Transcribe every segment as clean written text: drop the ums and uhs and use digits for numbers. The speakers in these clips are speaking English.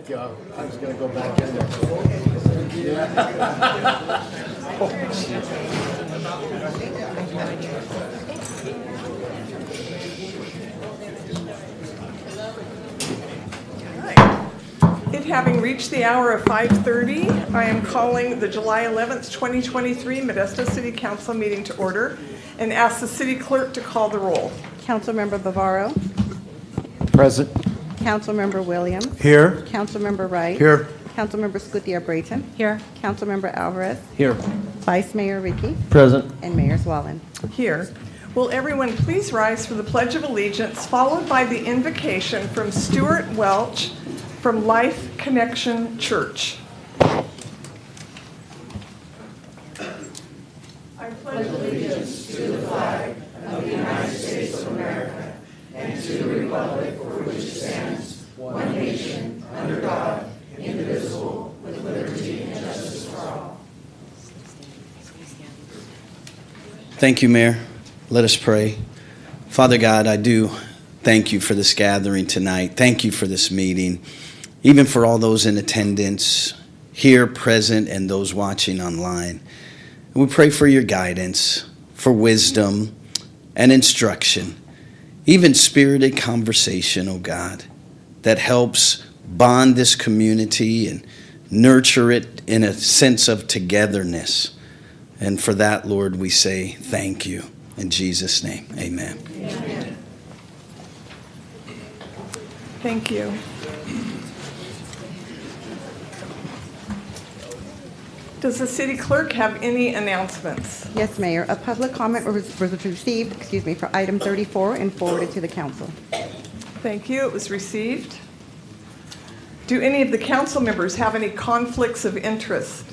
Thank you. I was going to go back in there. Yeah. It having reached the hour of 5:30, I am calling the July 11th, 2023 Modesto City Council meeting to order and ask the city clerk to call the roll. Councilmember Bavaro. Present. Councilmember Williams. Here. Councilmember Wright. Here. Councilmember Scutia-Brayton. Here. Councilmember Alvarez. Here. Vice Mayor Ricky. Present. And Mayor Swallen. Here. Will everyone please rise for the Pledge of Allegiance, followed by the invocation from Stuart Welch from Life Connection Church. I pledge allegiance to the flag of the United States of America and to the republic for which it stands, one nation, under God, indivisible, with liberty and justice for all. Thank you, Mayor. Let us pray. Father God, I do thank you for this gathering tonight. Thank you for this meeting, even for all those in attendance here present and those watching online. We pray for your guidance, for wisdom and instruction, even spirited conversation, oh God, that helps bond this community and nurture it in a sense of togetherness. And for that, Lord, we say thank you. In Jesus' name, amen. Amen. Thank you. Does the city clerk have any announcements? Yes, Mayor. A public comment was received, for item 34 and forwarded to the council. Thank you. It was received. Do any of the council members have any conflicts of interest?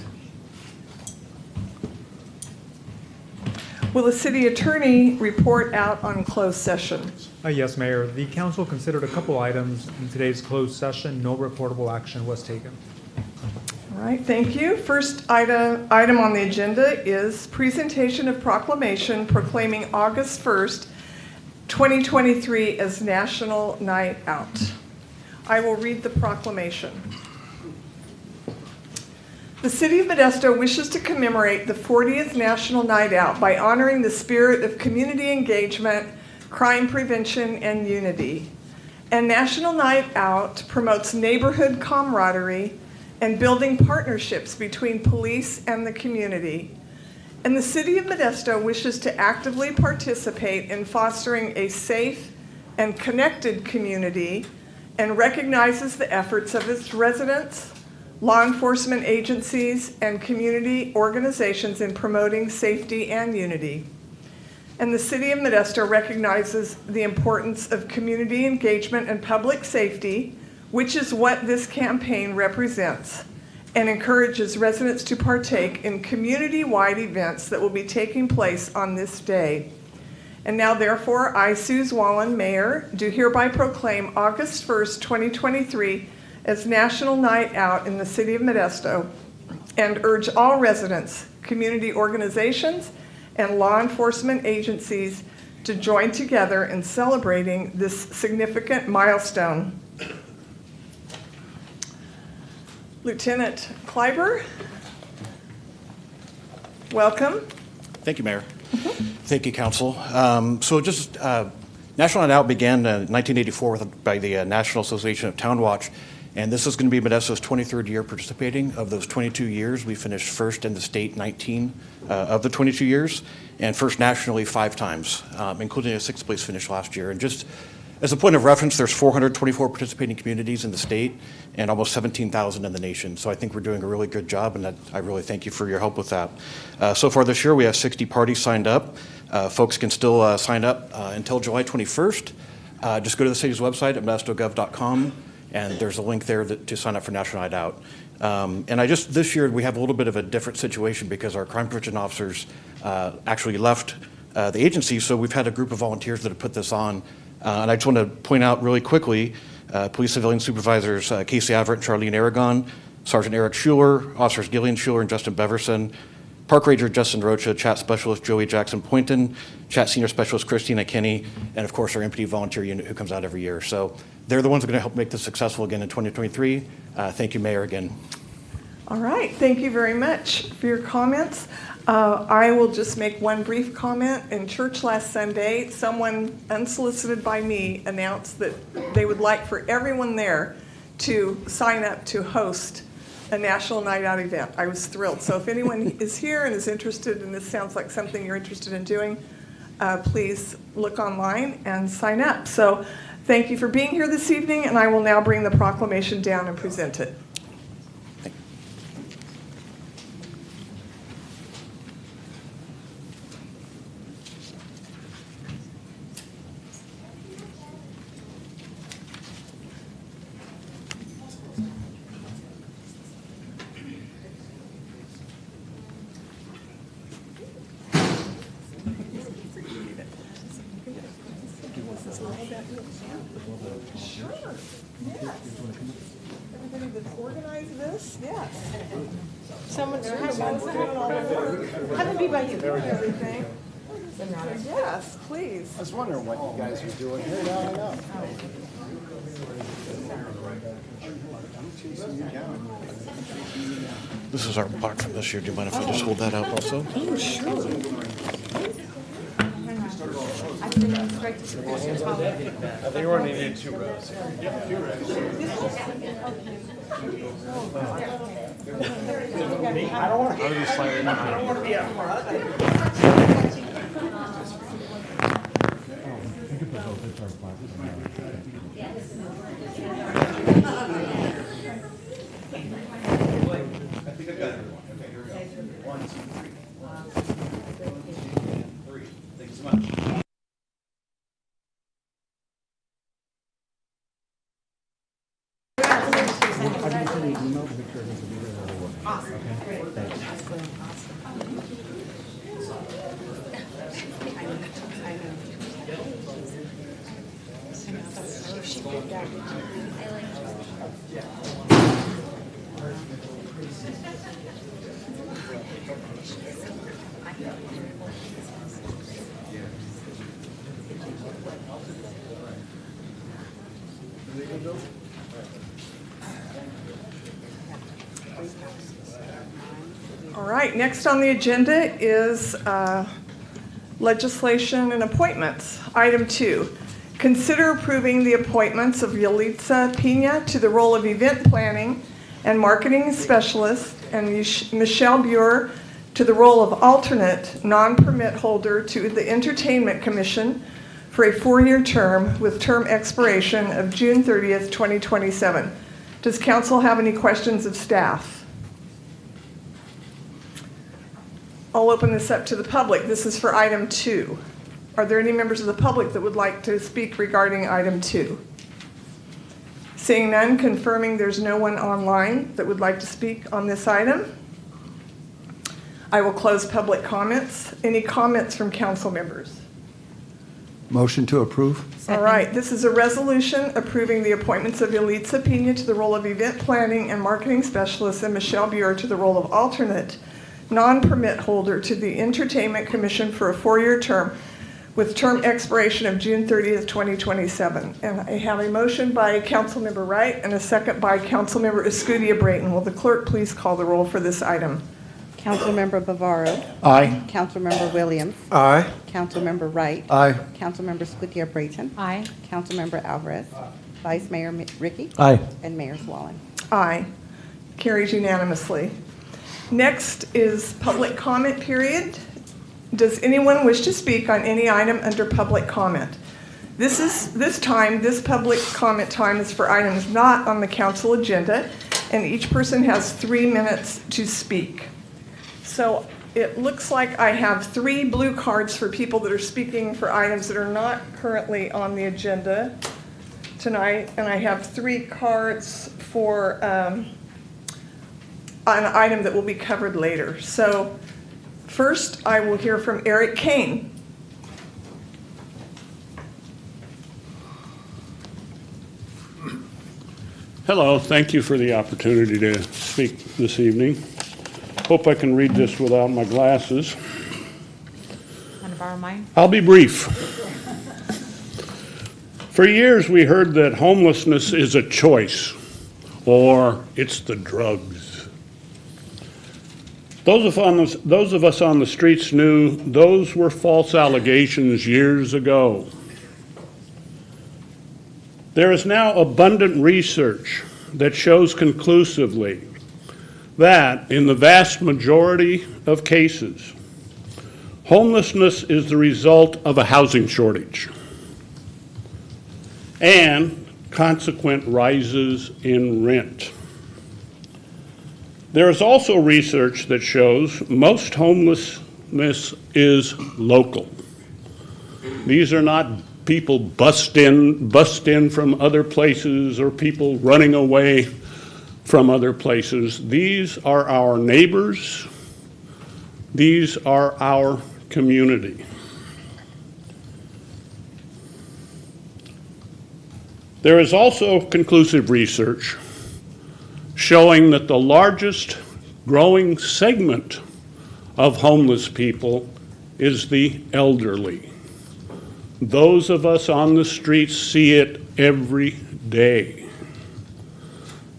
Will the city attorney report out on closed session? Yes, Mayor. The council considered a couple items in today's closed session. No reportable action was taken. All right, thank you. First item on the agenda is presentation of proclamation proclaiming August 1st, 2023 as National Night Out. I will read the proclamation. The City of Modesto wishes to commemorate the 40th National Night Out by honoring the spirit of community engagement, crime prevention, and unity. And National Night Out promotes neighborhood camaraderie and building partnerships between police and the community. And the City of Modesto wishes to actively participate in fostering a safe and connected community and recognizes the efforts of its residents, law enforcement agencies, and community organizations in promoting safety and unity. And the City of Modesto recognizes the importance of community engagement and public safety, which is what this campaign represents, and encourages residents to partake in community-wide events that will be taking place on this day. And now, therefore, I, Sue Swallen, Mayor, do hereby proclaim August 1st, 2023 as National Night Out in the City of Modesto, and urge all residents, community organizations, and law enforcement agencies to join together in celebrating this significant milestone. Lieutenant Kleiber, welcome. Thank you, Mayor. Thank you, Council. National Night Out began in 1984 by the National Association of Town Watch, and this is going to be Modesto's 23rd year participating. Of those 22 years, we finished first in the state 19 of the 22 years, and first nationally 5 times, including a 6th place finish last year. And just as a point of reference, there's 424 participating communities in the state and almost 17,000 in the nation. So I think we're doing a really good job, and I really thank you for your help with that. So far this year, we have 60 parties signed up. Folks can still sign up until July 21st. Just go to the city's website at modestogov.com, and there's a link there to sign up for National Night Out. This year we have a little bit of a different situation because our crime prevention officers actually left the agency, so we've had a group of volunteers that have put this on. And I just want to point out really quickly, Police Civilian Supervisors Casey Averett and Charlene Aragon, Sergeant Eric Schuler, Officers Gillian Schuler and Justin Beverson, Park Ranger Justin Rocha, Chat Specialist Joey Jackson Poynton, Chat Senior Specialist Christina Kenny, and of course our MPD volunteer unit who comes out every year. So they're the ones who are going to help make this successful again in 2023. Thank you, Mayor, again. All right, thank you very much for your comments. I will just make one brief comment. In church last Sunday, someone unsolicited by me announced that they would like for everyone there to sign up to host a National Night Out event. I was thrilled. So if anyone is here and is interested, and this sounds like something you're interested in doing, please look online and sign up. So thank you for being here this evening, and I will now bring the proclamation down and present it. Sure, yes. Everybody that's organized this, yes. Someone, Have it be by you. Everything. Yes, please. I was wondering what you guys were doing here. Now I know. This is our plaque from this year. Do you mind if I just hold that out also? I've been instructed to pass your call. They were only in 2 rows. All right, next on the agenda is legislation and appointments. Item 2, consider approving the appointments of Yalitza Pina to the role of event planning and marketing specialist and Michelle Buer to the role of alternate non-permit holder to the Entertainment Commission for a 4-year term with term expiration of June 30th, 2027. Does council have any questions of staff? I'll open this up to the public. This is for item 2. Are there any members of the public that would like to speak regarding item 2? Seeing none, confirming there's no one online that would like to speak on this item. I will close public comments. Any comments from council members? Motion to approve? All right, this is a resolution approving the appointments of Yalitza Pina to the role of event planning and marketing specialist and Michelle Buer to the role of alternate non-permit holder to the Entertainment Commission for a 4-year term with term expiration of June 30th, 2027. And I have a motion by Councilmember Wright and a second by Councilmember Escudia Brayton. Will the clerk please call the roll for this item? Councilmember Bavaro. Aye. Councilmember Williams. Aye. Councilmember Wright. Aye. Councilmember Scutia Brayton. Aye. Councilmember Alvarez. Vice Mayor Ricky. Aye. And Mayor Swallen. Aye. Carries unanimously. Next is public comment period. Does anyone wish to speak on any item under public comment? This public comment time is for items not on the council agenda, and each person has 3 minutes to speak. So it looks like I have 3 blue cards for people that are speaking for items that are not currently on the agenda tonight, and I have 3 cards for an item that will be covered later. So first, I will hear from Eric Kane. Hello, thank you for the opportunity to speak this evening. Hope I can read this without my glasses. Want to borrow mine? I'll be brief. For years, we heard that homelessness is a choice, or it's the drugs. Those of us on the streets knew those were false allegations years ago. There is now abundant research that shows conclusively that in the vast majority of cases, homelessness is the result of a housing shortage and consequent rises in rent. There is also research that shows most homelessness is local. These are not people bust in from other places or people running away from other places. These are our neighbors. These are our community. There is also conclusive research showing that the largest growing segment of homeless people is the elderly. Those of us on the streets see it every day.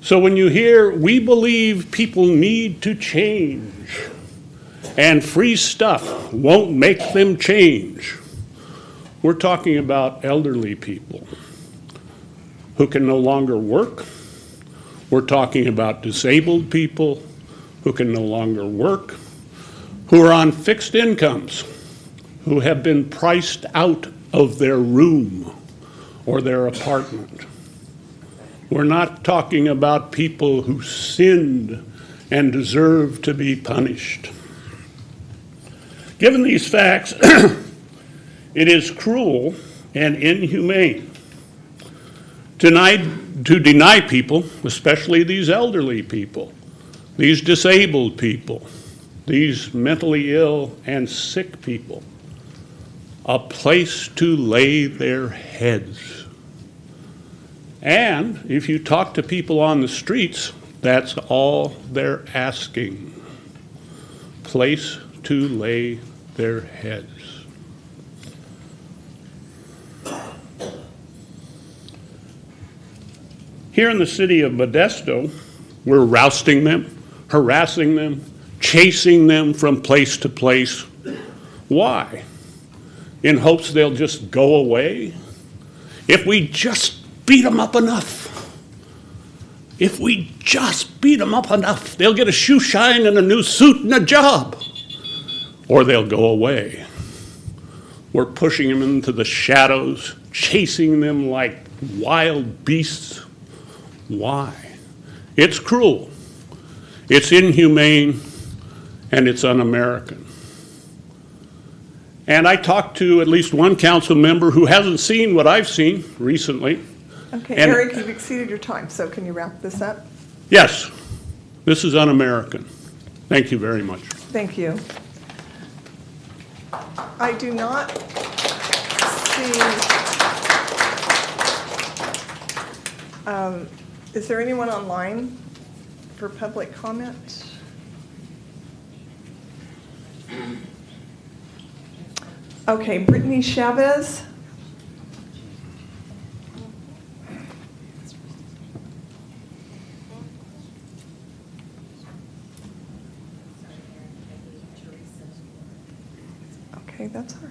So when you hear, we believe people need to change, and free stuff won't make them change, we're talking about elderly people who can no longer work. We're talking about disabled people who can no longer work, who are on fixed incomes, who have been priced out of their room or their apartment. We're not talking about people who sinned and deserve to be punished. Given these facts, it is cruel and inhumane to deny people, especially these elderly people, these disabled people, these mentally ill and sick people, a place to lay their heads. And if you talk to people on the streets, that's all they're asking. Place to lay their heads. Here in the city of Modesto, we're rousting them, harassing them, chasing them from place to place. Why? In hopes they'll just go away? If we just beat them up enough, if we just beat them up enough, they'll get a shoe shine and a new suit and a job, or they'll go away. We're pushing them into the shadows, chasing them like wild beasts. Why? It's cruel, it's inhumane, and it's un-American. And I talked to at least one council member who hasn't seen what I've seen recently. Okay, And- Eric, you've exceeded your time, so can you wrap this up? Yes, this is un-American. Thank you very much. Thank you. I do not see, is there anyone online for public comment? Okay, Brittany Chavez. Okay, that's all right.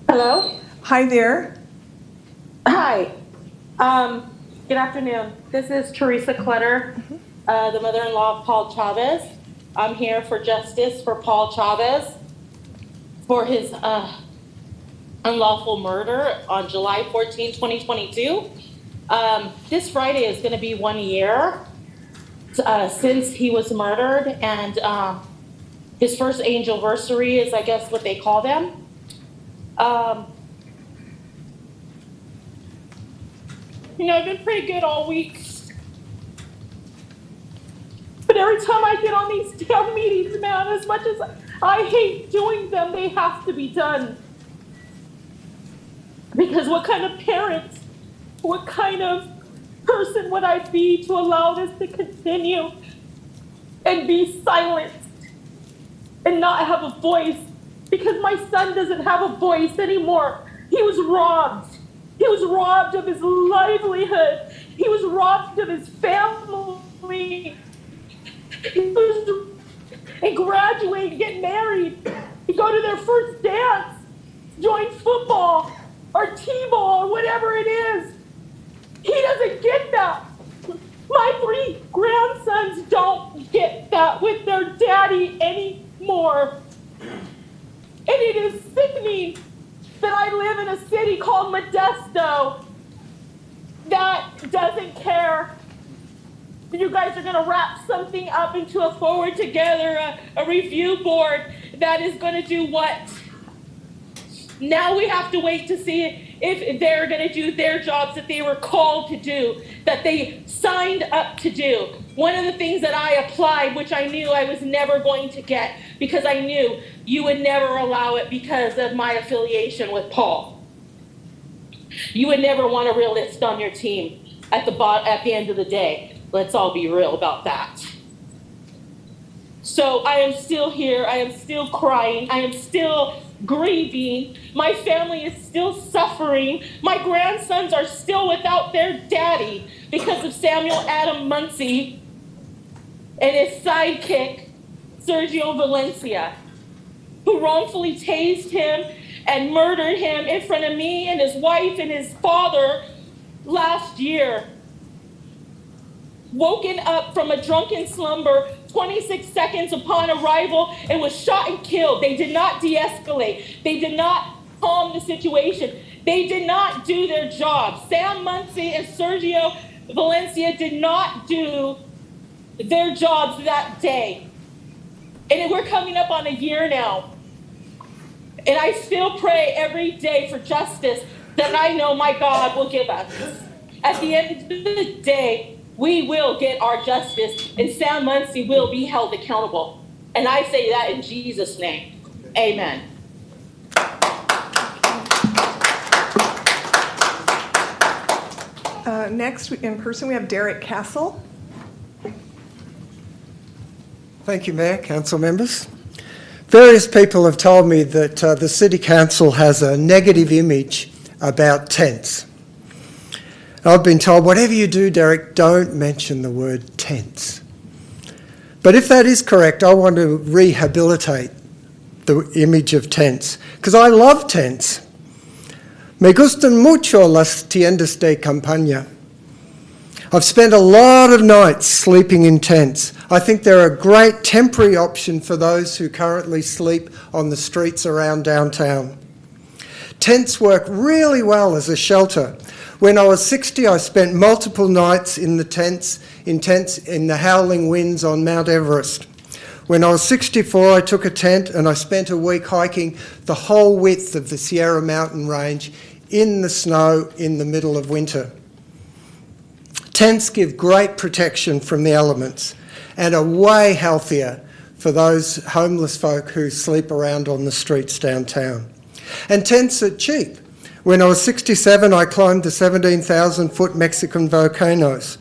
Hello? Hi there. Hi. Good afternoon. This is Teresa Clutter, the mother-in-law of Paul Chavez. I'm here for justice for Paul Chavez for his unlawful murder on July 14, 2022. This Friday is going to be 1 year since he was murdered, and his first angelversary is, I guess, what they call them. You know, I've been pretty good all week. But every time I get on these damn meetings, man, as much as I hate doing them, they have to be done. Because what kind of parent, what kind of person would I be to allow this to continue and be silenced and not have a voice? Because my son doesn't have a voice anymore. He was robbed. He was robbed of his livelihood. He was robbed of his family. He was and graduate, get married, go to their first dance, join football or t-ball or whatever it is. He doesn't get that. My 3 grandsons don't get that with their daddy anymore. And it is sickening that I live in a city called Modesto that doesn't care. You guys are going to wrap something up into a forward together, a review board that is going to do what? Now we have to wait to see if they're going to do their jobs that they were called to do, that they signed up to do. One of the things that I applied, which I knew I was never going to get, because I knew you would never allow it because of my affiliation with Paul. You would never want a realist on your team at the end of the day. Let's all be real about that. So I am still here. I am still crying. I am still grieving. My family is still suffering. My grandsons are still without their daddy because of Samuel Adam Muncie and his sidekick, Sergio Valencia, who wrongfully tased him and murdered him in front of me and his wife and his father last year. Woken up from a drunken slumber 26 seconds upon arrival and was shot and killed. They did not de-escalate. They did not calm the situation. They did not do their job. Sam Muncie and Sergio Valencia did not do their jobs that day. And we're coming up on a year now. And I still pray every day for justice that I know my God will give us. At the end of the day, we will get our justice, and Sam Muncie will be held accountable. And I say that in Jesus' name. Amen. Next, in person, we have Derek Castle. Thank you, Mayor, council members. Various people have told me that the City Council has a negative image about tents. I've been told, whatever you do, Derek, don't mention the word tents. But if that is correct, I want to rehabilitate the image of tents, because I love tents. Me gustan mucho las tiendas de campaña. I've spent a lot of nights sleeping in tents. I think they're a great temporary option for those who currently sleep on the streets around downtown. Tents work really well as a shelter. When I was 60, I spent multiple nights in tents in the howling winds on Mount Everest. When I was 64, I took a tent and I spent a week hiking the whole width of the Sierra Mountain Range in the snow in the middle of winter. Tents give great protection from the elements and are way healthier for those homeless folk who sleep around on the streets downtown. And tents are cheap. When I was 67, I climbed the 17,000-foot Mexican volcanoes.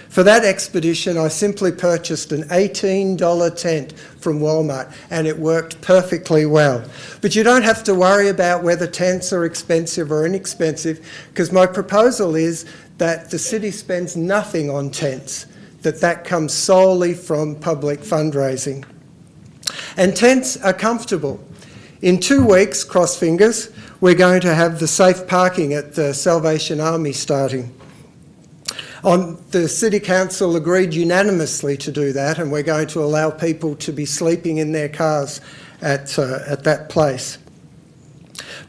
For that expedition, I simply purchased an $18 tent from Walmart, and it worked perfectly well. But you don't have to worry about whether tents are expensive or inexpensive, because my proposal is that the city spends nothing on tents, that comes solely from public fundraising. And tents are comfortable. In 2 weeks, cross fingers, we're going to have the safe parking at the Salvation Army starting. The City Council agreed unanimously to do that, and we're going to allow people to be sleeping in their cars at that place.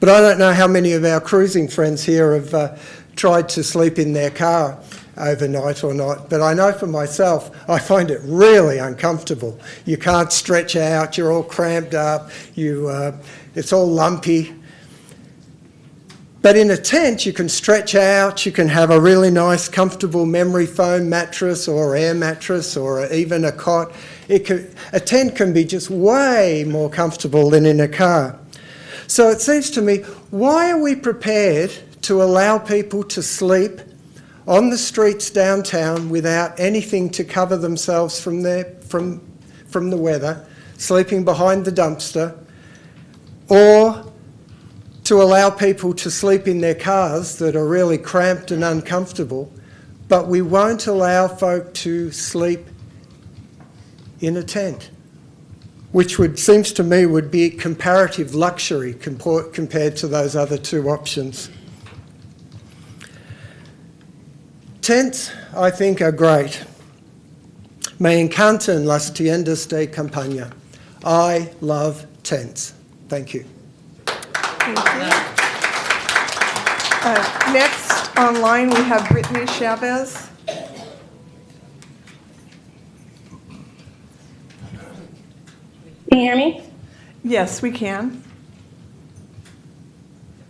But I don't know how many of our cruising friends here have tried to sleep in their car overnight or not, but I know for myself, I find it really uncomfortable. You can't stretch out, you're all cramped up, it's all lumpy. But in a tent, you can stretch out, you can have a really nice, comfortable memory foam mattress or air mattress or even a cot. A tent can be just way more comfortable than in a car. So it seems to me, why are we prepared to allow people to sleep on the streets downtown without anything to cover themselves from the weather, sleeping behind the dumpster, or to allow people to sleep in their cars that are really cramped and uncomfortable, but we won't allow folk to sleep in a tent, which seems to me would be comparative luxury compared to those other two options. Tents, I think, are great. Me encantan las tiendas de campaña. I love tents. Thank you. Thank you. Next online, we have Brittany Chavez. Can you hear me? Yes, we can.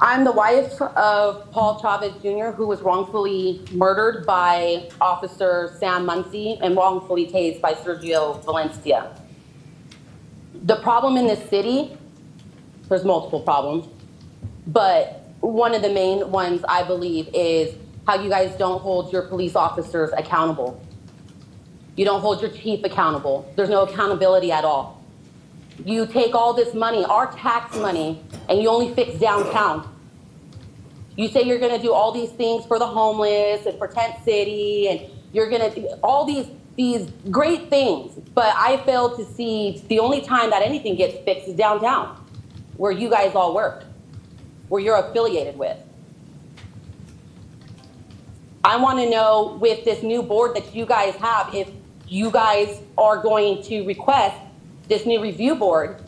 I'm the wife of Paul Chavez Jr., who was wrongfully murdered by Officer Sam Muncie and wrongfully tased by Sergio Valencia. The problem in this city, there's multiple problems, but one of the main ones, I believe, is how you guys don't hold your police officers accountable. You don't hold your chief accountable. There's no accountability at all. You take all this money, our tax money, and you only fix downtown. You say you're going to do all these things for the homeless and for Tent City, and you're going to do all these great things, but I fail to see the only time that anything gets fixed is downtown, where you guys all work, where you're affiliated with. I want to know, with this new board that you guys have, if you guys are going to request this new review board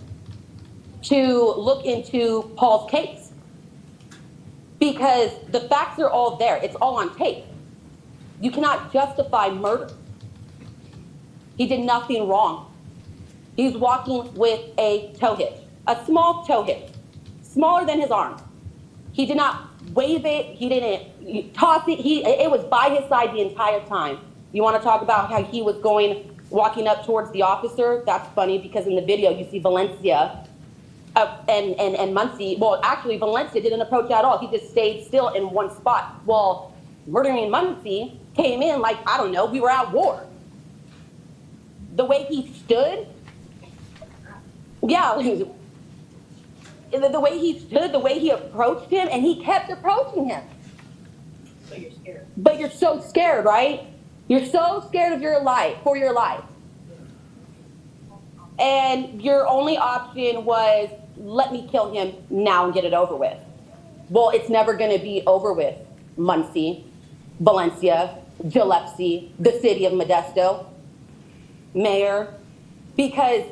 to look into Paul's case. Because the facts are all there. It's all on tape. You cannot justify murder. He did nothing wrong. He's walking with a tow hitch, a small tow hitch, smaller than his arm. He did not wave it. He didn't toss it. It was by his side the entire time. You want to talk about how he was walking up towards the officer? That's funny, because in the video you see Valencia and Muncie. Well, actually, Valencia didn't approach at all. He just stayed still in one spot. Well, murdering Muncie came in like, I don't know, we were at war. The way he stood, yeah, the way he stood, the way he approached him, and he kept approaching him. So you're scared. But you're so scared, right? You're so scared of your life, for your life. And your only option was, let me kill him now and get it over with. Well, it's never going to be over with, Muncie, Valencia, Gillespie, the city of Modesto, Mayor, because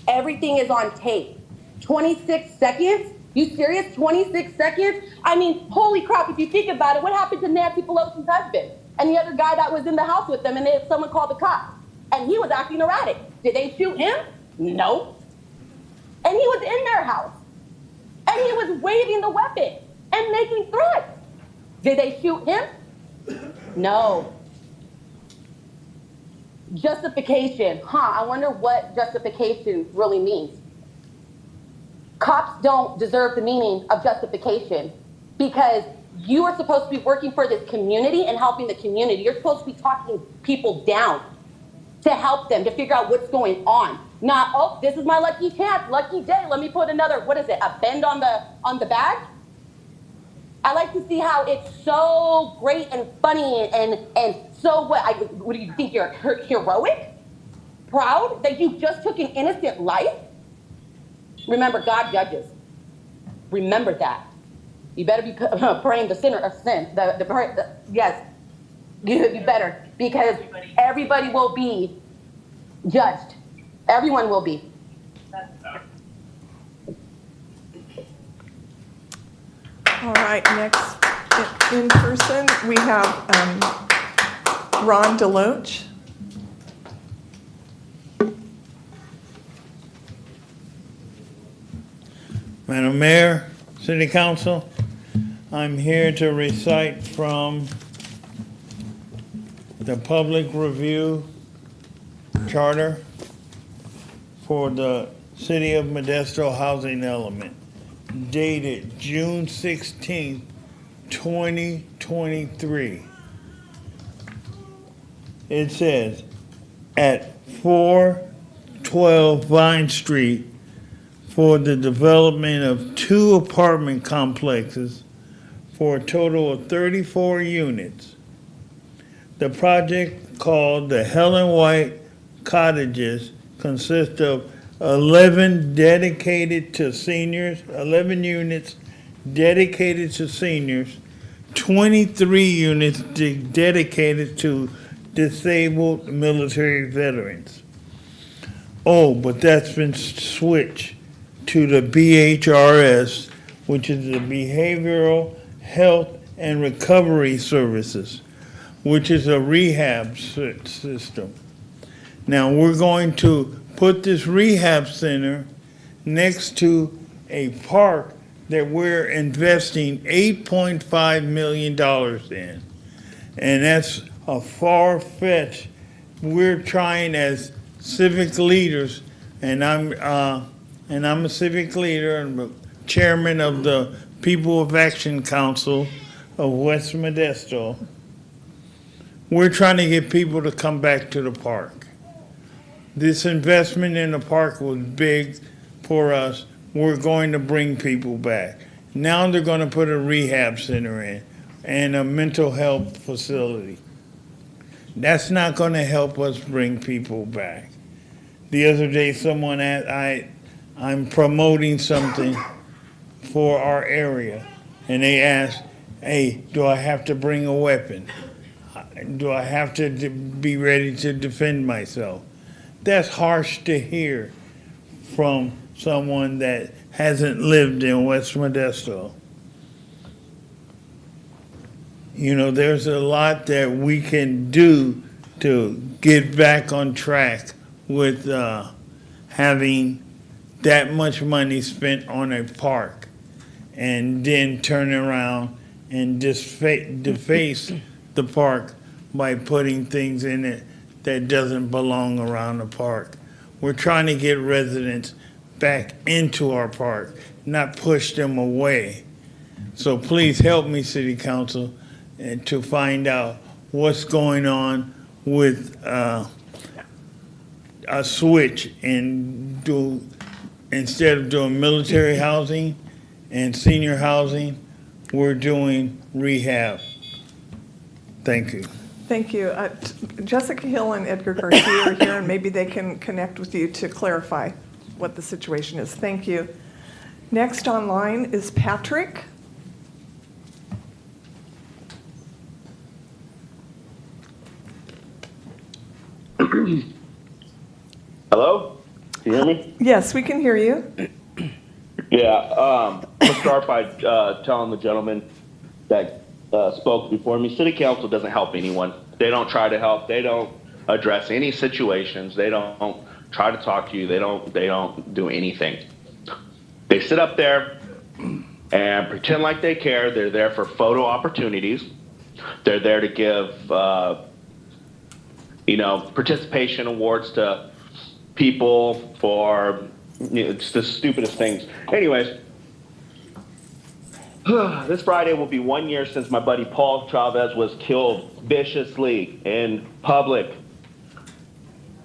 everything is on tape. 26 seconds? You serious? 26 seconds? I mean, holy crap, if you think about it, what happened to Nancy Pelosi's husband and the other guy that was in the house with them, and someone called the cops, and he was acting erratic? Did they shoot him? No. And he was in their house, and he was waving the weapon and making threats. Did they shoot him? No. Justification. I wonder what justification really means. Cops don't deserve the meaning of justification, because you are supposed to be working for this community and helping the community. You're supposed to be talking people down to help them, to figure out what's going on. Not, oh, this is my lucky chance, lucky day, let me put another, what is it, a bend on the badge? I like to see how it's so great and funny and so what do you think, you're heroic? Proud that you just took an innocent life? Remember, God judges. Remember that. You better be praying the sinner of sin. Yes, you better, because everybody will be judged. Everyone will be. All right, next in person, we have Ron Deloach. Madam Mayor, City Council, I'm here to recite from the Public Review Charter for the City of Modesto Housing Element, dated June 16, 2023. It says, at 412 Vine Street for the development of 2 apartment complexes for a total of 34 units. The project, called the Helen White Cottages, consists of 11 dedicated to seniors, 11 units dedicated to seniors, 23 units dedicated to disabled military veterans. Oh, but that's been switched to the BHRS, which is the Behavioral Health and Recovery Services, which is a rehab system. Now, we're going to put this rehab center next to a park that we're investing $8.5 million in. And that's a far-fetched. We're trying as civic leaders, and I'm a civic leader and the chairman of the People of Action Council of West Modesto. We're trying to get people to come back to the park. This investment in the park was big for us. We're going to bring people back. Now they're going to put a rehab center in and a mental health facility. That's not going to help us bring people back. The other day, someone asked, I'm promoting something for our area, and they asked, hey, do I have to bring a weapon? Do I have to be ready to defend myself? That's harsh to hear from someone that hasn't lived in West Modesto. You know, there's a lot that we can do to get back on track with having that much money spent on a park and then turn around and deface the park by putting things in it that doesn't belong around the park. We're trying to get residents back into our park, not push them away. So please help me, City Council, and to find out what's going on with a switch and instead of doing military housing and senior housing, we're doing rehab. Thank you. Thank you. Jessica Hill and Edgar Garcia are here, and maybe they can connect with you to clarify what the situation is. Thank you. Next online is Patrick. Hello? Can you hear me? Yes, we can hear you. Yeah. I'll start by telling the gentleman that spoke before me, City Council doesn't help anyone. They don't try to help. They don't address any situations. They don't try to talk to you. They don't do anything. They sit up there and pretend like they care. They're there for photo opportunities. They're there to give, participation awards to people for, it's the stupidest things. Anyways, this Friday will be 1 year since my buddy Paul Chavez was killed viciously in public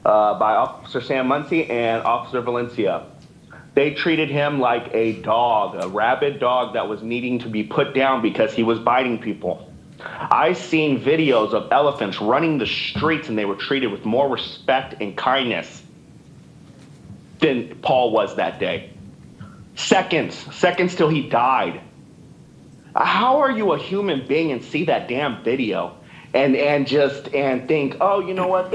by Officer Sam Muncie and Officer Valencia. They treated him like a dog, a rabid dog that was needing to be put down because he was biting people. I've seen videos of elephants running the streets and they were treated with more respect and kindness than Paul was that day. Seconds till he died. How are you a human being and see that damn video and think, oh, you know what,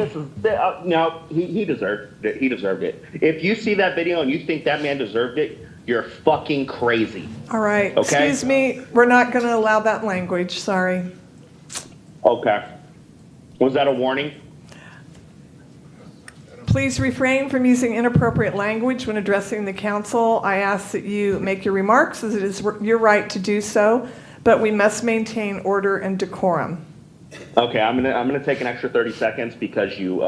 no, he deserved it. He deserved it. If you see that video and you think that man deserved it, you're fucking crazy. All right. Okay? Excuse me. We're not going to allow that language. Sorry. Okay. Was that a warning? Please refrain from using inappropriate language when addressing the council. I ask that you make your remarks as it is your right to do so, but we must maintain order and decorum. Okay, I'm gonna take an extra 30 seconds because you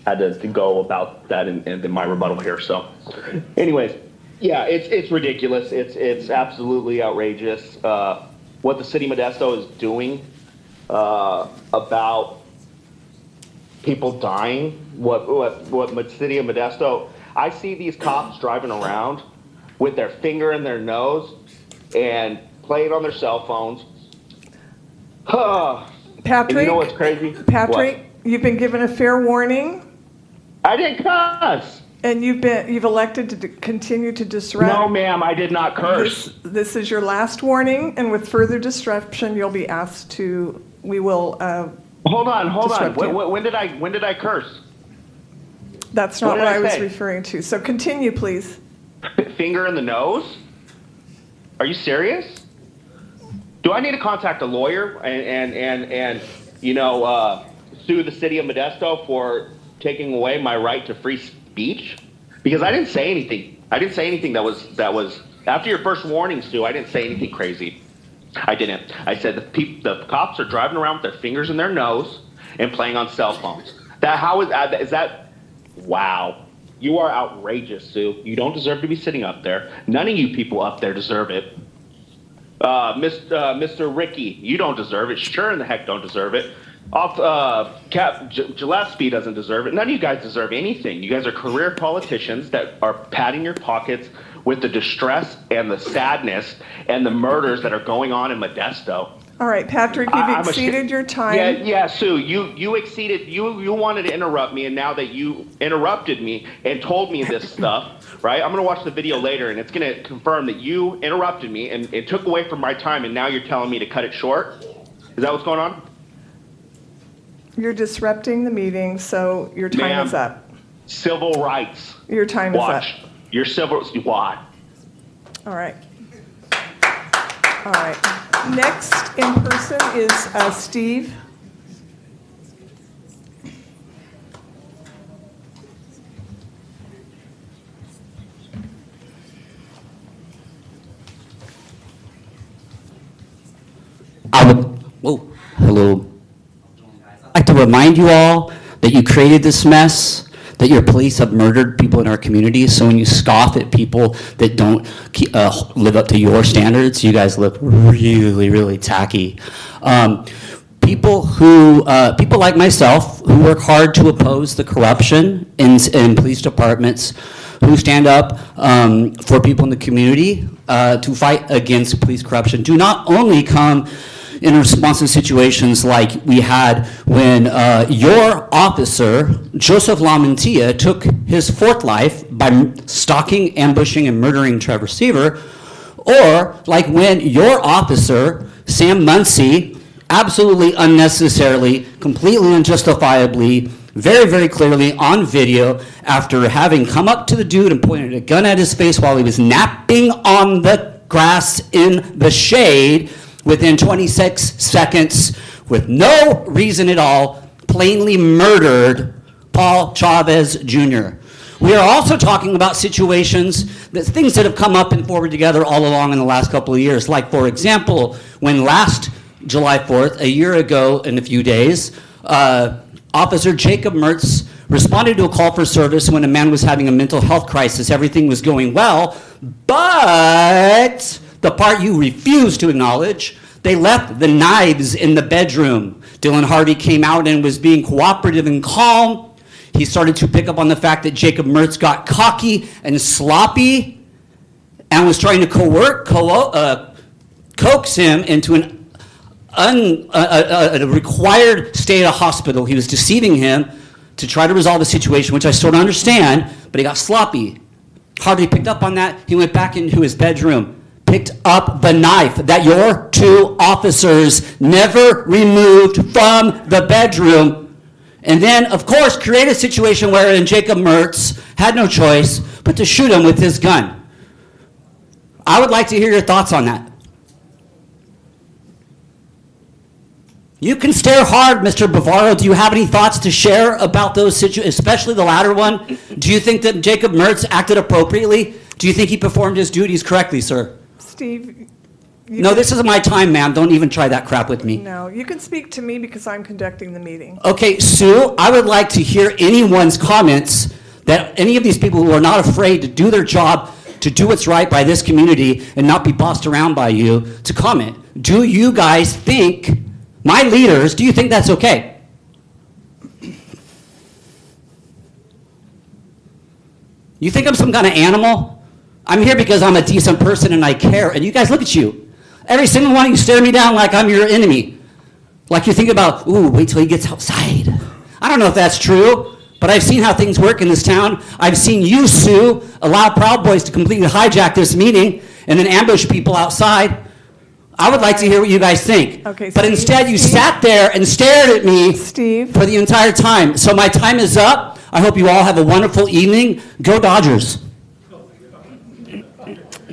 had to go about that in my rebuttal here. So, anyways, yeah, it's ridiculous. It's absolutely outrageous. what the city of Modesto is doing about people dying. What the city of Modesto? I see these cops driving around with their finger in their nose and playing on their cell phones. Patrick, and you know what's crazy? Patrick, What? you've been given a fair warning, I didn't cuss. and you've elected to continue to disrupt. No, ma'am, I did not curse. This is your last warning, and with further disruption, you'll be asked to. We will. Hold on. disrupt you. When did I curse? That's not What what did I I was say? referring to. So continue, please. Finger in the nose? Are you serious? Do I need to contact a lawyer and sue the city of Modesto for taking away my right to free speech? Because I didn't say anything. I didn't say anything that was after your first warning, Sue. I didn't say anything crazy. I didn't. I said the cops are driving around with their fingers in their nose and playing on cell phones. Is that? Wow. You are outrageous, Sue. You don't deserve to be sitting up there. None of you people up there deserve it. Mr. Ricky, you don't deserve it. Sure in the heck don't deserve it. Gillespie doesn't deserve it. None of you guys deserve anything. You guys are career politicians that are patting your pockets with the distress and the sadness and the murders that are going on in Modesto. All right, Patrick, you've exceeded your time. Yeah, Sue, you exceeded, you wanted to interrupt me, and now that you interrupted me and told me this stuff, right? I'm going to watch the video later, and it's going to confirm that you interrupted me and it took away from my time, and now you're telling me to cut it short? Is that what's going on? You're disrupting the meeting, so your time is up. Civil rights. Your time is up. Watch. Your civil, why? All right. All right. Next in person is Steve. Hello. I'd like to remind you all that you created this mess, that your police have murdered people in our community. So when you scoff at people that don't live up to your standards, you guys look really, really tacky. People like myself who work hard to oppose the corruption in police departments, who stand up for people in the community to fight against police corruption, do not only come in response to situations like we had when your officer, Joseph LaMantia, took his fourth life by stalking, ambushing, and murdering Trevor Seaver, or like when your officer, Sam Muncy, absolutely unnecessarily, completely unjustifiably, very, very clearly on video, after having come up to the dude and pointed a gun at his face while he was napping on the grass in the shade, within 26 seconds, with no reason at all, plainly murdered Paul Chavez Jr. We are also talking about situations, things that have come up and forward together all along in the last couple of years. Like, for example, when last July 4th, a year ago in a few days, Officer Jacob Mertz responded to a call for service when a man was having a mental health crisis. Everything was going well, but the part you refuse to acknowledge, they left the knives in the bedroom. Dylan Harvey came out and was being cooperative and calm. He started to pick up on the fact that Jacob Mertz got cocky and sloppy and was trying to coax him into a required stay at a hospital. He was deceiving him to try to resolve the situation, which I sort of understand, but he got sloppy. Harvey picked up on that. He went back into his bedroom, picked up the knife that your two officers never removed from the bedroom, and then, of course, create a situation wherein Jacob Mertz had no choice but to shoot him with his gun. I would like to hear your thoughts on that. You can stare hard, Mr. Bavaro. Do you have any thoughts to share about those situations, especially the latter one? Do you think that Jacob Mertz acted appropriately? Do you think he performed his duties correctly, sir? Steve, no, this isn't my time, ma'am. Don't even try that crap with me. No, you can speak to me because I'm conducting the meeting. Okay, Sue, I would like to hear anyone's comments that any of these people who are not afraid to do their job to do what's right by this community and not be bossed around by you to comment. Do you guys think, my leaders, do you think that's okay? You think I'm some kind of animal? I'm here because I'm a decent person and I care. And you guys, look at you. Every single one of you stare me down like I'm your enemy. Like you think about, ooh, wait till he gets outside. I don't know if that's true, but I've seen how things work in this town. I've seen you, Sue, allow Proud Boys to completely hijack this meeting and then ambush people outside. I would like to hear what you guys think. Okay, but Steve, instead you Steve? sat there and stared at me Steve? for the entire time. So my time is up. I hope you all have a wonderful evening. Go Dodgers. You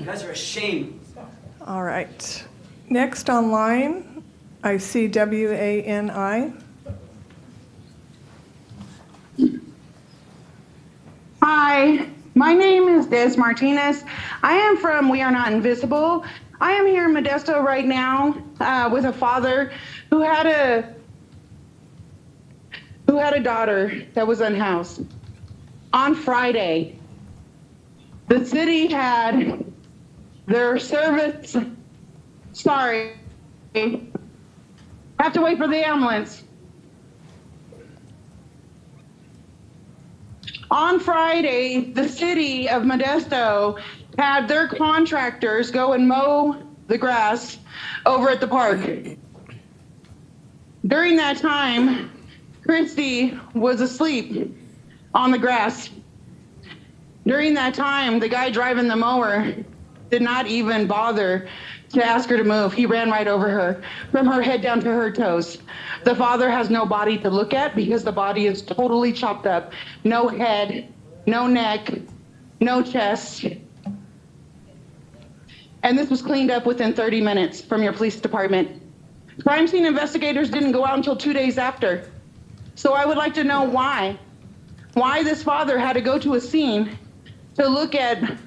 guys are a shame. All right. Next online, I see WANI. Hi, my name is Des Martinez. I am from We Are Not Invisible. I am here in Modesto right now with a father who had a daughter that was unhoused. On Friday, the city had their service. Sorry, have to wait for the ambulance. On Friday, the city of Modesto had their contractors go and mow the grass over at the park. During that time, Christy was asleep on the grass. During that time, the guy driving the mower did not even bother to ask her to move. He ran right over her, from her head down to her toes. The father has no body to look at because the body is totally chopped up. No head, no neck, no chest. And this was cleaned up within 30 minutes from your police department. Crime scene investigators didn't go out until 2 days after. So I would like to know why this father had to go to a scene to look at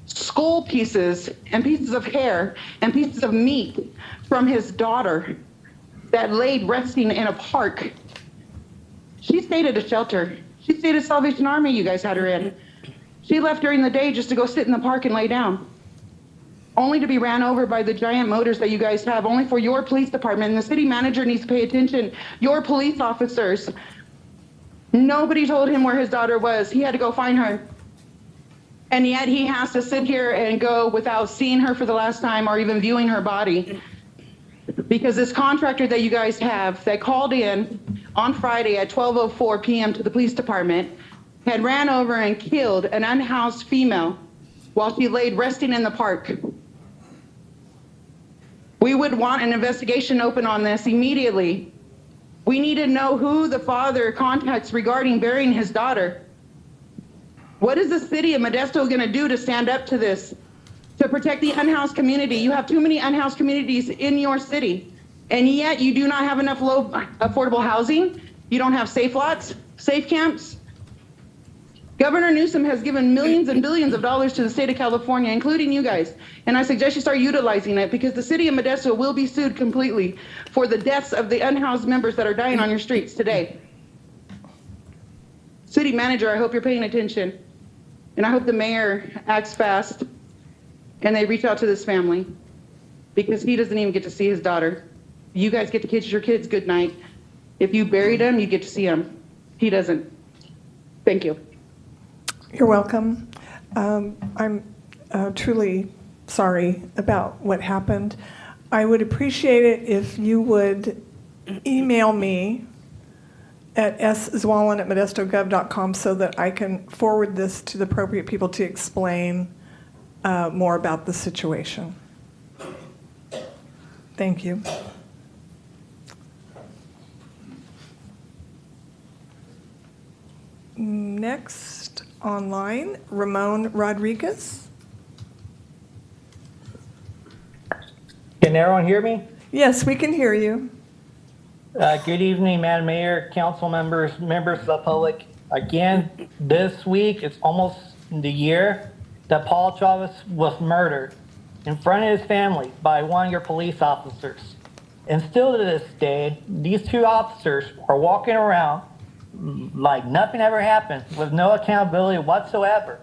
skull pieces and pieces of hair and pieces of meat from his daughter that laid resting in a park. She stayed at a shelter. She stayed at Salvation Army you guys had her in. She left during the day just to go sit in the park and lay down, only to be ran over by the giant motors that you guys have, only for your police department. And the city manager needs to pay attention. Your police officers, nobody told him where his daughter was. He had to go find her. And yet he has to sit here and go without seeing her for the last time or even viewing her body. Because this contractor that you guys have that called in on Friday at 12:04 p.m. to the police department had ran over and killed an unhoused female while she laid resting in the park. We would want an investigation open on this immediately. We need to know who the father contacts regarding burying his daughter. What is the city of Modesto going to do to stand up to this, to protect the unhoused community? You have too many unhoused communities in your city, and yet you do not have enough low affordable housing. You don't have safe lots, safe camps. Governor Newsom has given millions and billions of dollars to the state of California, including you guys, and I suggest you start utilizing it because the city of Modesto will be sued completely for the deaths of the unhoused members that are dying on your streets today. City manager, I hope you're paying attention. And I hope the mayor acts fast and they reach out to this family because he doesn't even get to see his daughter. You guys get to kiss your kids good night. If you buried him, you get to see him. He doesn't. Thank you. You're welcome. I'm truly sorry about what happened. I would appreciate it if you would email me at szwollen@modestogov.com so that I can forward this to the appropriate people to explain more about the situation. Thank you. Next online, Ramon Rodriguez. Can everyone hear me? Yes, we can hear you. Good evening, Madam Mayor, council members, members of the public. Again, this week, it's almost the year that Paul Chavez was murdered in front of his family by one of your police officers. And still to this day, these two officers are walking around like nothing ever happened with no accountability whatsoever.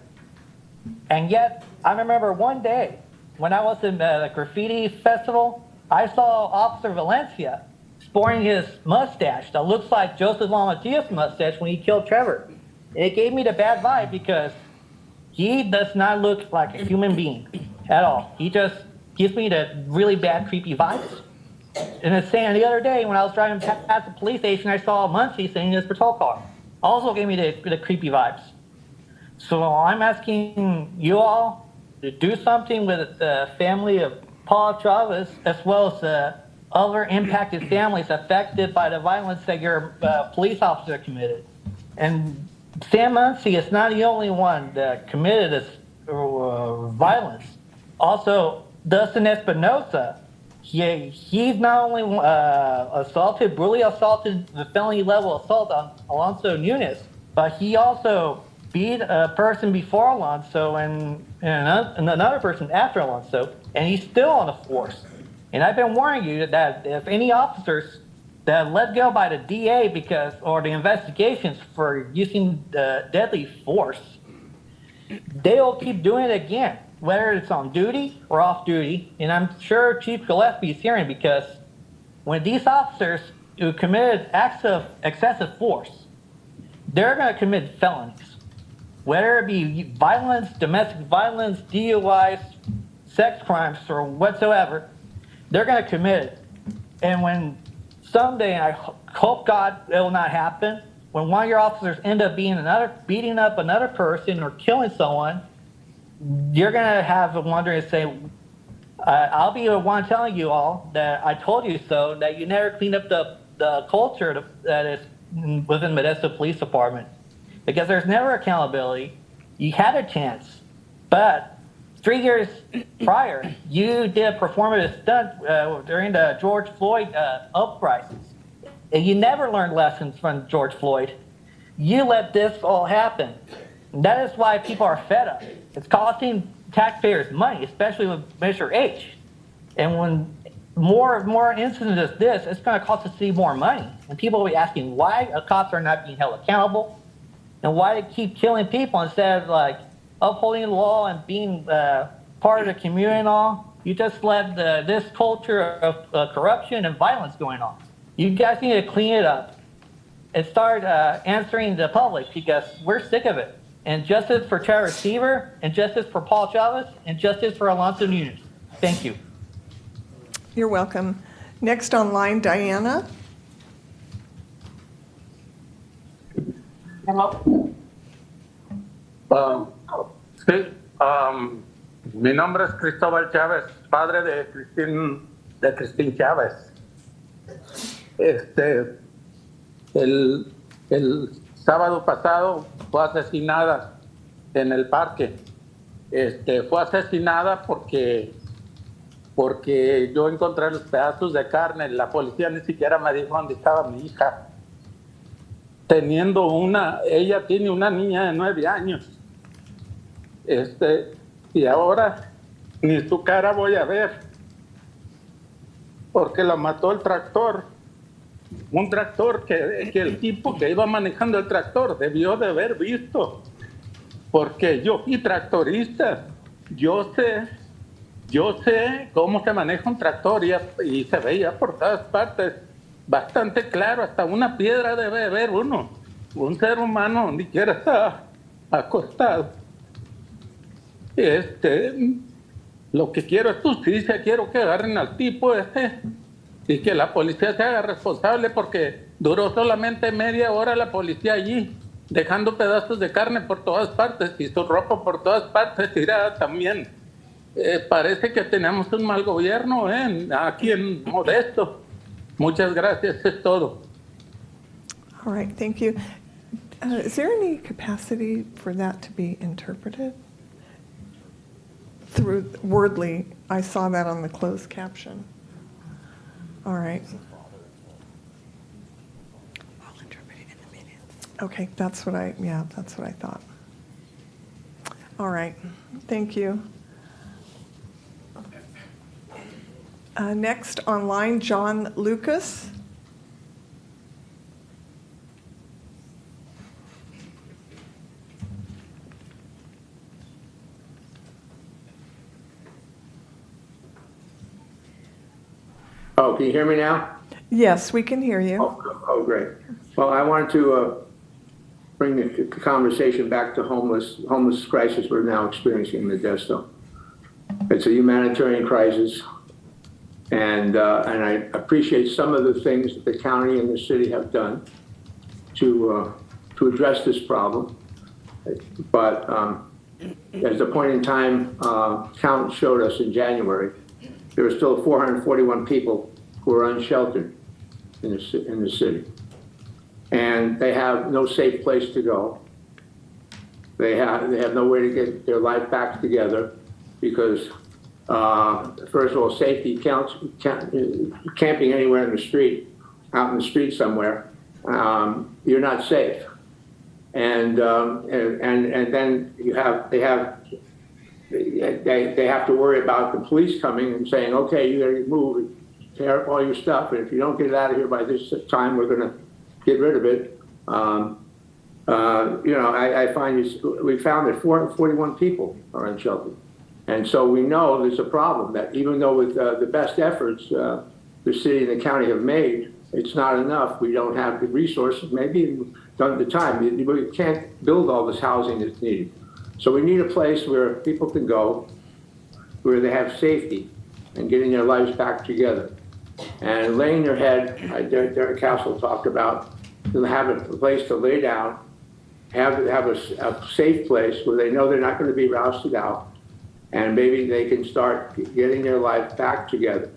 And yet, I remember one day when I was in the graffiti festival, I saw Officer Valencia sporting his mustache that looks like Joseph Lamatia's mustache when he killed Trevor. And it gave me the bad vibe because he does not look like a human being at all. He just gives me the really bad, creepy vibes. And the same the other day when I was driving past the police station, I saw Muncie sitting in his patrol car. Also gave me the creepy vibes. So I'm asking you all to do something with the family of Paul Chavez, as well as the other impacted families affected by the violence that your police officer committed. And Sam Muncie is not the only one that committed this violence. Also, Dustin Espinosa, he's not only brutally assaulted the felony level assault on Alonso Nunes, but he also beat a person before Alonso and another person after Alonso, and he's still on the force. And I've been warning you that if any officers that are let go by the DA or the investigations for using deadly force, they'll keep doing it again, whether it's on duty or off duty. And I'm sure Chief Gillespie is hearing, because when these officers who committed acts of excessive force, they're going to commit felonies, whether it be violence, domestic violence, DUIs, sex crimes, or whatsoever. They're going to commit it. And when someday, I hope God it will not happen, when one of your officers end up beating up another person or killing someone, you're going to have a wonder and say, I'll be the one telling you all that I told you so, that you never cleaned up the culture that is within Modesto Police Department. Because there's never accountability. You had a chance, but 3 years prior, you did a performative stunt during the George Floyd uprisings. And you never learned lessons from George Floyd. You let this all happen. And that is why people are fed up. It's costing taxpayers money, especially with Measure H. And when more incidents as this, it's going to cost the city more money. And people will be asking why cops are not being held accountable and why they keep killing people instead of upholding the law and being part of the community and all. You just let this culture of corruption and violence going on. You guys need to clean it up and start answering the public, because we're sick of it. And justice for Trevor Seaver, and justice for Paul Chavez, and justice for Alonso Nunes. Thank you. You're welcome. Next online, Diana. Hello. Sí, mi nombre es Cristóbal Chávez, padre de Cristín Chávez. El sábado pasado fue asesinada en el parque. Fue asesinada porque yo encontré los pedazos de carne. La policía ni siquiera me dijo dónde estaba mi hija. Ella tiene una niña de 9 años. Y ahora ni su cara voy a ver, porque la mató el tractor. Un tractor que el tipo que iba manejando el tractor debió de haber visto, porque yo fui tractorista. Yo sé cómo se maneja un tractor y se veía por todas partes bastante claro. Hasta una piedra debe haber uno. Un ser humano ni siquiera está acostado. Lo que quiero es justicia. Quiero que agarren al tipo y que la policía se haga responsable, porque duró solamente media hora la policía allí, dejando pedazos de carne por todas partes y su ropa por todas partes tirada también. Parece que tenemos un mal gobierno aquí en Modesto. Muchas gracias, es todo. All right, thank you. Is there any capacity for that to be interpreted? Through wordly, I saw that on the closed caption. All right. I'll interpret it in the minutes. Okay, that's what I thought. All right, thank you. Next online, John Lucas. can you hear me now? Yes, we can hear you. Oh, great. Well, I wanted to bring the conversation back to homeless crisis we're now experiencing in Modesto. It's a humanitarian crisis, and I appreciate some of the things that the county and the city have done to address this problem. But as the point in time count showed us in January, there were still 441 people who are unsheltered in the city. And they have no safe place to go. They have no way to get their life back together because, first of all, safety counts, camping anywhere in the street, out in the street somewhere, you're not safe. And then they have to worry about the police coming and saying, okay, you gotta move, tear up all your stuff, and if you don't get it out of here by this time, we're gonna get rid of it. I find we found that 441 people are unsheltered. And so we know there's a problem that even though with the best efforts the city and the county have made, it's not enough. We don't have the resources, maybe even done at the time. We can't build all this housing that's needed. So we need a place where people can go, where they have safety and getting their lives back together. And laying their head, Derek Castle talked about, to have a place to lay down, have a safe place where they know they're not going to be rousted out, and maybe they can start getting their life back together.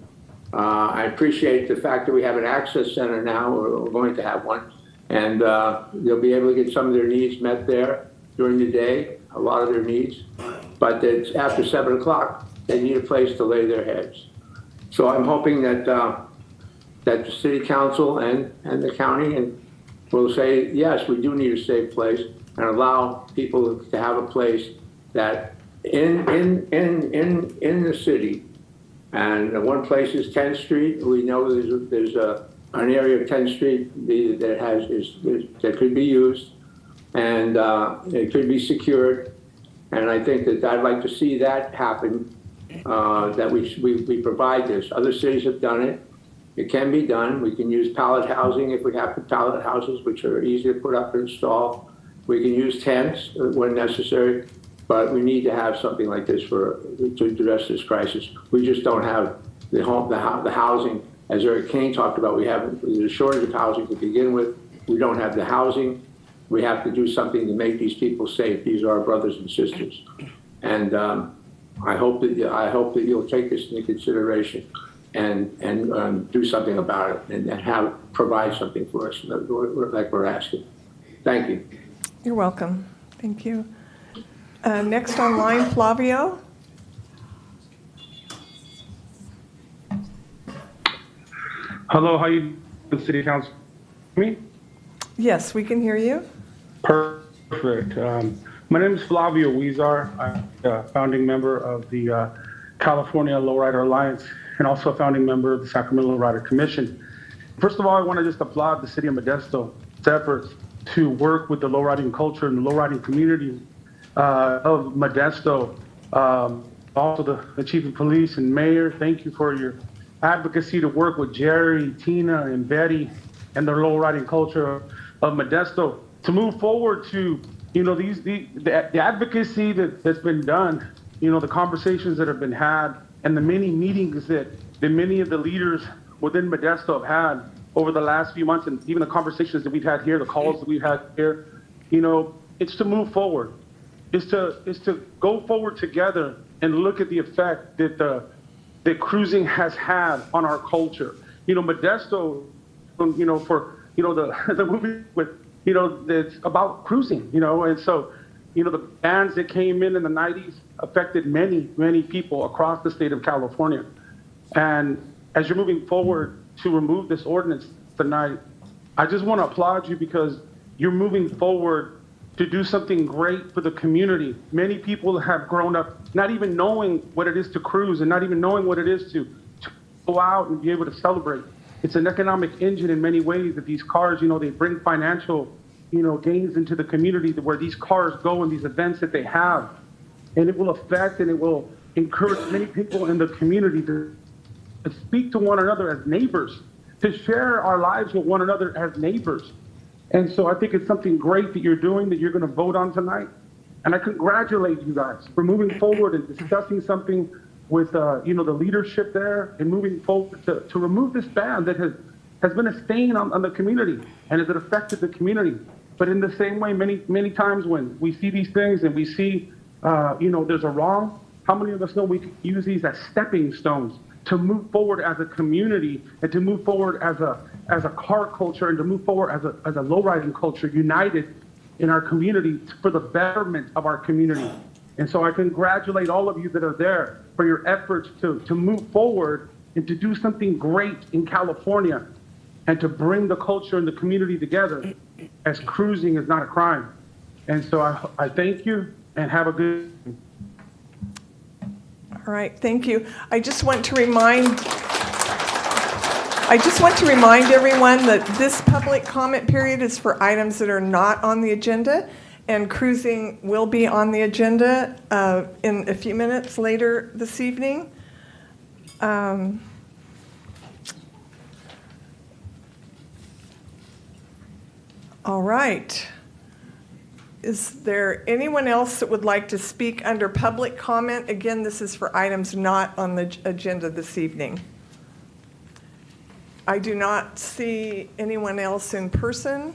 I appreciate the fact that we have an access center now, or we're going to have one, and they'll be able to get some of their needs met there during the day, a lot of their needs, but it's after 7 o'clock, they need a place to lay their heads. So I'm hoping that that the city council and the county will say, yes, we do need a safe place, and allow people to have a place that in the city. And one place is 10th Street. We know there's an area of 10th Street that could be used, and it could be secured. And I think that I'd like to see that happen. That we provide this. Other cities have done it. It can be done. We can use pallet housing if we have the pallet houses, which are easy to put up and install. We can use tents when necessary, but we need to have something like this to address this crisis. We just don't have the housing, as Eric Kane talked about. There's a shortage of housing to begin with. We don't have the housing. We have to do something to make these people safe. These are our brothers and sisters, and I hope that you'll take this into consideration and do something about it and provide something for us like we're asking. Thank you. You're welcome. Thank you. Next online, Flavio. Hello, how you doing, City Council? Me? Yes, we can hear you. Perfect. My name is Flavio Huizar. I'm a founding member of the California Lowrider Alliance and also a founding member of the Sacramento Lowrider Commission. First of all, I want to just applaud the City of Modesto's efforts to work with the lowriding culture and the lowriding community of Modesto. Also the Chief of Police and Mayor, thank you for your advocacy to work with Jerry, Tina, and Betty and the lowriding culture of Modesto to move forward to the advocacy that's been done, the conversations that have been had, and the many meetings that many of the leaders within Modesto have had over the last few months, and even the conversations that we've had here, the calls that we've had here, it's to move forward. It's to go forward together and look at the effect that cruising has had on our culture. Modesto, the movie with, that's about cruising, and so, the bans that came in the 90s affected many, many people across the state of California. And as you're moving forward to remove this ordinance tonight, I just want to applaud you because you're moving forward to do something great for the community. Many people have grown up not even knowing what it is to cruise and not even knowing what it is to go out and be able to celebrate. It's an economic engine in many ways that these cars, they bring financial, gains into the community where these cars go and these events that they have. And it will affect and it will encourage many people in the community to speak to one another as neighbors, to share our lives with one another as neighbors. And so I think it's something great that you're doing, that you're going to vote on tonight. And I congratulate you guys for moving forward and discussing something with, the leadership there and moving forward to remove this ban that has been a stain on the community and has affected the community. But in the same way, many times when we see these things and we see, there's a wrong, how many of us know we can use these as stepping stones to move forward as a community and to move forward as a car culture and to move forward as a lowriding culture, united in our community for the betterment of our community. And so I congratulate all of you that are there for your efforts to move forward and to do something great in California and to bring the culture and the community together, as cruising is not a crime. And so I thank you and have a good. All right, thank you. I just want to remind everyone that this public comment period is for items that are not on the agenda, and cruising will be on the agenda in a few minutes later this evening. All right. Is there anyone else that would like to speak under public comment? Again, this is for items not on the agenda this evening. I do not see anyone else in person,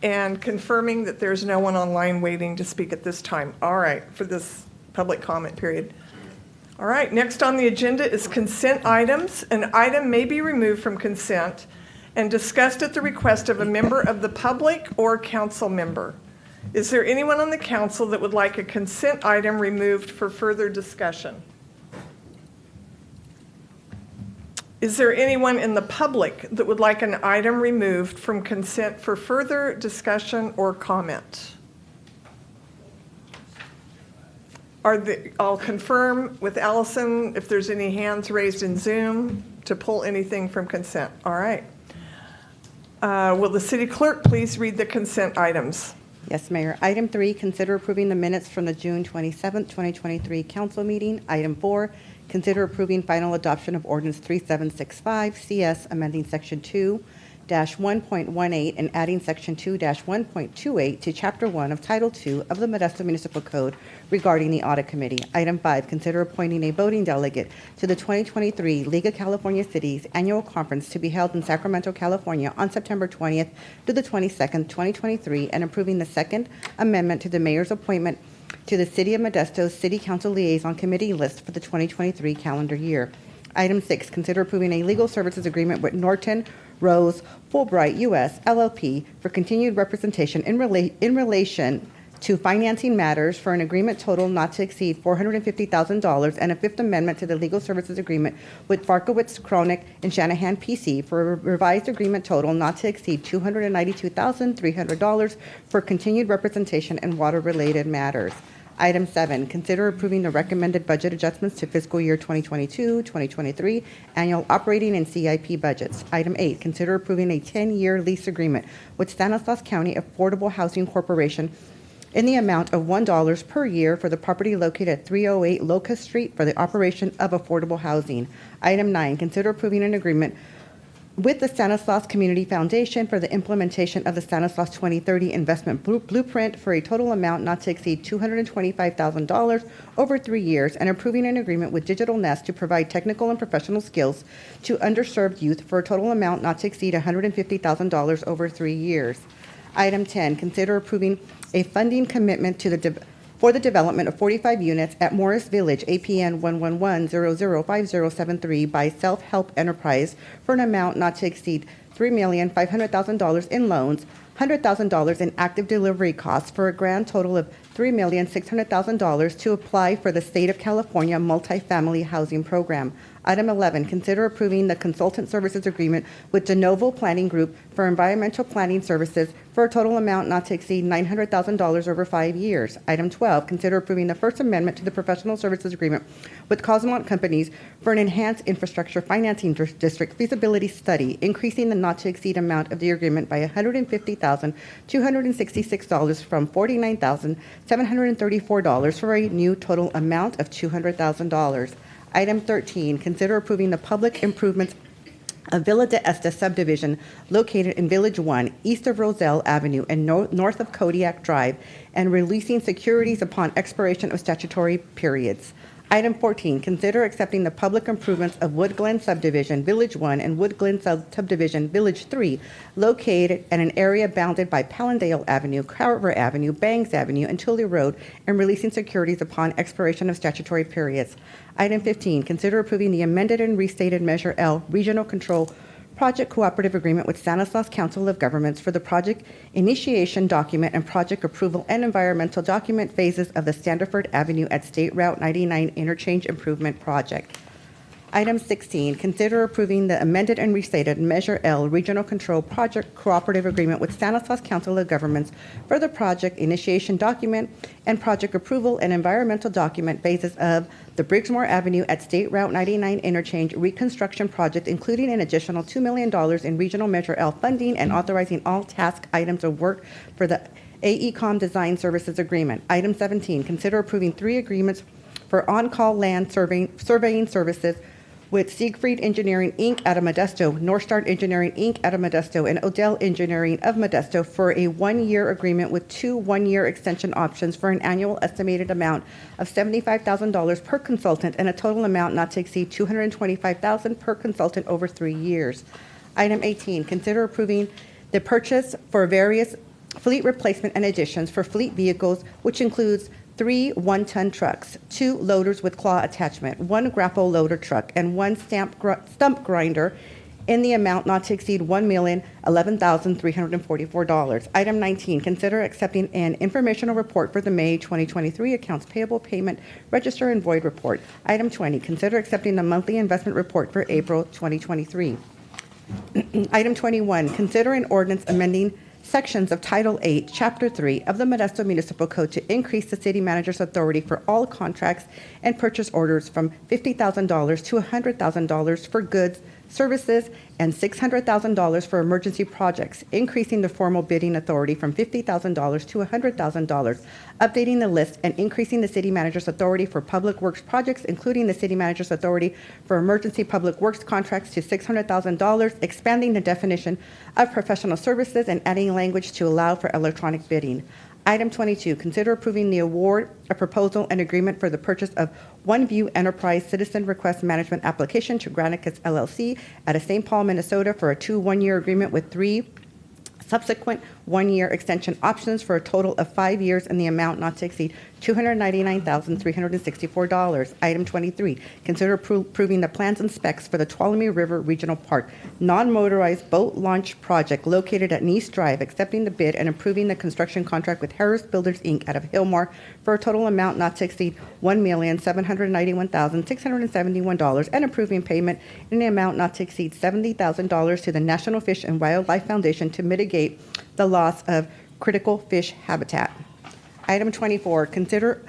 and confirming that there's no one online waiting to speak at this time. All right, for this public comment period. All right, next on the agenda is consent items. An item may be removed from consent and discussed at the request of a member of the public or council member. Is there anyone on the council that would like a consent item removed for further discussion? Is there anyone in the public that would like an item removed from consent for further discussion or comment? I'll confirm with Allison if there's any hands raised in Zoom to pull anything from consent. All right. Will the city clerk please read the consent items? Yes, Mayor. Item 3, consider approving the minutes from the June 27th, 2023 council meeting. Item 4, consider approving final adoption of ordinance 3765 CS, amending section 2-1.18 and adding section 2-1.28 to chapter 1 of title 2 of the Modesto Municipal Code regarding the audit committee. Item 5, consider appointing a voting delegate to the 2023 League of California Cities annual conference to be held in Sacramento, California on September 20th to the 22nd, 2023, and approving the second amendment to the mayor's appointment to the City of Modesto City Council Liaison Committee list for the 2023 calendar year. Item 6, consider approving a legal services agreement with Norton Rose Fulbright U.S. LLP for continued representation in relation to financing matters for an agreement total not to exceed $450,000 and a fifth amendment to the legal services agreement with Farkowitz, Kronick, and Shanahan PC for a revised agreement total not to exceed $292,300 for continued representation in water-related matters. Item 7, consider approving the recommended budget adjustments to fiscal year 2022-2023 annual operating and CIP budgets. Item 8, consider approving a 10-year lease agreement with Stanislaus County Affordable Housing Corporation in the amount of $1 per year for the property located at 308 Locust Street for the operation of affordable housing. Item 9, consider approving an agreement with the Stanislaus Community Foundation for the implementation of the Stanislaus 2030 Investment Blueprint for a total amount not to exceed $225,000 over 3 years, and approving an agreement with Digital Nest to provide technical and professional skills to underserved youth for a total amount not to exceed $150,000 over 3 years. Item 10, consider approving a funding commitment to for the development of 45 units at Morris Village, APN 111005073 by Self-Help Enterprise for an amount not to exceed $3,500,000 in loans, $100,000 in active delivery costs for a grand total of $3,600,000 to apply for the State of California Multifamily Housing Program. Item 11, consider approving the consultant services agreement with De Novo Planning Group for environmental planning services for a total amount not to exceed $900,000 over 5 years. Item 12, consider approving the First Amendment to the professional services agreement with Cosmont Companies for an enhanced infrastructure financing district feasibility study, increasing the not to exceed amount of the agreement by $150,266 from $49,734 for a new total amount of $200,000. Item 13, consider approving the public improvements of Villa de Esta subdivision located in Village 1, east of Roselle Avenue and north of Kodiak Drive, and releasing securities upon expiration of statutory periods. Item 14, consider accepting the public improvements of Wood Glen subdivision, Village 1, and Wood Glen subdivision, Village 3, located in an area bounded by Pallandale Avenue, Carver Avenue, Bangs Avenue, and Tully Road, and releasing securities upon expiration of statutory periods. Item 15, consider approving the amended and restated Measure L Regional Control Project Cooperative Agreement with Stanislaus Council of Governments for the project initiation document and project approval and environmental document phases of the Standiford Avenue at State Route 99 Interchange Improvement Project. Item 16, consider approving the amended and restated Measure L Regional Control Project Cooperative Agreement with Stanislaus Council of Governments for the project initiation document and project approval and environmental document phases of the Briggsmore Avenue at State Route 99 Interchange Reconstruction Project, including an additional $2 million in Regional Measure L funding and authorizing all task items of work for the AECOM Design Services Agreement. Item 17, consider approving 3 agreements for on-call land surveying services with Siegfried Engineering, Inc. out of Modesto, Northstar Engineering, Inc. out of Modesto, and Odell Engineering of Modesto for a 1-year agreement with 2 one-year extension options for an annual estimated amount of $75,000 per consultant and a total amount not to exceed $225,000 per consultant over 3 years. Item 18, consider approving the purchase for various fleet replacement and additions for fleet vehicles, which includes 3 one-ton trucks, 2 loaders with claw attachment, 1 grapple loader truck, and 1 stump grinder in the amount not to exceed $1,011,344. Item 19, consider accepting an informational report for the May 2023 accounts payable payment register and void report. Item 20, consider accepting the monthly investment report for April 2023. Item 21, consider an ordinance amending sections of Title 8, Chapter 3 of the Modesto Municipal Code to increase the city manager's authority for all contracts and purchase orders from $50,000 to $100,000 for goods, services, and $600,000 for emergency projects, increasing the formal bidding authority from $50,000 to $100,000, updating the list and increasing the city manager's authority for public works projects, including the city manager's authority for emergency public works contracts to $600,000, expanding the definition of professional services and adding language to allow for electronic bidding. Item 22, consider approving the award, a proposal, and agreement for the purchase of OneView Enterprise Citizen Request Management Application to Granicus LLC out of St. Paul, Minnesota for a 1-year agreement with 3 subsequent 1-year extension options for a total of 5 years in the amount not to exceed $299,364. Item 23, consider approving the plans and specs for the Tuolumne River Regional Park non-motorized boat launch project located at Nice Drive, accepting the bid and approving the construction contract with Harris Builders, Inc. out of Hillmar for a total amount not to exceed $1,791,671 and approving payment in the amount not to exceed $70,000 to the National Fish and Wildlife Foundation to mitigate the loss of critical fish habitat. Item 24, consider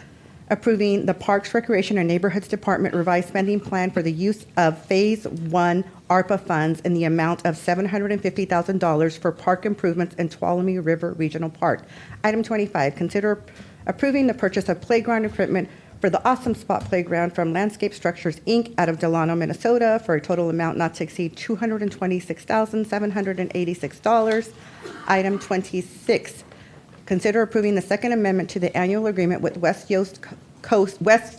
approving the Parks, Recreation, and Neighborhoods Department revised spending plan for the use of Phase 1 ARPA funds in the amount of $750,000 for park improvements in Tuolumne River Regional Park. Item 25, consider approving the purchase of playground equipment for the Awesome Spot Playground from Landscape Structures, Inc. out of Delano, Minnesota for a total amount not to exceed $226,786. Item 26, consider approving the Second Amendment to the annual agreement with West Coast Arborist,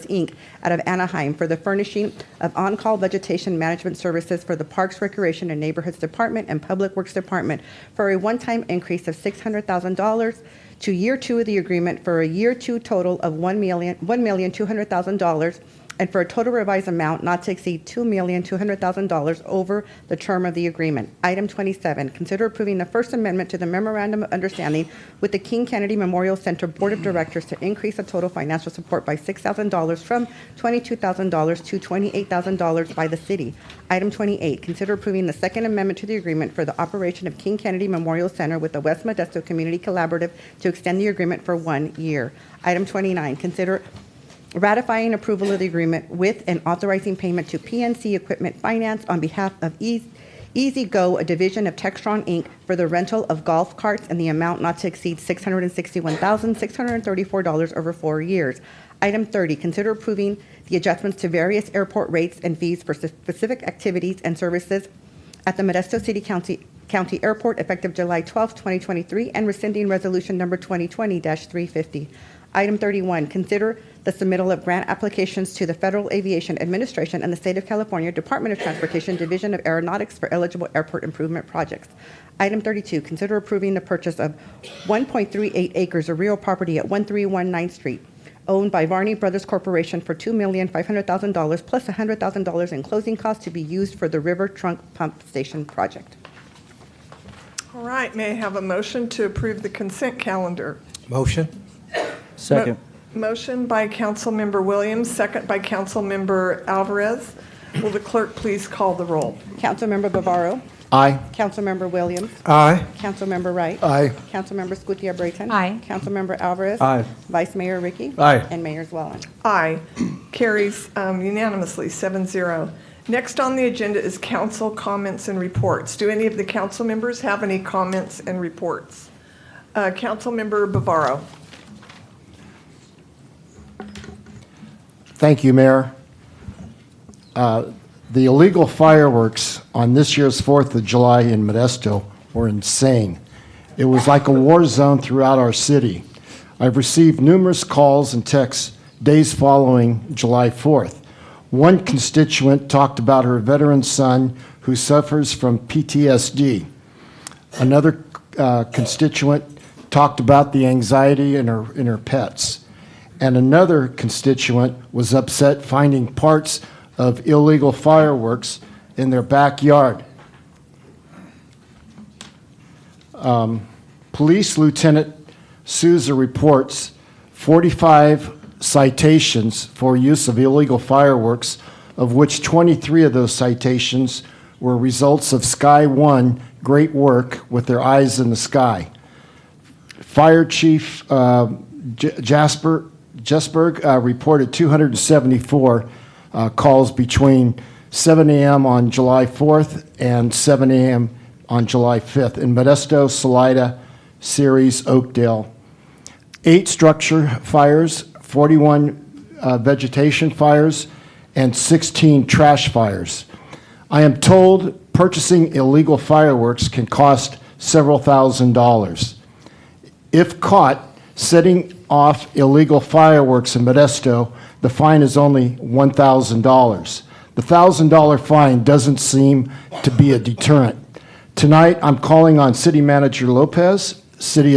Inc. out of Anaheim for the furnishing of on-call vegetation management services for the Parks, Recreation, and Neighborhoods Department and Public Works Department for a one-time increase of $600,000 to year 2 of the agreement for a year 2 total of $1,200,000 and for a total revised amount not to exceed $2,200,000 over the term of the agreement. Item 27, consider approving the First Amendment to the Memorandum of Understanding with the King Kennedy Memorial Center Board of Directors to increase the total financial support by $6,000 from $22,000 to $28,000 by the city. Item 28, consider approving the Second Amendment to the agreement for the operation of King Kennedy Memorial Center with the West Modesto Community Collaborative to extend the agreement for 1 year. Item 29, consider ratifying approval of the agreement with and authorizing payment to PNC Equipment Finance on behalf of Easy Go, a division of Textron, Inc., for the rental of golf carts in the amount not to exceed $661,634 over 4 years. Item 30, consider approving the adjustments to various airport rates and fees for specific activities and services at the Modesto City County Airport effective July 12, 2023, and rescinding Resolution Number 2020-350. Item 31, consider the submittal of grant applications to the Federal Aviation Administration and the State of California Department of Transportation Division of Aeronautics for eligible airport improvement projects. Item 32, consider approving the purchase of 1.38 acres of real property at 1319 Street, owned by Varney Brothers Corporation for $2,500,000 plus $100,000 in closing costs to be used for the River Trunk Pump Station project. All right, may I have a motion to approve the consent calendar? Motion. Second. Motion by Councilmember Williams, second by Councilmember Alvarez. Will the clerk please call the roll? Councilmember Bavaro. Aye. Councilmember Williams. Aye. Councilmember Wright. Aye. Councilmember Scutia Brayton. Aye. Councilmember Alvarez. Aye. Vice Mayor Ricky. Aye. And Mayor Zwellen. Aye. Carries unanimously, 7-0. Next on the agenda is council comments and reports. Do any of the council members have any comments and reports? Councilmember Bavaro. Thank you, Mayor. The illegal fireworks on this year's 4th of July in Modesto were insane. It was like a war zone throughout our city. I've received numerous calls and texts days following July 4th. One constituent talked about her veteran son who suffers from PTSD. Another constituent talked about the anxiety in her pets. And another constituent was upset finding parts of illegal fireworks in their backyard. Police Lieutenant Souza reports 45 citations for use of illegal fireworks, of which 23 of those citations were results of Sky One great work with their eyes in the sky. Fire Chief Jasperg reported 274 calls between 7 a.m. on July 4th and 7 a.m. on July 5th in Modesto, Salida, Ceres, Oakdale. 8 structure fires, 41 vegetation fires, and 16 trash fires. I am told purchasing illegal fireworks can cost several $1,000s. If caught setting off illegal fireworks in Modesto, the fine is only $1,000. The $1,000 fine doesn't seem to be a deterrent. Tonight, I'm calling on City Manager Lopez, City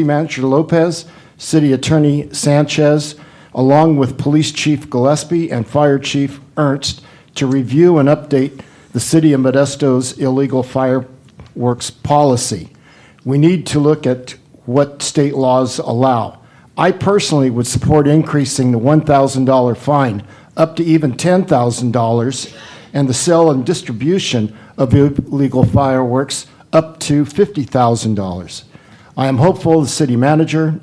Manager Lopez, City Attorney Sanchez, along with Police Chief Gillespie and Fire Chief Ernst to review and update the City of Modesto's illegal fireworks policy. We need to look at what state laws allow. I personally would support increasing the $1,000 fine up to even $10,000 and the sale and distribution of illegal fireworks up to $50,000. I am hopeful the city manager,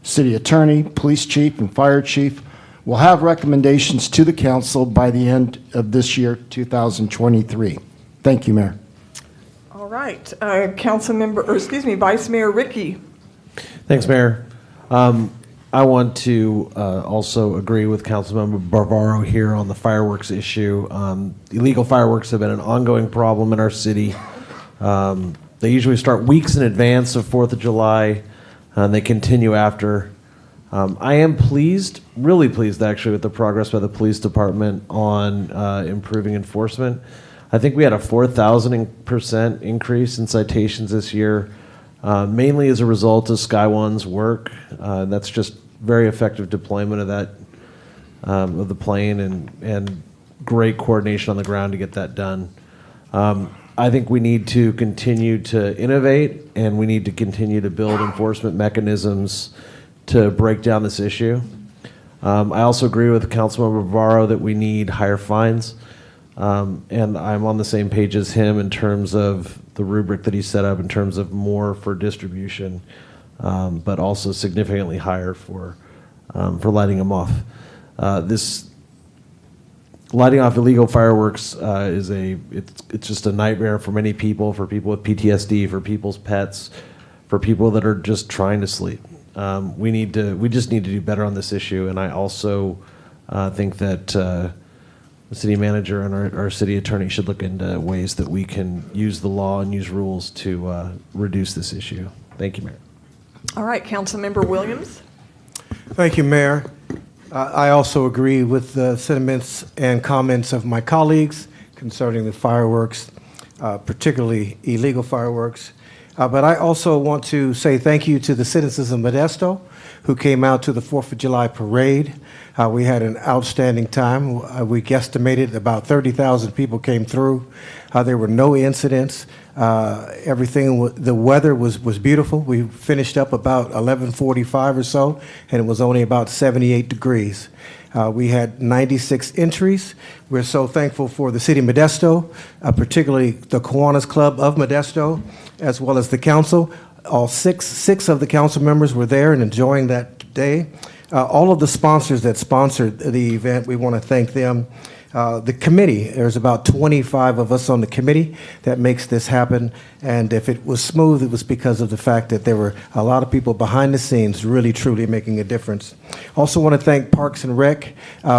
city attorney, police chief, and fire chief will have recommendations to the council by the end of this year, 2023. Thank you, Mayor. All right, Vice Mayor Ricky. Thanks, Mayor. I want to also agree with Councilmember Bavaro here on the fireworks issue. Illegal fireworks have been an ongoing problem in our city. They usually start weeks in advance of 4th of July, and they continue after. I am pleased, really pleased actually, with the progress by the police department on improving enforcement. I think we had a 4,000% increase in citations this year, mainly as a result of Sky One's work. That's just very effective deployment of that of the plane and great coordination on the ground to get that done. I think we need to continue to innovate, and we need to continue to build enforcement mechanisms to break down this issue. I also agree with Councilmember Bavaro that we need higher fines, and I'm on the same page as him in terms of the rubric that he set up in terms of more for distribution, but also significantly higher for lighting them off. This lighting off illegal fireworks it's just a nightmare for many people, for people with PTSD, for people's pets, for people that are just trying to sleep. We just need to do better on this issue, and I also think that the city manager and our city attorney should look into ways that we can use the law and use rules to reduce this issue. Thank you, Mayor. All right, Councilmember Williams. Thank you, Mayor. I also agree with the sentiments and comments of my colleagues concerning the fireworks, particularly illegal fireworks. But I also want to say thank you to the citizens of Modesto who came out to the 4th of July parade. We had an outstanding time. We guesstimated about 30,000 people came through. There were no incidents. The weather was beautiful. We finished up about 11:45 or so, and it was only about 78 degrees. We had 96 entries. We're so thankful for the City of Modesto, particularly the Kiwanis Club of Modesto, as well as the council. All six of the council members were there and enjoying that day. All of the sponsors that sponsored the event, we want to thank them. The committee, there's about 25 of us on the committee that makes this happen. And if it was smooth, it was because of the fact that there were a lot of people behind the scenes really, truly making a difference. Also want to thank Parks and Rec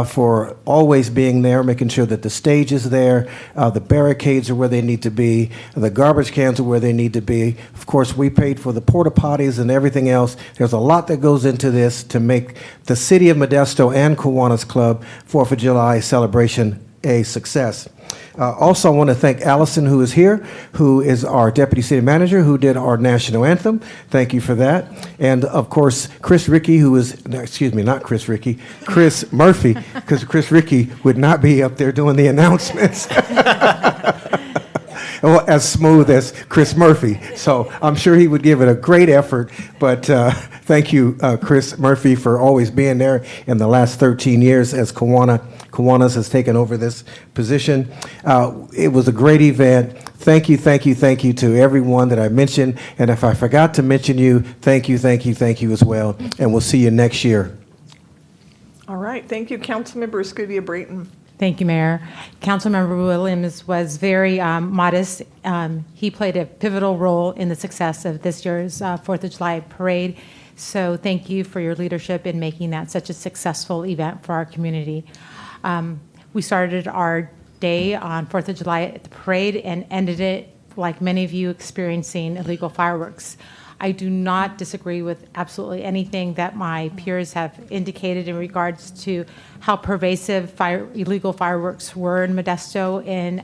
for always being there, making sure that the stage is there, the barricades are where they need to be, the garbage cans are where they need to be. Of course, we paid for the porta potties and everything else. There's a lot that goes into this to make the City of Modesto and Kiwanis Club 4th of July celebration a success. Also, I want to thank Allison, who is here, who is our Deputy City Manager, who did our national anthem. Thank you for that. And, of course, Chris Rickey, Chris Murphy, because Chris Rickey would not be up there doing the announcements. Well, as smooth as Chris Murphy. So I'm sure he would give it a great effort. But thank you, Chris Murphy, for always being there in the last 13 years as Kiwanis has taken over this position. It was a great event. Thank you to everyone that I mentioned. And if I forgot to mention you, thank you as well. And we'll see you next year. All right, thank you, Councilmember Escudilla Brayton. Thank you, Mayor. Councilmember Williams was very modest. He played a pivotal role in the success of this year's 4th of July parade. So thank you for your leadership in making that such a successful event for our community. We started our day on 4th of July at the parade and ended it, like many of you, experiencing illegal fireworks. I do not disagree with absolutely anything that my peers have indicated in regards to how pervasive illegal fireworks were in Modesto and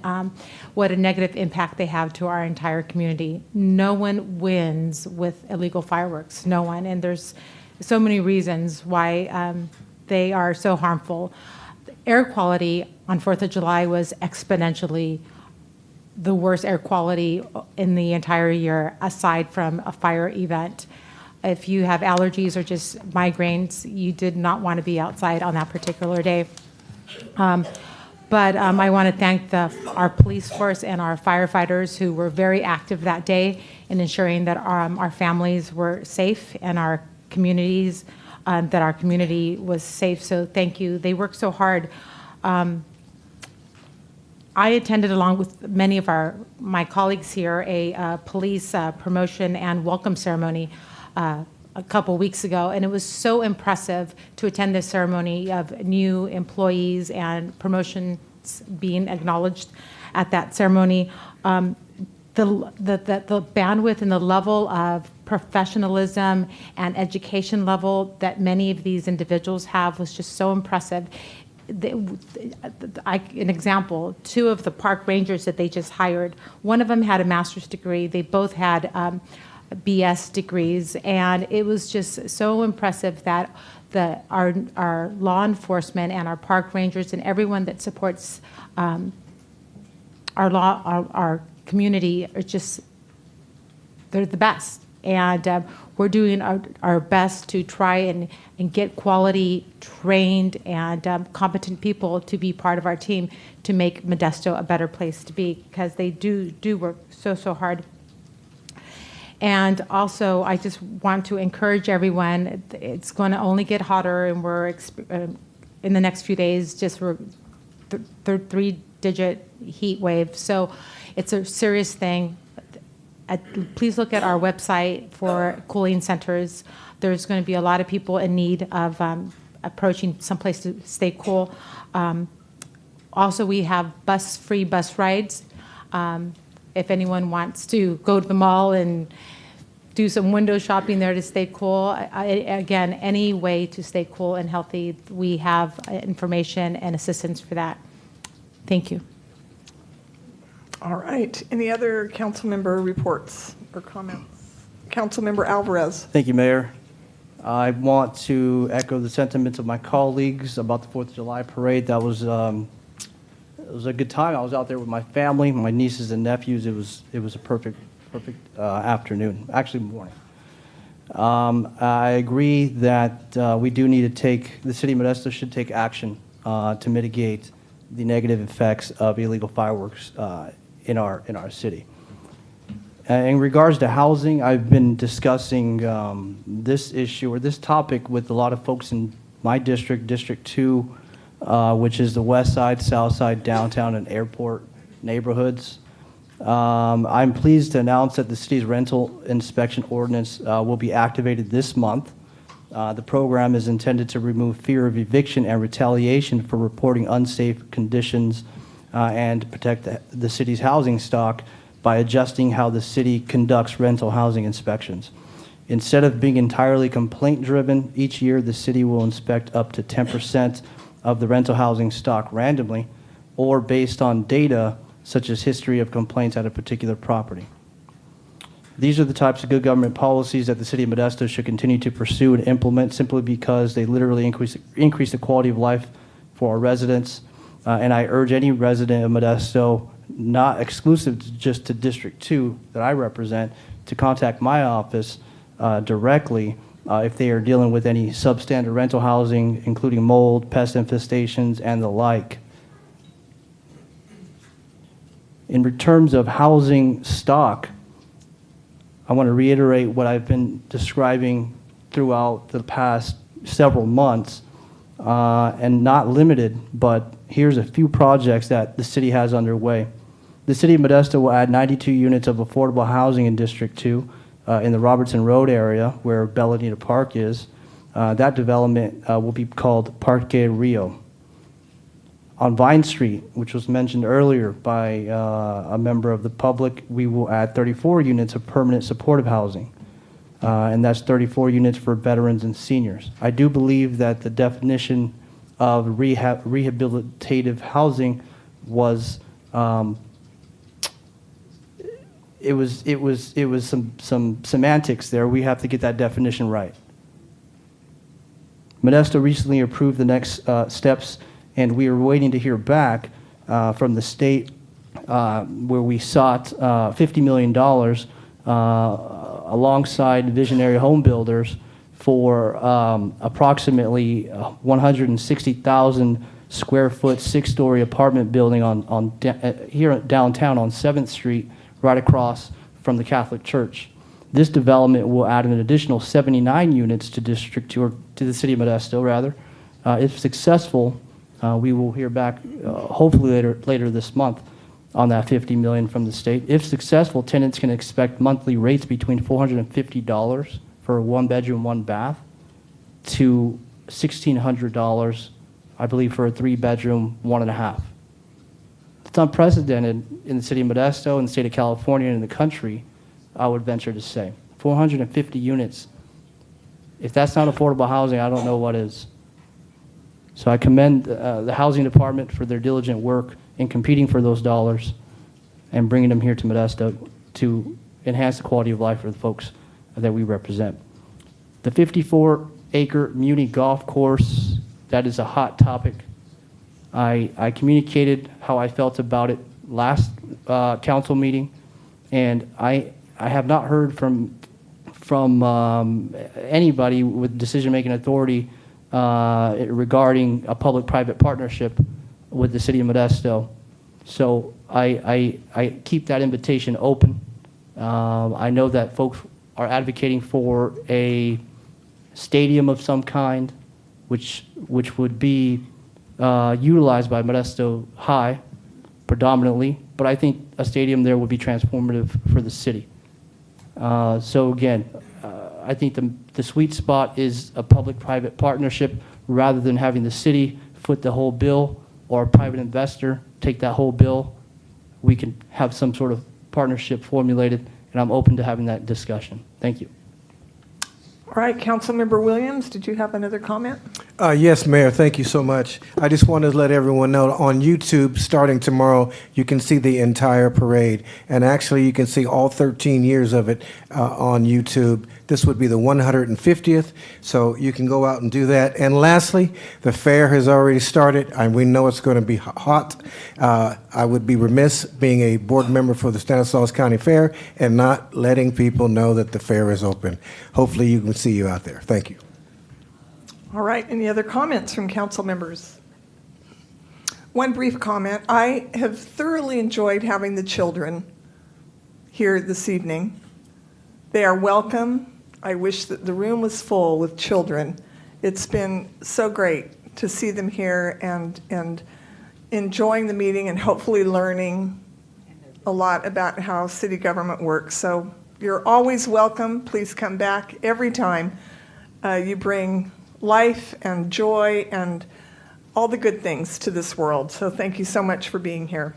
what a negative impact they have to our entire community. No one wins with illegal fireworks, no one, and there's so many reasons why they are so harmful. Air quality on 4th of July was exponentially the worst air quality in the entire year, aside from a fire event. If you have allergies or just migraines, you did not want to be outside on that particular day. But I want to thank our police force and our firefighters who were very active that day in ensuring that our families were safe and our communities, that our community was safe. So thank you. They worked so hard. I attended, along with many of my colleagues here, a police promotion and welcome ceremony a couple weeks ago, and it was so impressive to attend this ceremony of new employees and promotions being acknowledged at that ceremony. The bandwidth and the level of professionalism and education level that many of these individuals have was just so impressive. An example, 2 of the park rangers that they just hired, one of them had a master's degree. They both had BS degrees, and it was just so impressive that our law enforcement and our park rangers and everyone that supports our community are just, they're the best. And we're doing our best to try and get quality, trained, and competent people to be part of our team to make Modesto a better place to be, because they do work so hard. And also, I just want to encourage everyone, it's going to only get hotter, and we're in the next few days, just for 3-digit heat wave. So it's a serious thing. Please look at our website for cooling centers. There's going to be a lot of people in need of approaching someplace to stay cool. Also, we have free bus rides. If anyone wants to go to the mall and do some window shopping there to stay cool. Again, any way to stay cool and healthy, we have information and assistance for that. Thank you. All right. Any other council member reports or comments? Councilmember Alvarez. Thank you, Mayor. I want to echo the sentiments of my colleagues about the 4th of July parade. That was it was a good time. I was out there with my family, my nieces and nephews. It was a perfect afternoon, actually morning. I agree that we do need to the city of Modesto should take action to mitigate the negative effects of illegal fireworks in our city. In regards to housing, I've been discussing this issue or this topic with a lot of folks in my district, District 2, which is the west side, south side, downtown, and airport neighborhoods. I'm pleased to announce that the city's rental inspection ordinance will be activated this month. The program is intended to remove fear of eviction and retaliation for reporting unsafe conditions and protect the city's housing stock by adjusting how the city conducts rental housing inspections. Instead of being entirely complaint-driven, each year the city will inspect up to 10% of the rental housing stock randomly or based on data such as history of complaints at a particular property. These are the types of good government policies that the city of Modesto should continue to pursue and implement simply because they literally increase the quality of life for our residents. And I urge any resident of Modesto, not exclusive just to District 2 that I represent, to contact my office directly if they are dealing with any substandard rental housing, including mold, pest infestations, and the like. In terms of housing stock, I want to reiterate what I've been describing throughout the past several months, and not limited, but here's a few projects that the city has underway. The city of Modesto will add 92 units of affordable housing in District 2 in the Robertson Road area where Bella Anita Park is. That development will be called Parque Rio. On Vine Street, which was mentioned earlier by a member of the public, we will add 34 units of permanent supportive housing, and that's 34 units for veterans and seniors. I do believe that the definition of rehabilitative housing was it was some semantics there. We have to get that definition right. Modesto recently approved the next steps, and we are waiting to hear back from the state where we sought $50 million alongside visionary home builders for approximately 160,000 square foot, 6-story apartment building here downtown on 7th Street, right across from the Catholic Church. This development will add an additional 79 units to District 2, or to the city of Modesto, rather. If successful, we will hear back hopefully later this month on that $50 million from the state. If successful, tenants can expect monthly rates between $450 for a 1-bedroom, 1-bath to $1,600, I believe, for a 3-bedroom, 1.5. It's unprecedented in the city of Modesto, in the state of California, and in the country, I would venture to say. 450 units. If that's not affordable housing, I don't know what is. So I commend the housing department for their diligent work in competing for those dollars and bringing them here to Modesto to enhance the quality of life for the folks that we represent. The 54-acre Muni golf course, that is a hot topic. I communicated how I felt about it last council meeting, and I have not heard from anybody with decision-making authority regarding a public-private partnership with the city of Modesto. So I keep that invitation open. I know that folks are advocating for a stadium of some kind, which would be utilized by Modesto High predominantly, but I think a stadium there would be transformative for the city. So again, I think the sweet spot is a public-private partnership rather than having the city foot the whole bill or a private investor take that whole bill. We can have some sort of partnership formulated, and I'm open to having that discussion. Thank you. All right, Councilmember Williams, did you have another comment? Yes, Mayor, thank you so much. I just wanted to let everyone know on YouTube, starting tomorrow, you can see the entire parade. And actually, you can see all 13 years of it on YouTube. This would be the 150th, so you can go out and do that. And lastly, the fair has already started, and we know it's going to be hot. I would be remiss, being a board member for the Stanislaus County Fair, and not letting people know that the fair is open. Hopefully, you can see you out there. Thank you. All right, any other comments from council members? One brief comment. I have thoroughly enjoyed having the children here this evening. They are welcome. I wish that the room was full with children. It's been so great to see them here and enjoying the meeting and hopefully learning a lot about how city government works. So you're always welcome. Please come back every time. You bring life and joy and all the good things to this world. So thank you so much for being here.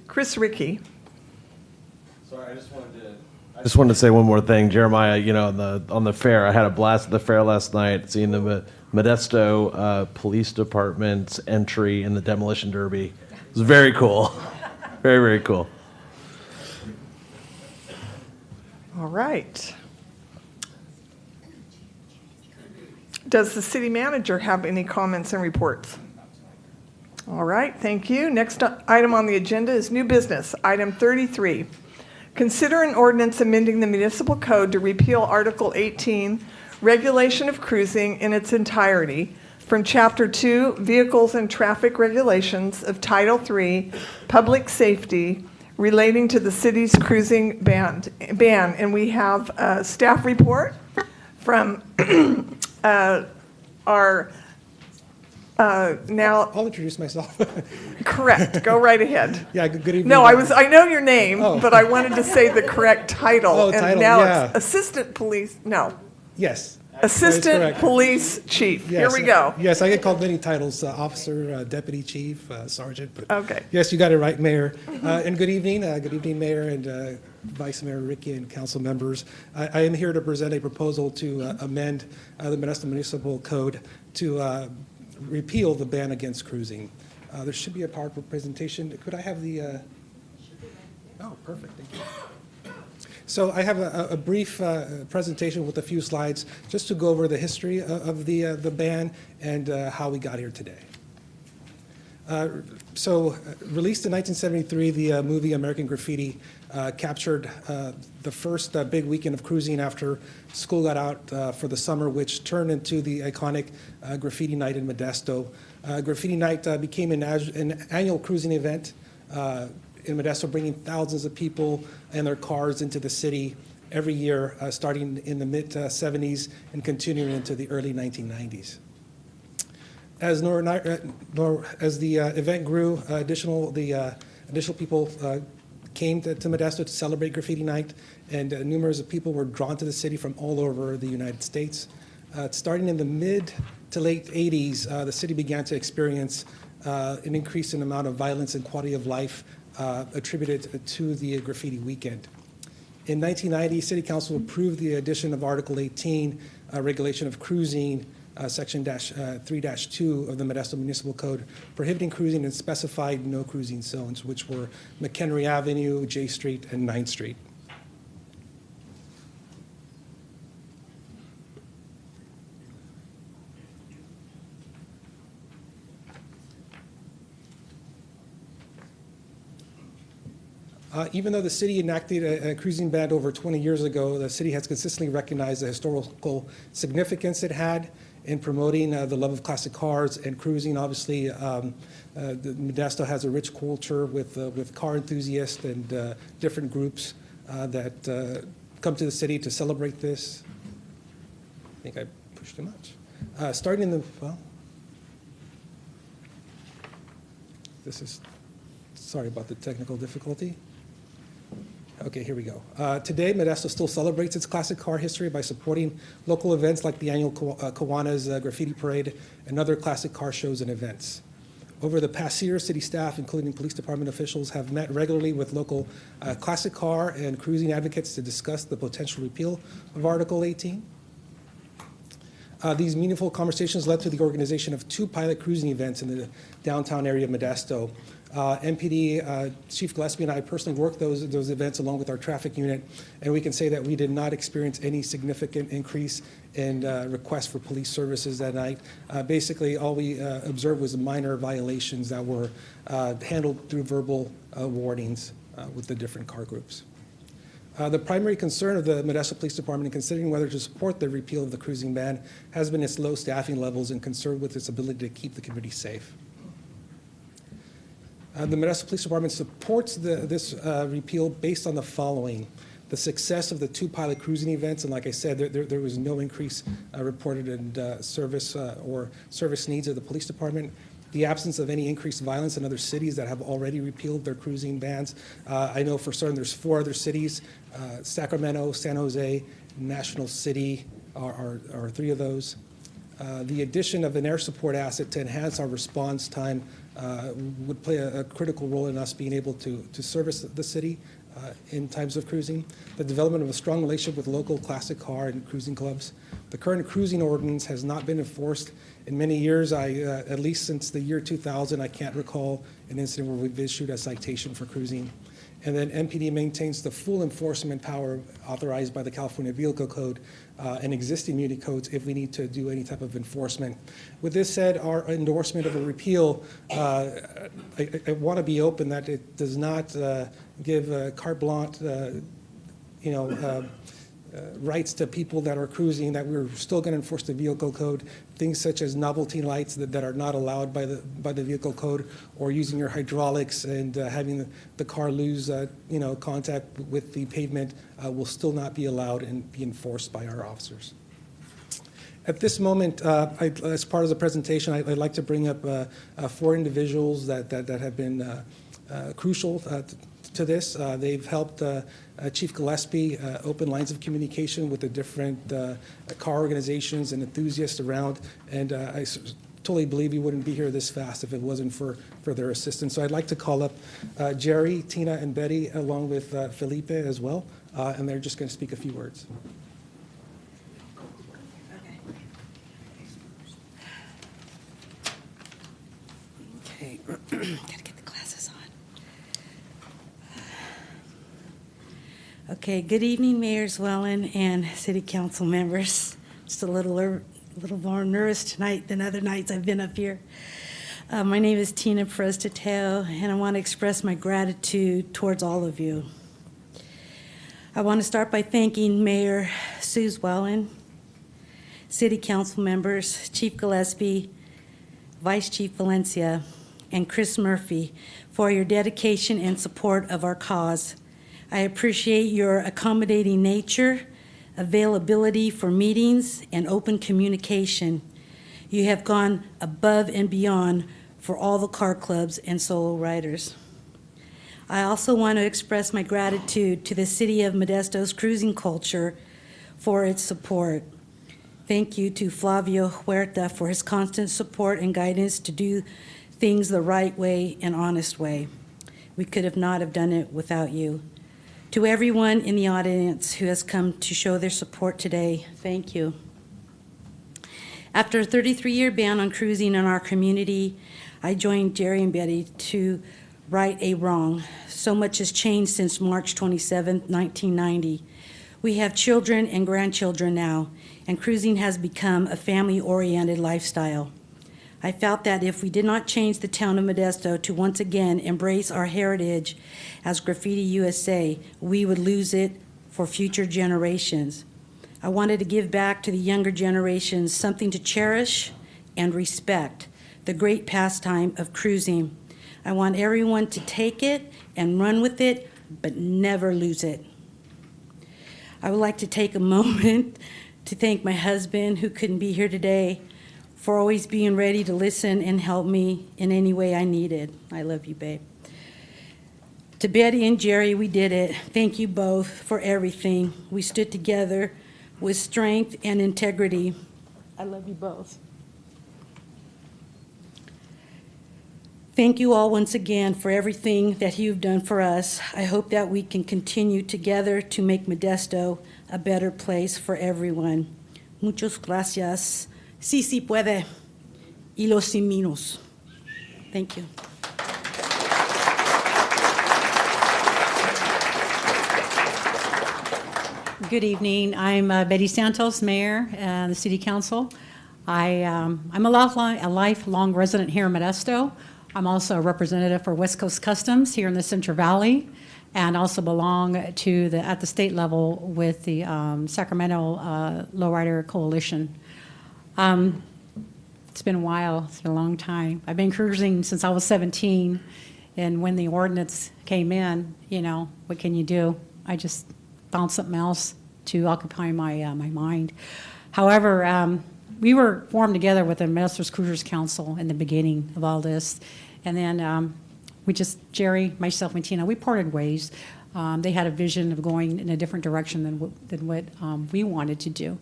Chris Rickey. Sorry, I just wanted to say one more thing. Jeremiah, you know, on the fair, I had a blast at the fair last night, seeing the Modesto Police Department's entry in the demolition derby. It was very cool. Very, very cool. All right. Does the city manager have any comments and reports? All right, thank you. Next item on the agenda is new business. Item 33. Consider an ordinance amending the municipal code to repeal Article 18, Regulation of Cruising in its entirety, from Chapter 2, Vehicles and Traffic Regulations of Title 3, Public Safety, relating to the city's cruising ban. And we have a staff report from our now. I'll introduce myself. Correct. Go right ahead. Yeah. Good evening. No, I know your name, but I wanted to say the correct title. Oh, and title, now yeah. it's Assistant Police. No. Yes. Assistant Police Chief. Yes, Here we go. Yes, I get called many titles: officer, deputy chief, sergeant. But okay. Yes, you got it right, Mayor. And good evening, Mayor and Vice Mayor Ricky and council members. I am here to present a proposal to amend the Modesto Municipal Code to repeal the ban against cruising. There should be a PowerPoint presentation. Could I have the? Oh, perfect. Thank you. So I have a brief presentation with a few slides just to go over the history of the ban and how we got here today. Released in 1973, the movie American Graffiti captured the first big weekend of cruising after school got out for the summer, which turned into the iconic Graffiti Night in Modesto. Graffiti Night became an annual cruising event in Modesto, bringing thousands of people and their cars into the city every year, starting in the mid-'70s and continuing into the early 1990s. As the event grew, additional people came to Modesto to celebrate Graffiti Night, and numerous people were drawn to the city from all over the United States. Starting in the mid to late 80s, the city began to experience an increase in amount of violence and quality of life attributed to the graffiti weekend. In 1990, City Council approved the addition of Article 18, Regulation of Cruising, Section 3-2 of the Modesto Municipal Code, prohibiting cruising in specified no cruising zones, which were McHenry Avenue, J Street, and 9th Street. Even though the city enacted a cruising ban over 20 years ago, the city has consistently recognized the historical significance it had in promoting the love of classic cars and cruising. Obviously, Modesto has a rich culture with car enthusiasts and different groups that come to the city to celebrate this. I think I pushed too much. Starting in the, well, this is, sorry about the technical difficulty. Okay, here we go. Today, Modesto still celebrates its classic car history by supporting local events like the annual Kiwanis Graffiti Parade and other classic car shows and events. Over the past year, city staff, including police department officials, have met regularly with local classic car and cruising advocates to discuss the potential repeal of Article 18. These meaningful conversations led to the organization of 2 pilot cruising events in the downtown area of Modesto. MPD Chief Gillespie and I personally worked those events along with our traffic unit, and we can say that we did not experience any significant increase in requests for police services that night. Basically, all we observed was minor violations that were handled through verbal warnings with the different car groups. The primary concern of the Modesto Police Department in considering whether to support the repeal of the cruising ban has been its low staffing levels and concern with its ability to keep the community safe. The Modesto Police Department supports this repeal based on the following: the success of the 2 pilot cruising events, and like I said, there was no increase reported in service or service needs of the police department. The absence of any increased violence in other cities that have already repealed their cruising bans. I know for certain there's 4 other cities, Sacramento, San Jose, National City are 3 of those. The addition of an air support asset to enhance our response time would play a critical role in us being able to service the city in times of cruising. The development of a strong relationship with local classic car and cruising clubs. The current cruising ordinance has not been enforced in many years. At least since the year 2000, I can't recall an incident where we've issued a citation for cruising. And then MPD maintains the full enforcement power authorized by the California Vehicle Code and existing muni codes if we need to do any type of enforcement. With this said, our endorsement of a repeal, I want to be open that it does not give carte blanche, rights to people that are cruising, that we're still going to enforce the vehicle code. Things such as novelty lights that are not allowed by the vehicle code, or using your hydraulics and having the car lose contact with the pavement will still not be allowed and be enforced by our officers. At this moment, as part of the presentation, I'd like to bring up 4 individuals that have been crucial to this. They've helped Chief Gillespie open lines of communication with the different car organizations and enthusiasts around, and I totally believe he wouldn't be here this fast if it wasn't for their assistance. So I'd like to call up Jerry, Tina, and Betty, along with Felipe as well, and they're just going to speak a few words. Okay, gotta get the glasses on. Okay, good evening, Mayor Zwellen and City Council members. Just a little more nervous tonight than other nights I've been up here. My name is Tina Perez-Tateo, and I want to express my gratitude towards all of you. I want to start by thanking Mayor Sue Zwellen, City Council members, Chief Gillespie, Vice Chief Valencia, and Chris Murphy for your dedication and support of our cause. I appreciate your accommodating nature, availability for meetings, and open communication. You have gone above and beyond for all the car clubs and solo riders. I also want to express my gratitude to the City of Modesto's cruising culture for its support. Thank you to Flavio Huerta for his constant support and guidance to do things the right way and honest way. We could not have done it without you. To everyone in the audience who has come to show their support today, thank you. After a 33-year ban on cruising in our community, I joined Jerry and Betty to right a wrong. So much has changed since March 27, 1990. We have children and grandchildren now, and cruising has become a family-oriented lifestyle. I felt that if we did not change the town of Modesto to once again embrace our heritage as Graffiti USA, we would lose it for future generations. I wanted to give back to the younger generations something to cherish and respect, the great pastime of cruising. I want everyone to take it and run with it, but never lose it. I would like to take a moment to thank my husband, who couldn't be here today, for always being ready to listen and help me in any way I needed. I love you, babe. To Betty and Jerry, we did it. Thank you both for everything. We stood together with strength and integrity. I love you both. Thank you all once again for everything that you've done for us. I hope that we can continue together to make Modesto a better place for everyone. Muchas gracias. Sí, sí puede. Y los siminos. Thank you. Good evening. I'm Betty Santos, Mayor and the City Council. I'm a lifelong resident here in Modesto. I'm also a representative for West Coast Customs here in the Central Valley, and also belong to at the state level with the Sacramento Lowrider Coalition. It's been a while. It's been a long time. I've been cruising since I was 17, and when the ordinance came in, you know, what can you do? I just found something else to occupy my mind. However, we were formed together with the Modesto's Cruisers Council in the beginning of all this, and then Jerry, myself, and Tina, we parted ways. They had a vision of going in a different direction than what we wanted to do.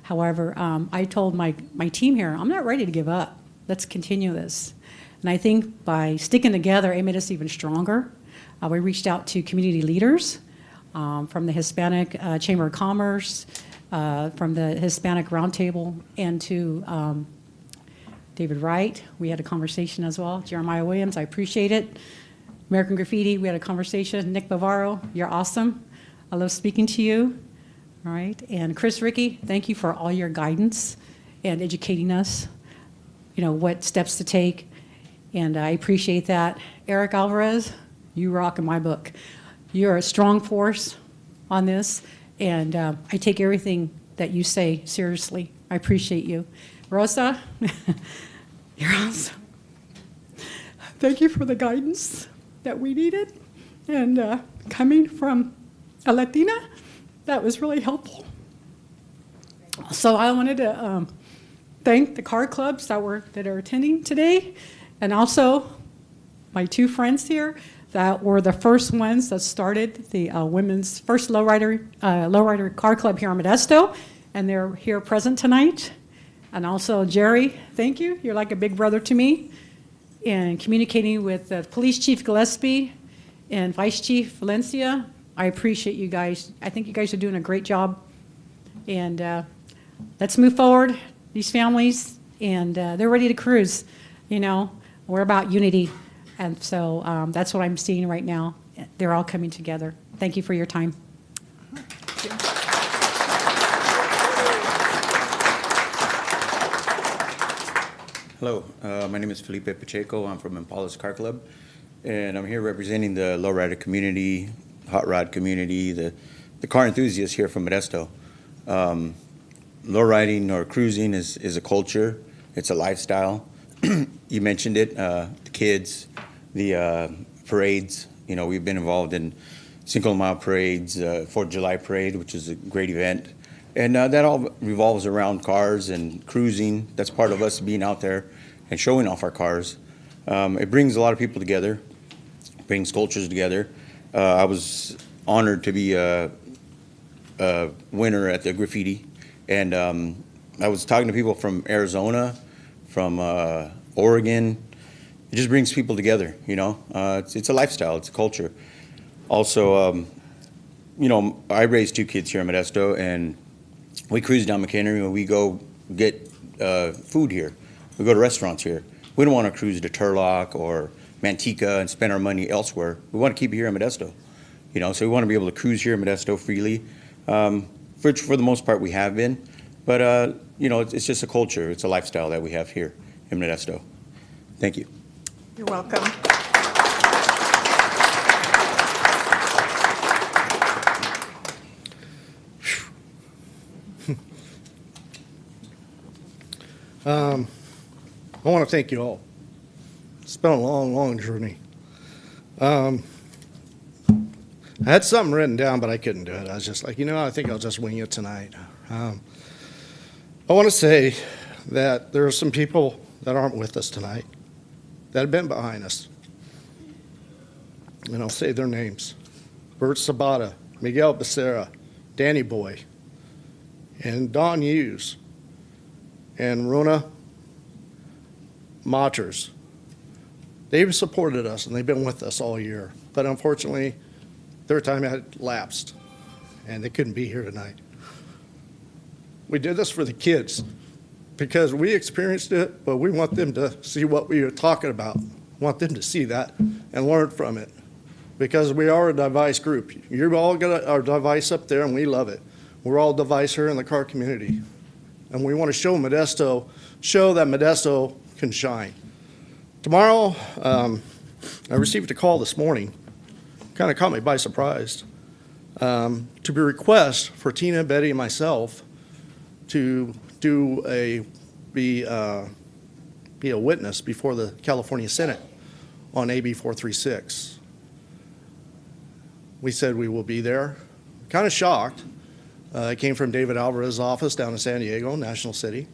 However, I told my team here, I'm not ready to give up. Let's continue this. And I think by sticking together, it made us even stronger. We reached out to community leaders from the Hispanic Chamber of Commerce, from the Hispanic Roundtable, and to David Wright. We had a conversation as well. Jeremiah Williams, I appreciate it. American Graffiti, we had a conversation. Nick Bavaro, you're awesome. I love speaking to you. All right. And Chris Ricky, thank you for all your guidance and educating us, you know, what steps to take. And I appreciate that. Eric Alvarez, you rock in my book. You're a strong force on this, and I take everything that you say seriously. I appreciate you. Rosa, you're awesome. Thank you for the guidance that we needed, and coming from a Latina, that was really helpful. So I wanted to thank the car clubs that are attending today, and also my two friends here that were the first ones that started the women's first lowrider car club here in Modesto, and they're here present tonight. And also Jerry, thank you. You're like a big brother to me. And communicating with Police Chief Gillespie and Vice Chief Valencia, I appreciate you guys. I think you guys are doing a great job. And let's move forward, these families, and they're ready to cruise. You know, we're about unity. And so that's what I'm seeing right now. They're all coming together. Thank you for your time. Hello, my name is Felipe Pacheco. I'm from Impala's Car Club, and I'm here representing the lowrider community, hot rod community, the car enthusiasts here from Modesto. Lowriding or cruising is a culture. It's a lifestyle. You mentioned it, the kids, the parades. You know, we've been involved in Cinco de Mayo parades, 4th of July parade, which is a great event. And that all revolves around cars and cruising. That's part of us being out there and showing off our cars. It brings a lot of people together, brings cultures together. I was honored to be a winner at the graffiti. And I was talking to people from Arizona, from Oregon. It just brings people together, you know. It's a lifestyle, it's a culture. Also, you know, I raised 2 kids here in Modesto, and we cruise down McHenry and we go get food here. We go to restaurants here. We don't want to cruise to Turlock or Manteca and spend our money elsewhere. We want to keep it here in Modesto, you know. So we want to be able to cruise here in Modesto freely. For the most part, we have been, but you know, it's just a culture. It's a lifestyle that we have here in Modesto. Thank you. You're welcome. I want to thank you all. It's been a long, long journey. I had something written down, but I couldn't do it. I was just like, you know, I think I'll just wing it tonight. I want to say that there are some people that aren't with us tonight that have been behind us. and I'll say their names: Bert Sabata, Miguel Becerra, Danny Boy, and Don Hughes, and Rona Matters. They've supported us, and they've been with us all year. But unfortunately, their time had lapsed, and they couldn't be here tonight. We did this for the kids because we experienced it, but we want them to see what we are talking about. Want them to see that and learn from it, because we are a device group. You've all got our device up there, and we love it. We're all device here in the car community, and we want to show that Modesto can shine. Tomorrow, I received a call this morning, kind of caught me by surprise, to be a request for Tina, Betty, and myself to be a witness before the California Senate on AB 436. We said we will be there. Kind of shocked. It came from David Alvarez's office down in San Diego, National City.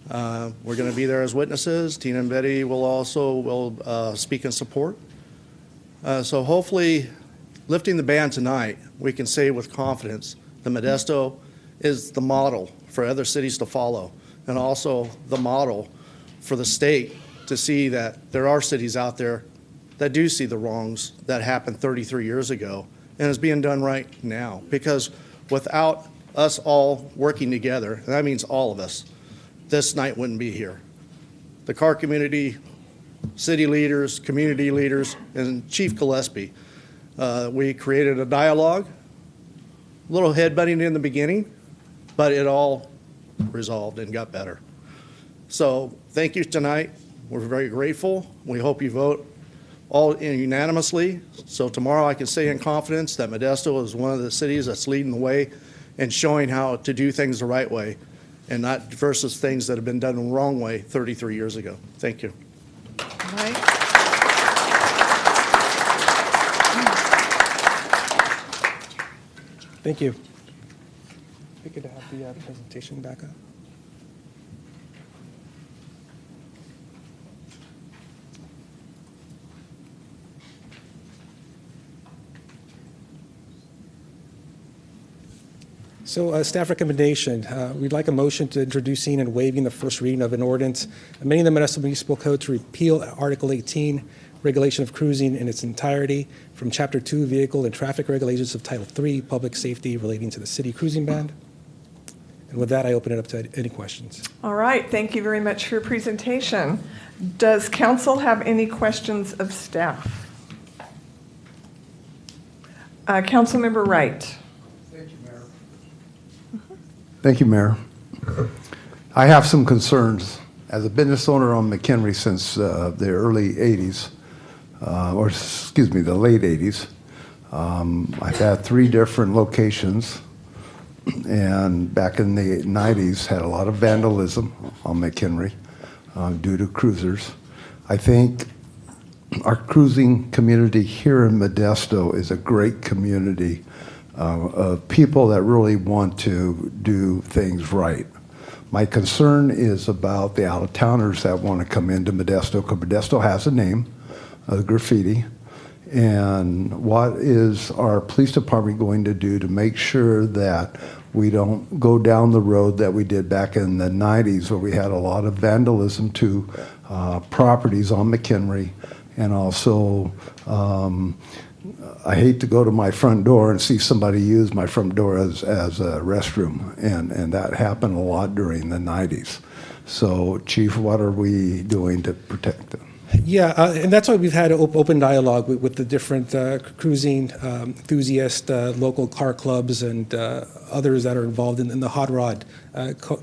We're going to be there as witnesses. Tina and Betty will speak in support. So hopefully, lifting the ban tonight, we can say with confidence that Modesto is the model for other cities to follow, and also the model for the state to see that there are cities out there that do see the wrongs that happened 33 years ago and is being done right now. Because without us all working together, and that means all of us, this night wouldn't be here. The car community, city leaders, community leaders, and Chief Gillespie, we created a dialogue, a little headbutting in the beginning, but it all resolved and got better. So thank you tonight. We're very grateful. We hope you vote all unanimously. So tomorrow I can say in confidence that Modesto is one of the cities that's leading the way and showing how to do things the right way, and not versus things that have been done the wrong way 33 years ago. Thank you. All right. Thank you. We could have the presentation back up. So staff recommendation, we'd like a motion to introducing and waiving the first reading of an ordinance amending the Modesto Municipal Code to repeal Article 18, regulation of cruising in its entirety, from Chapter 2, Vehicle and Traffic Regulations of Title 3, Public Safety relating to the city cruising ban. And with that, I open it up to any questions. All right, thank you very much for your presentation. Does council have any questions of staff? Councilmember Wright. Thank you, Mayor. I have some concerns. As a business owner on McHenry since the early 80s, the late 80s, I've had 3 different locations, and back in the 90s had a lot of vandalism on McHenry due to cruisers. I think our cruising community here in Modesto is a great community of people that really want to do things right. My concern is about the out-of-towners that want to come into Modesto, because Modesto has a name, graffiti. And what is our police department going to do to make sure that we don't go down the road that we did back in the 90s, where we had a lot of vandalism to properties on McHenry, and also I hate to go to my front door and see somebody use my front door as a restroom, and that happened a lot during the 90s. So, Chief, what are we doing to protect them? Yeah, and that's why we've had open dialogue with the different cruising enthusiast, local car clubs, and others that are involved in the hot rod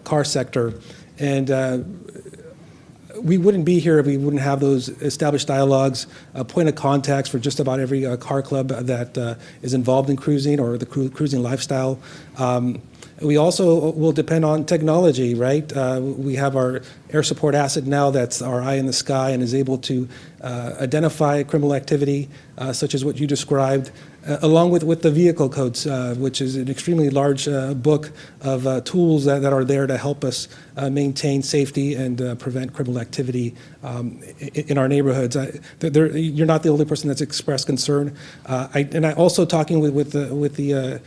car sector. And we wouldn't be here if we wouldn't have those established dialogues, point of contacts for just about every car club that is involved in cruising or the cruising lifestyle. We also will depend on technology, right? We have our air support asset now that's our eye in the sky and is able to identify criminal activity, such as what you described, along with the vehicle codes, which is an extremely large book of tools that are there to help us maintain safety and prevent criminal activity in our neighborhoods. You're not the only person that's expressed concern. I also talking with the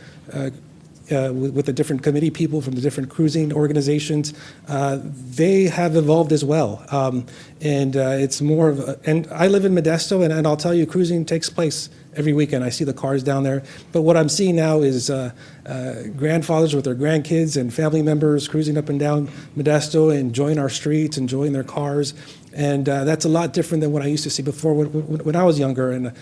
different committee people from the different cruising organizations, they have evolved as well. It's more of and I live in Modesto, and I'll tell you, cruising takes place every weekend. I see the cars down there. But what I'm seeing now is grandfathers with their grandkids and family members cruising up and down Modesto, enjoying our streets, enjoying their cars. And that's a lot different than what I used to see before when I was younger and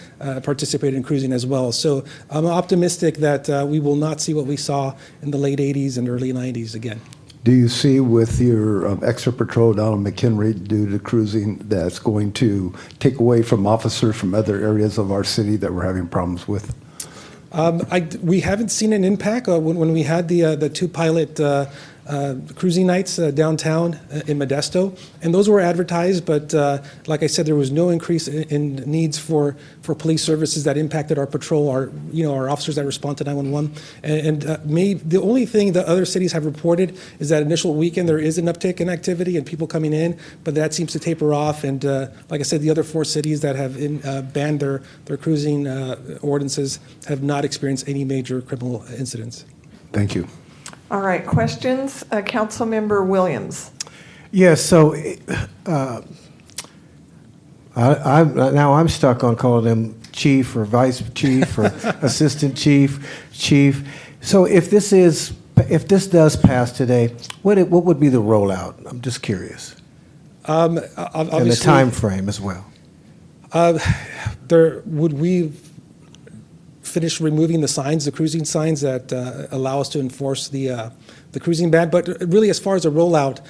participated in cruising as well. So I'm optimistic that we will not see what we saw in the late 80s and early 90s again. Do you see with your extra patrol down in McHenry due to cruising that's going to take away from officers from other areas of our city that we're having problems with? We haven't seen an impact. When we had the two pilot cruising nights downtown in Modesto, and those were advertised, but like I said, there was no increase in needs for police services that impacted our patrol, our officers that respond to 911. And the only thing that other cities have reported is that initial weekend there is an uptick in activity and people coming in, but that seems to taper off. And like I said, the other 4 cities that have banned their cruising ordinances have not experienced any major criminal incidents. Thank you. All right, questions? Councilmember Williams. Yes, so I'm stuck on calling them chief or vice chief or assistant chief. So if this does pass today, what would be the rollout? I'm just curious. And the time frame as well. Would we finish removing the signs, the cruising signs that allow us to enforce the cruising ban? But really, as far as a rollout,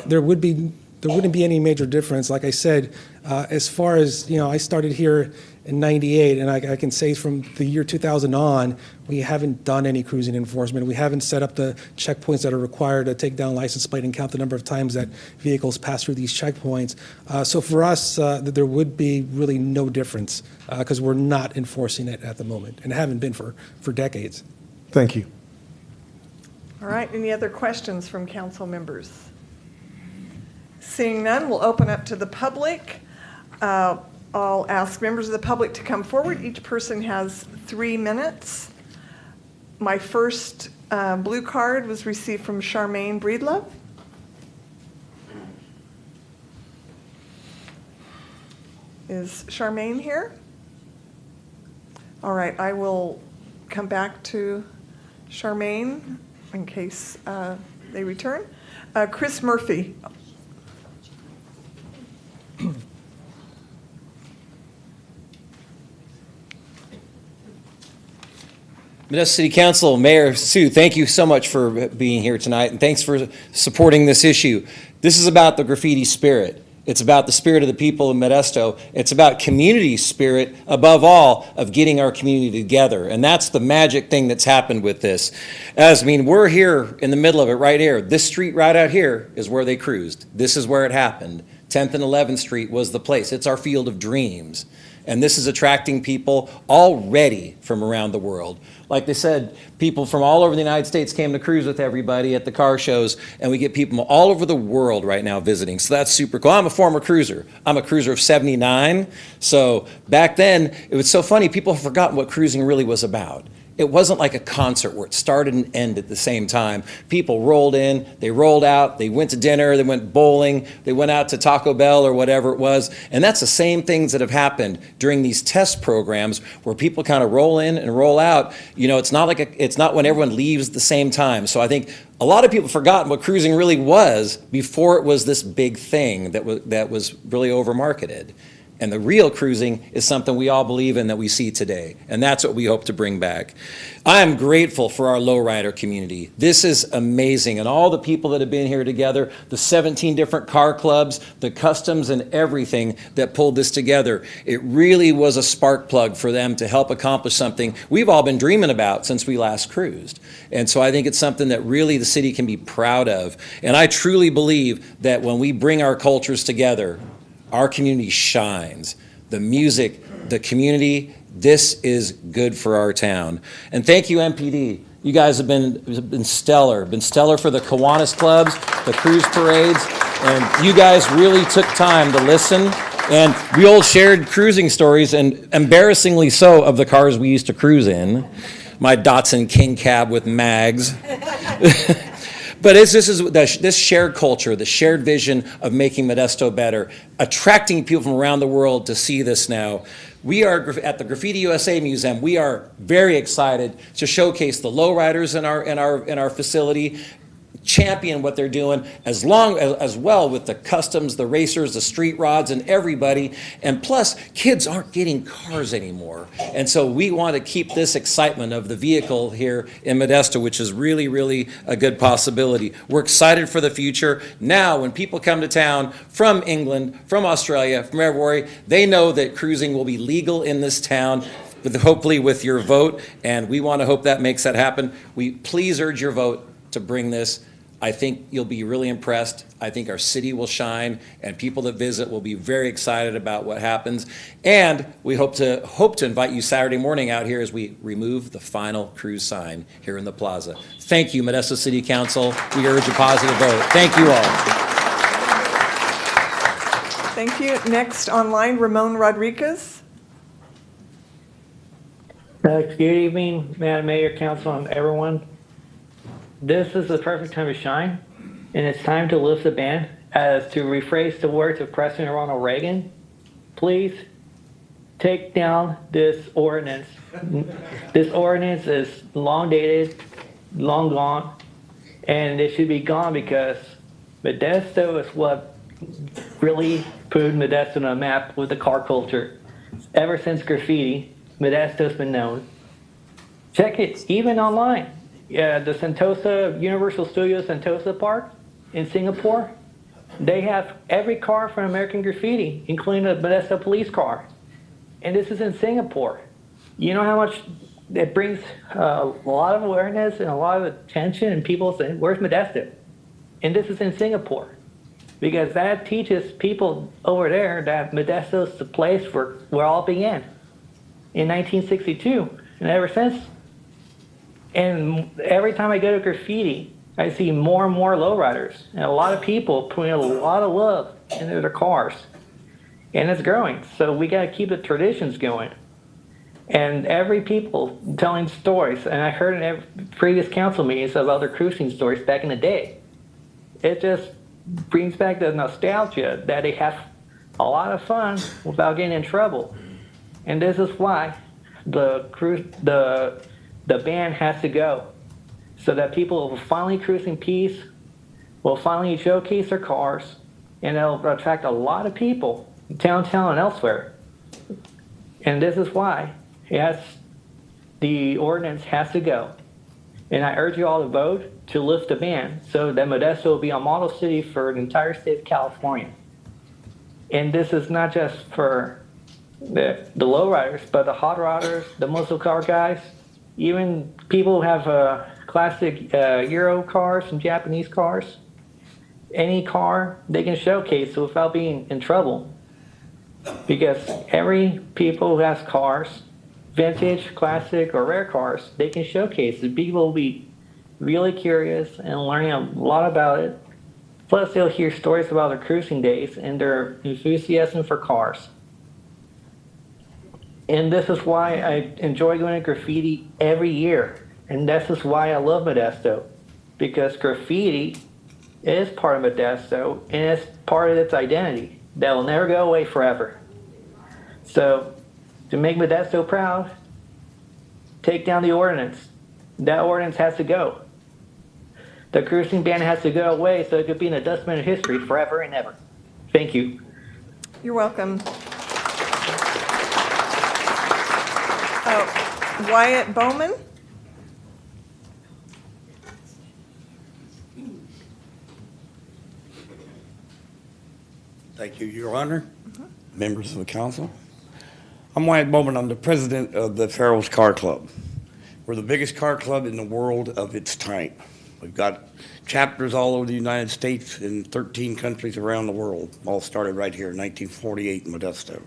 there wouldn't be any major difference. Like I said, as far as, I started here in 98, and I can say from the year 2000 on, we haven't done any cruising enforcement. We haven't set up the checkpoints that are required to take down license plate and count the number of times that vehicles pass through these checkpoints. So for us, there would be really no difference because we're not enforcing it at the moment and haven't been for decades. Thank you. All right, any other questions from council members? Seeing none, we'll open up to the public. I'll ask members of the public to come forward. Each person has 3 minutes. My first blue card was received from Charmaine Breedlove. Is Charmaine here? All right, I will come back to Charmaine in case they return. Chris Murphy. Modesto City Council, Mayor Sue, thank you so much for being here tonight, and thanks for supporting this issue. This is about the graffiti spirit. It's about the spirit of the people in Modesto. It's about community spirit, above all, of getting our community together. And that's the magic thing that's happened with this. We're here in the middle of it right here. This street right out here is where they cruised. This is where it happened. 10th and 11th Street was the place. It's our field of dreams. And this is attracting people already from around the world. Like they said, people from all over the United States came to cruise with everybody at the car shows, and we get people from all over the world right now visiting. So that's super cool. I'm a former cruiser. I'm a cruiser of 79. So back then, it was so funny. People have forgotten what cruising really was about. It wasn't like a concert where it started and ended at the same time. People rolled in, they rolled out, they went to dinner, they went bowling, they went out to Taco Bell or whatever it was. And that's the same things that have happened during these test programs where people kind of roll in and roll out. It's not when everyone leaves at the same time. So I think a lot of people have forgotten what cruising really was before it was this big thing that was really over-marketed. And the real cruising is something we all believe in that we see today. And that's what we hope to bring back. I am grateful for our lowrider community. This is amazing. And all the people that have been here together, the 17 different car clubs, the customs and everything that pulled this together. It really was a spark plug for them to help accomplish something we've all been dreaming about since we last cruised. And so I think it's something that really the city can be proud of. And I truly believe that when we bring our cultures together, our community shines. The music, the community, this is good for our town. And thank you, MPD. You guys have been stellar for the Kiwanis clubs, the cruise parades, and you guys really took time to listen. And we all shared cruising stories, and embarrassingly so, of the cars we used to cruise in. My Datsun King Cab with mags. But this is this shared culture, the shared vision of making Modesto better, attracting people from around the world to see this now. We are at the Graffiti USA Museum. We are very excited to showcase the lowriders in our facility, champion what they're doing, as well with the customs, the racers, the street rods, and everybody. And plus, kids aren't getting cars anymore. And so we want to keep this excitement of the vehicle here in Modesto, which is really, really a good possibility. We're excited for the future. Now, when people come to town from England, from Australia, from everywhere, they know that cruising will be legal in this town, hopefully with your vote. And we want to hope that makes that happen. We please urge your vote to bring this. I think you'll be really impressed. I think our city will shine, and people that visit will be very excited about what happens. And we hope to invite you Saturday morning out here as we remove the final cruise sign here in the plaza. Thank you, Modesto City Council. We urge a positive vote. Thank you all. Thank you. Next online, Ramon Rodriguez. Good evening, Madam Mayor, Council, and everyone. This is the perfect time to shine, and it's time to lift the ban. As to rephrase the words of President Ronald Reagan, please take down this ordinance. This ordinance is long dated, long gone, and it should be gone because Modesto is what really put Modesto on the map with the car culture. Ever since graffiti, Modesto's been known. Check it, even online. Yeah, the Sentosa, Universal Studios Sentosa Park in Singapore, they have every car from American Graffiti, including the Modesto police car. And this is in Singapore. You know how much it brings a lot of awareness and a lot of attention, and people say, where's Modesto? And this is in Singapore. Because that teaches people over there that Modesto is the place where it all began in 1962. And ever since, and every time I go to graffiti, I see more and more lowriders and a lot of people putting a lot of love into their cars. And it's growing. So we got to keep the traditions going. And every people telling stories. And I heard in every previous council meetings about their cruising stories back in the day. It just brings back the nostalgia that they have a lot of fun without getting in trouble. And this is why the ban has to go, so that people will finally cruise in peace, will finally showcase their cars, and it'll attract a lot of people downtown and elsewhere. And this is why the ordinance has to go. And I urge you all to vote to lift the ban so that Modesto will be a model city for the entire state of California. And this is not just for the lowriders, but the hot rodders, the muscle car guys, even people who have classic Euro cars and Japanese cars. Any car they can showcase without being in trouble. Because every people who has cars, vintage, classic, or rare cars, they can showcase. And people will be really curious and learning a lot about it. Plus, they'll hear stories about their cruising days and their enthusiasm for cars. And this is why I enjoy going to graffiti every year. And this is why I love Modesto. Because graffiti is part of Modesto, and it's part of its identity that will never go away forever. So, to make Modesto proud, take down the ordinance. That ordinance has to go. The cruising ban has to go away so it could be in the dustbin of history forever and ever. Thank you. You're welcome. Wyatt Bowman. Thank you, Your Honor, members of the council. I'm Wyatt Bowman. I'm the president of the Farrell's Car Club. We're the biggest car club in the world of its type. We've got chapters all over the United States and 13 countries around the world. All started right here in 1948 in Modesto.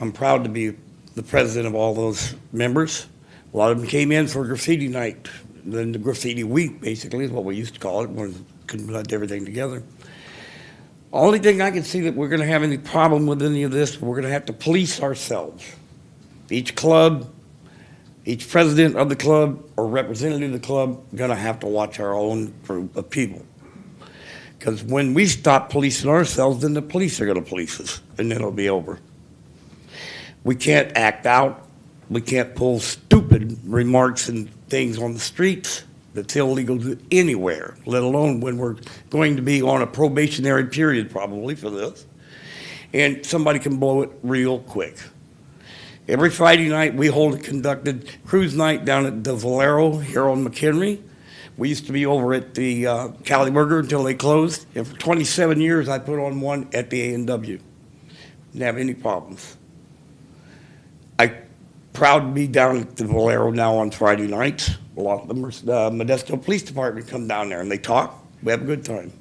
I'm proud to be the president of all those members. A lot of them came in for graffiti night, then the graffiti week, basically, is what we used to call it, when we couldn't put everything together. Only thing I can see that we're going to have any problem with any of this, we're going to have to police ourselves. Each club, each president of the club or representative of the club going to have to watch our own group of people. Because when we stop policing ourselves, then the police are going to police us, and then it'll be over. We can't act out. We can't pull stupid remarks and things on the streets that's illegal anywhere, let alone when we're going to be on a probationary period probably for this. And somebody can blow it real quick. Every Friday night we hold a conducted cruise night down at the Valero here on McHenry. We used to be over at the Cali Burger until they closed. And for 27 years I put on one at the A&W. Didn't have any problems. I'm proud to be down at the Valero now on Friday nights. A lot of them are Modesto Police Department come down there and they talk. We have a good time.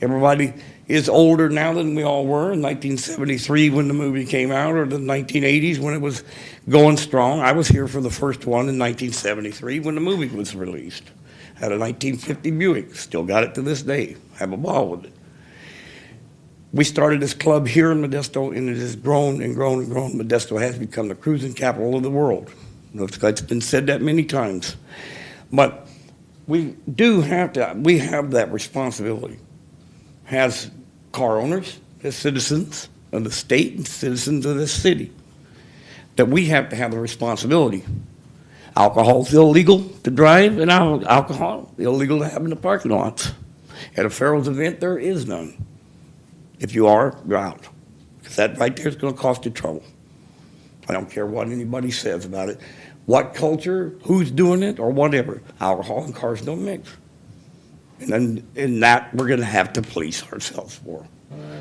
Everybody is older now than we all were in 1973 when the movie came out, or the 1980s when it was going strong. I was here for the first one in 1973 when the movie was released. Had a 1950 Buick, still got it to this day. Have a ball with it. We started this club here in Modesto, and it has grown and grown and grown. Modesto has become the cruising capital of the world. It's been said that many times. But we have that responsibility as car owners, as citizens of the state and citizens of this city, that we have to have the responsibility. Alcohol is illegal to drive, and alcohol is illegal to have in the parking lots. At a Farrell's event, there is none. If you are, you're out. Because that right there is going to cost you trouble. I don't care what anybody says about it. What culture, who's doing it, or whatever. Alcohol and cars don't mix. And then in that, we're going to have to police ourselves for.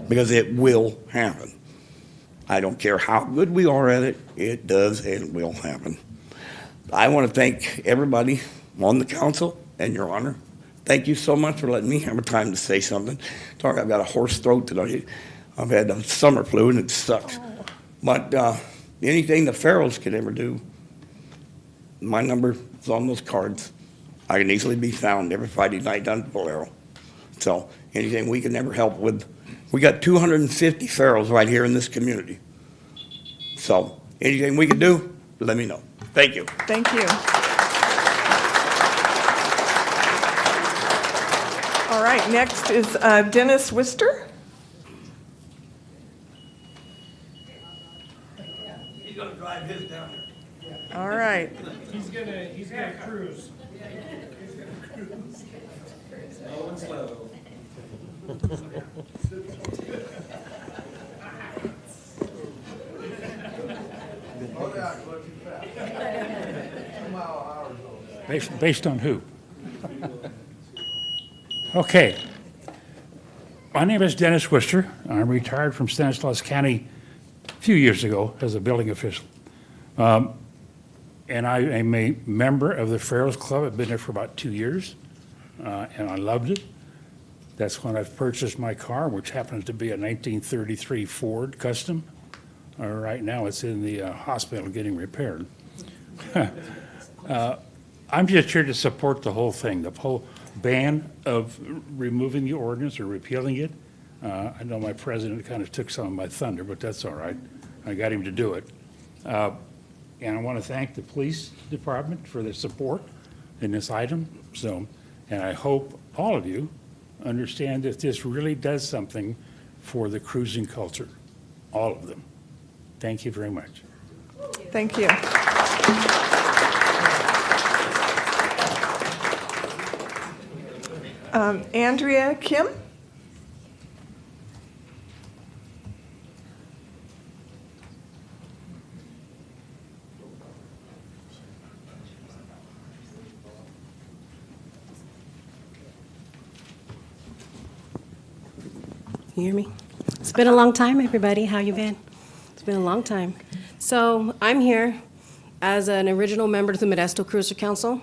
Because it will happen. I don't care how good we are at it, it does and will happen. I want to thank everybody on the council and Your Honor. Thank you so much for letting me have a time to say something. Sorry, I've got a hoarse throat today. I've had a summer flu and it sucks. But anything the Farrells could ever do, my number is on those cards. I can easily be found every Friday night down at Valero. So anything we can ever help with. We got 250 Farrells right here in this community. So anything we can do, let me know. Thank you. Thank you. All right, next is Dennis Wister. He's going to drive his down here. All right. He's gonna cruise. Slow and slow. Based on who? Okay. My name is Dennis Wister. I'm retired from Stanislaus County a few years ago as a building official. And I am a member of the Farrells Club. I've been there for about 2 years, and I loved it. That's when I've purchased my car, which happens to be a 1933 Ford Custom. Right now it's in the hospital getting repaired. I'm just here to support the whole thing, the whole ban of removing the ordinance or repealing it. I know my president kind of took some of my thunder, but that's all right. I got him to do it. And I want to thank the police department for their support in this item. And I hope all of you understand that this really does something for the cruising culture, all of them. Thank you very much. Thank you. Andrea Kim. You hear me? It's been a long time, everybody. How you been? It's been a long time. So I'm here as an original member of the Modesto Cruiser Council.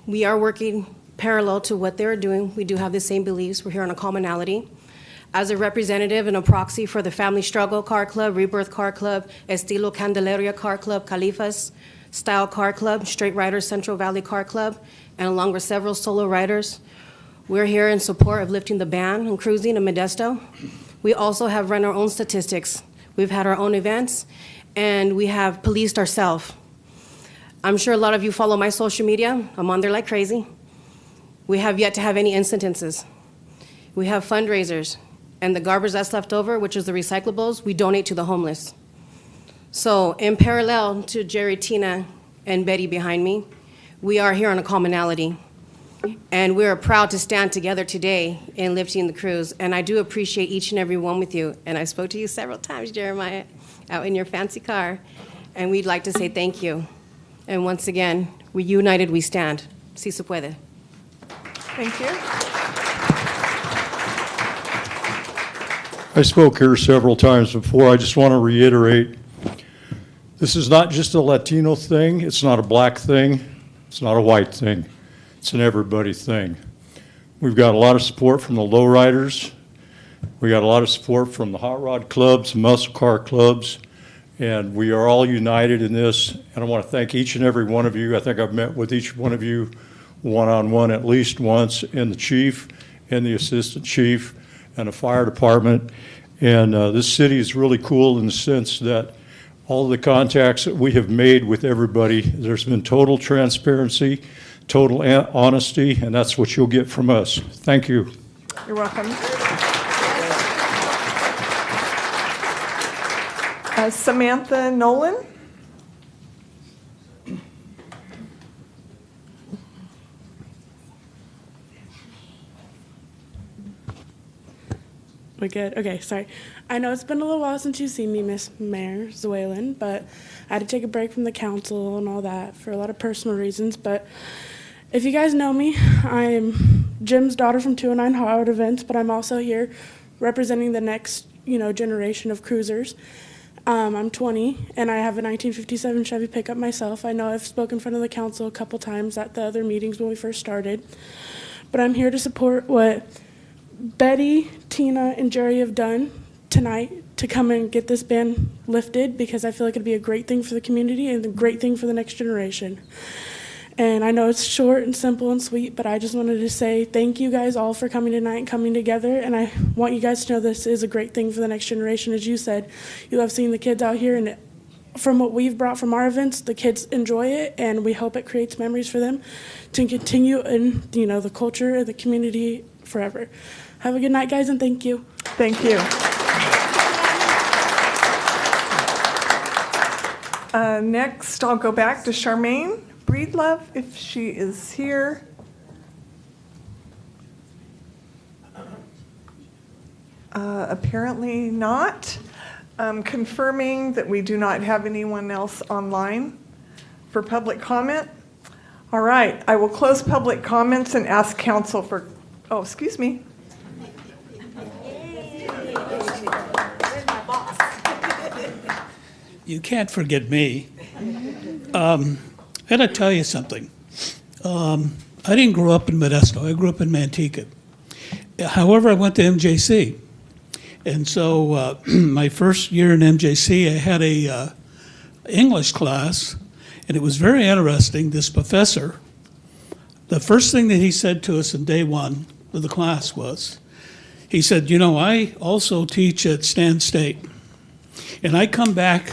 We are working parallel to what they're doing. We do have the same beliefs. We're here on a commonality. As a representative and a proxy for the Family Struggle Car Club, Rebirth Car Club, Estilo Candelaria Car Club, Califas Style Car Club, Straight Riders Central Valley Car Club, and along with several solo riders, we're here in support of lifting the ban on cruising in Modesto. We also have run our own statistics. We've had our own events, and we have policed ourselves. I'm sure a lot of you follow my social media. I'm on there like crazy. We have yet to have any incidences. We have fundraisers, and the garbage that's left over, which is the recyclables, we donate to the homeless. So in parallel to Jerry, Tina, and Betty behind me, we are here on a commonality. And we are proud to stand together today in lifting the cruise. And I do appreciate each and every one with you. And I spoke to you several times, Jeremiah, out in your fancy car. And we'd like to say thank you. And once again, we united, we stand. Si se puede. Thank you. I spoke here several times before. I just want to reiterate, this is not just a Latino thing. It's not a black thing. It's not a white thing. It's an everybody thing. We've got a lot of support from the lowriders. We got a lot of support from the hot rod clubs, muscle car clubs, and we are all united in this. And I want to thank each and every one of you. I think I've met with each one of you one-on-one at least once, and the chief and the assistant chief and the fire department. And this city is really cool in the sense that all of the contacts that we have made with everybody, there's been total transparency, total honesty, and that's what you'll get from us. Thank you. You're welcome. Samantha Nolan. We're good. Okay, sorry. I know it's been a little while since you've seen me, Miss Mayor Zoelin, but I had to take a break from the council and all that for a lot of personal reasons. But if you guys know me, I'm Jim's daughter from 209 Howard Events, but I'm also here representing the next, generation of cruisers. I'm 20, and I have a 1957 Chevy pickup myself. I know I've spoken in front of the council a couple times at the other meetings when we first started, but I'm here to support what Betty, Tina, and Jerry have done tonight to come and get this ban lifted, because I feel like it'd be a great thing for the community and a great thing for the next generation. And I know it's short and simple and sweet, but I just wanted to say thank you guys all for coming tonight and coming together. And I want you guys to know this is a great thing for the next generation. As you said, you love seeing the kids out here, and from what we've brought from our events, the kids enjoy it, and we hope it creates memories for them to continue in, the culture and the community forever. Have a good night, guys, and thank you. Thank you. Next, I'll go back to Charmaine Breedlove, if she is here. Apparently not. Confirming that we do not have anyone else online for public comment. All right, I will close public comments and ask council for, excuse me. You can't forget me. I got to tell you something. I didn't grow up in Modesto. I grew up in Manteca. However, I went to MJC. And so my first year in MJC, I had a English class, and it was very interesting. This professor, the first thing that he said to us in day one of the class was, he said, I also teach at Stan State. And I come back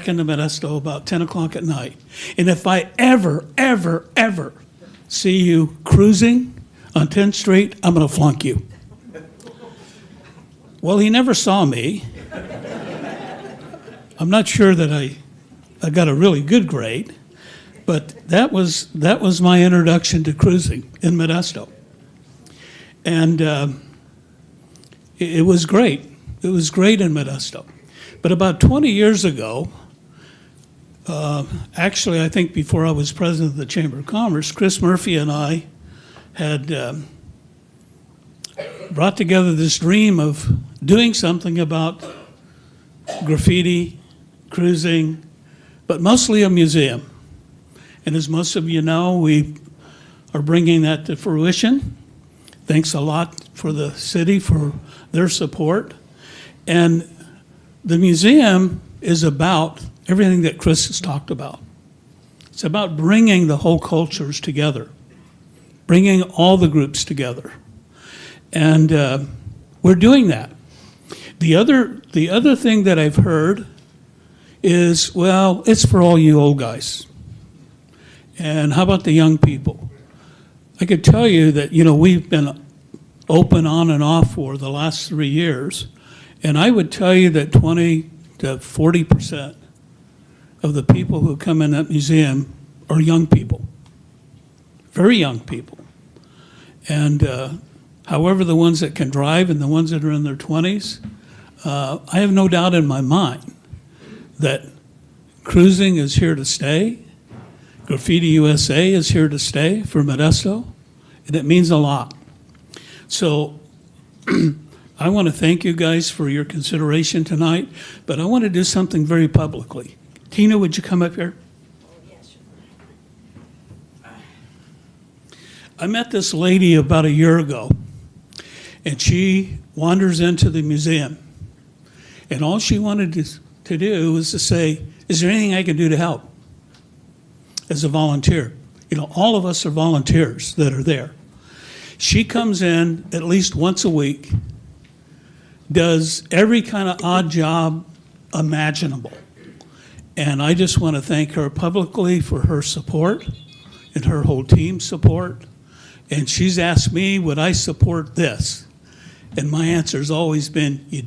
into Modesto about 10 o'clock at night. And if I ever see you cruising on 10th Street, I'm going to flunk you. Well, he never saw me. I'm not sure that I got a really good grade, but that was my introduction to cruising in Modesto. And it was great. It was great in Modesto. But about 20 years ago, actually, I think before I was president of the Chamber of Commerce, Chris Murphy and I had brought together this dream of doing something about graffiti, cruising, but mostly a museum. And as most of you know, we are bringing that to fruition. Thanks a lot for the city for their support. And the museum is about everything that Chris has talked about. It's about bringing the whole cultures together, bringing all the groups together. And we're doing that. The other thing that I've heard is, well, it's for all you old guys. And how about the young people? I could tell you that, we've been open on and off for the last 3 years, and I would tell you that 20 to 40% of the people who come in that museum are young people, very young people. And however, the ones that can drive and the ones that are in their 20s, I have no doubt in my mind that cruising is here to stay. Graffiti USA is here to stay for Modesto, and it means a lot. So I want to thank you guys for your consideration tonight, but I want to do something very publicly. Tina, would you come up here? I met this lady about a year ago, and she wanders into the museum, and all she wanted to do was to say, is there anything I can do to help as a volunteer? All of us are volunteers that are there. She comes in at least once a week, does every kind of odd job imaginable. And I just want to thank her publicly for her support and her whole team's support. And she's asked me, would I support this? And my answer has always been, you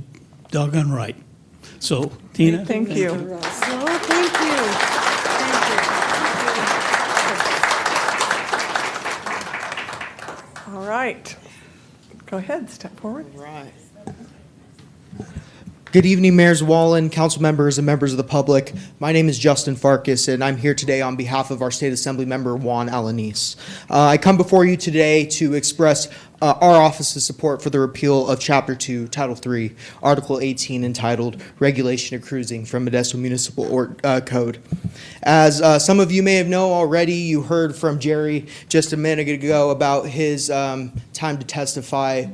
doggone right. So, Tina. Thank you. All right. Go ahead, step forward. Right. Good evening, Mayor Wallen, council members, and members of the public. My name is Justin Farkas, and I'm here today on behalf of our State Assembly member, Juan Alanis. I come before you today to express our office's support for the repeal of Chapter 2, Title 3, Article 18, entitled Regulation of Cruising from Modesto Municipal Code. As some of you may have known already, you heard from Jerry just a minute ago about his time to testify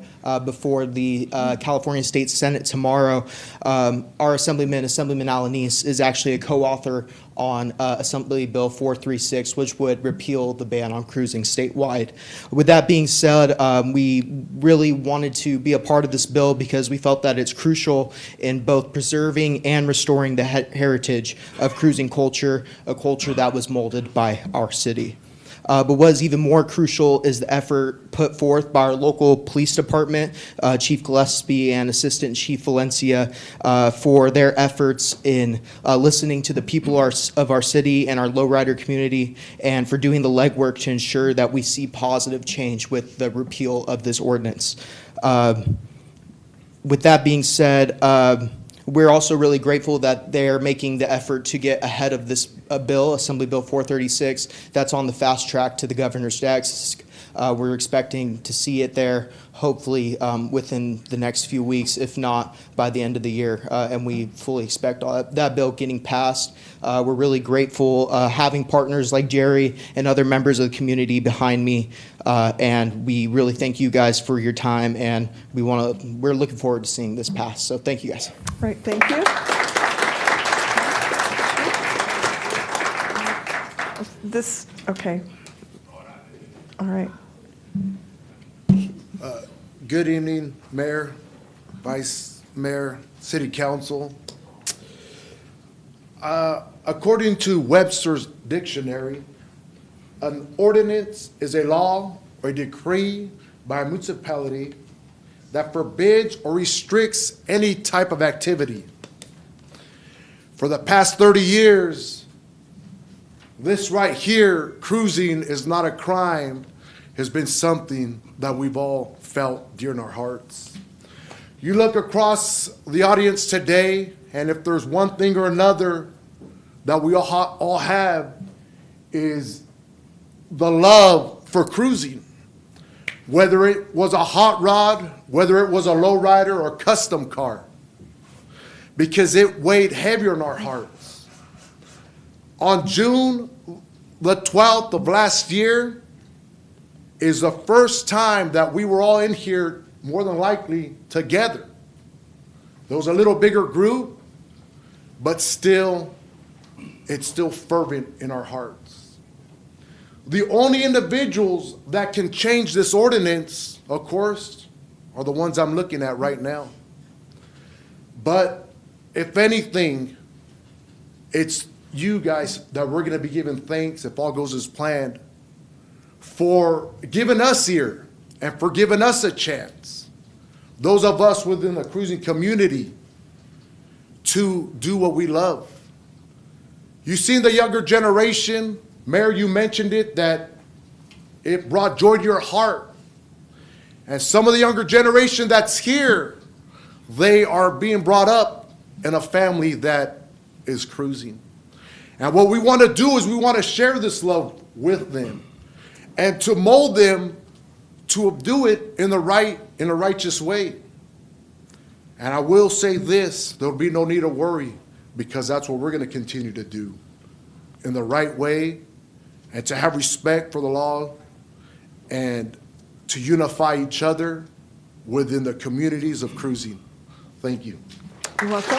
before the California State Senate tomorrow. Our Assemblyman Alanis, is actually a co-author on Assembly Bill 436, which would repeal the ban on cruising statewide. With that being said, we really wanted to be a part of this bill because we felt that it's crucial in both preserving and restoring the heritage of cruising culture, a culture that was molded by our city. But what is even more crucial is the effort put forth by our local police department, Chief Gillespie and Assistant Chief Valencia, for their efforts in listening to the people of our city and our lowrider community, and for doing the legwork to ensure that we see positive change with the repeal of this ordinance. With that being said, we're also really grateful that they're making the effort to get ahead of this bill, Assembly Bill 436, that's on the fast track to the governor's desk. We're expecting to see it there, hopefully within the next few weeks, if not by the end of the year. And we fully expect that bill getting passed. We're really grateful having partners like Jerry and other members of the community behind me. And we really thank you guys for your time, and we're looking forward to seeing this pass. So thank you guys. Right, thank you. Okay. All right. Good evening, Mayor, Vice Mayor, City Council. According to Webster's dictionary, an ordinance is a law or a decree by a municipality that forbids or restricts any type of activity. For the past 30 years, this right here, cruising is not a crime, has been something that we've all felt dear in our hearts. You look across the audience today, and if there's one thing or another that we all have is the love for cruising. whether it was a hot rod, whether it was a lowrider or a custom car, because it weighed heavier in our hearts. On June the 12th of last year is the first time that we were all in here, more than likely, together. There was a little bigger group, but still, it's still fervent in our hearts. The only individuals that can change this ordinance, of course, are the ones I'm looking at right now. But if anything, it's you guys that we're going to be giving thanks, if all goes as planned, for giving us here and for giving us a chance, those of us within the cruising community, to do what we love. You've seen the younger generation, Mayor, you mentioned it, that it brought joy to your heart. And some of the younger generation that's here, they are being brought up in a family that is cruising. And what we want to do is we want to share this love with them and to mold them to do it in a righteous way. And I will say this, there'll be no need to worry, because that's what we're going to continue to do in the right way, and to have respect for the law, and to unify each other within the communities of cruising. Thank you. You're welcome.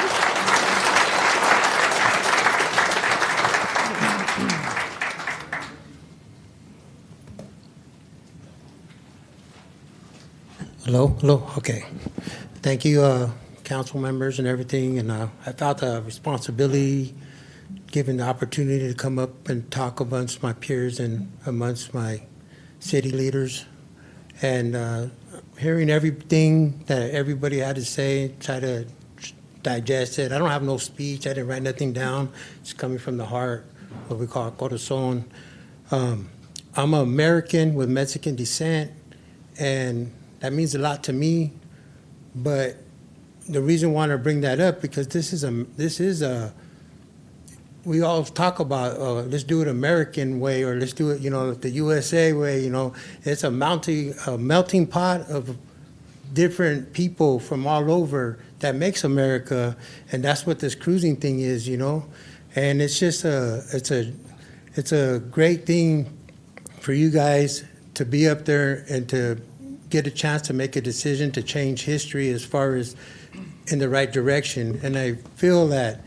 Hello, okay. Thank you, council members and everything, and I felt the responsibility, given the opportunity to come up and talk amongst my peers and amongst my city leaders, and hearing everything that everybody had to say, try to digest it. I don't have no speech, I didn't write nothing down. It's coming from the heart, what we call corazón. I'm an American with Mexican descent, and that means a lot to me. But the reason why I want to bring that up, because this is a we all talk about let's do it American way, or let's do it, the USA way. It's a melting pot of different people from all over that makes America, and that's what this cruising thing is, And it's just it's a great thing for you guys to be up there and to get a chance to make a decision to change history as far as in the right direction. And I feel that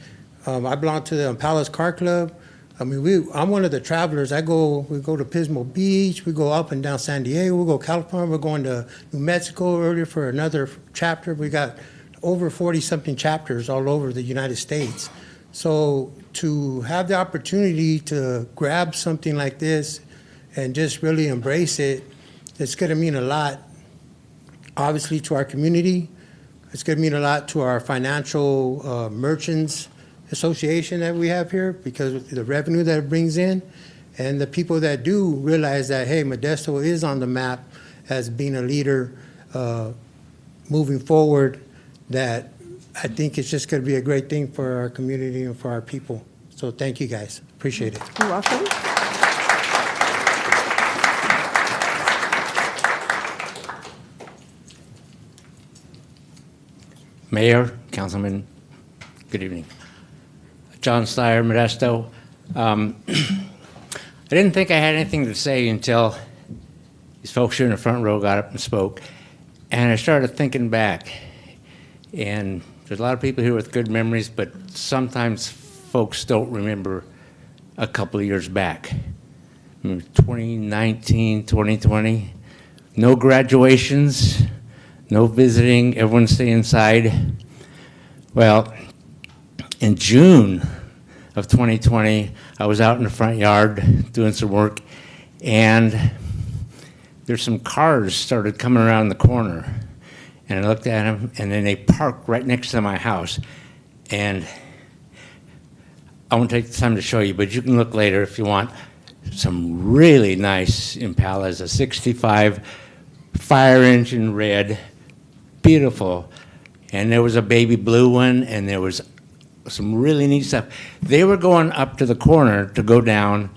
I belong to the Palace Car Club. I mean, I'm one of the travelers. We go to Pismo Beach. We go up and down San Diego. We go to California. We're going to New Mexico earlier for another chapter. We got over 40-something chapters all over the United States. So to have the opportunity to grab something like this and just really embrace it, it's going to mean a lot, obviously, to our community. It's going to mean a lot to our financial merchants association that we have here, because of the revenue that it brings in, and the people that do realize that, hey, Modesto is on the map as being a leader moving forward, that I think it's just going to be a great thing for our community and for our people. So thank you, guys. Appreciate it. You're welcome. Mayor, Councilman, good evening. John Steyer, Modesto. I didn't think I had anything to say until these folks here in the front row got up and spoke. And I started thinking back. And there's a lot of people here with good memories, but sometimes folks don't remember a couple of years back. 2019, 2020, no graduations, no visiting, everyone stay inside. Well, in June of 2020, I was out in the front yard doing some work, and there's some cars started coming around the corner. And I looked at them, and then they parked right next to my house. And I won't take the time to show you, but you can look later if you want. Some really nice Impalas, a 65 fire engine red, beautiful. And there was a baby blue one, and there was some really neat stuff. They were going up to the corner to go down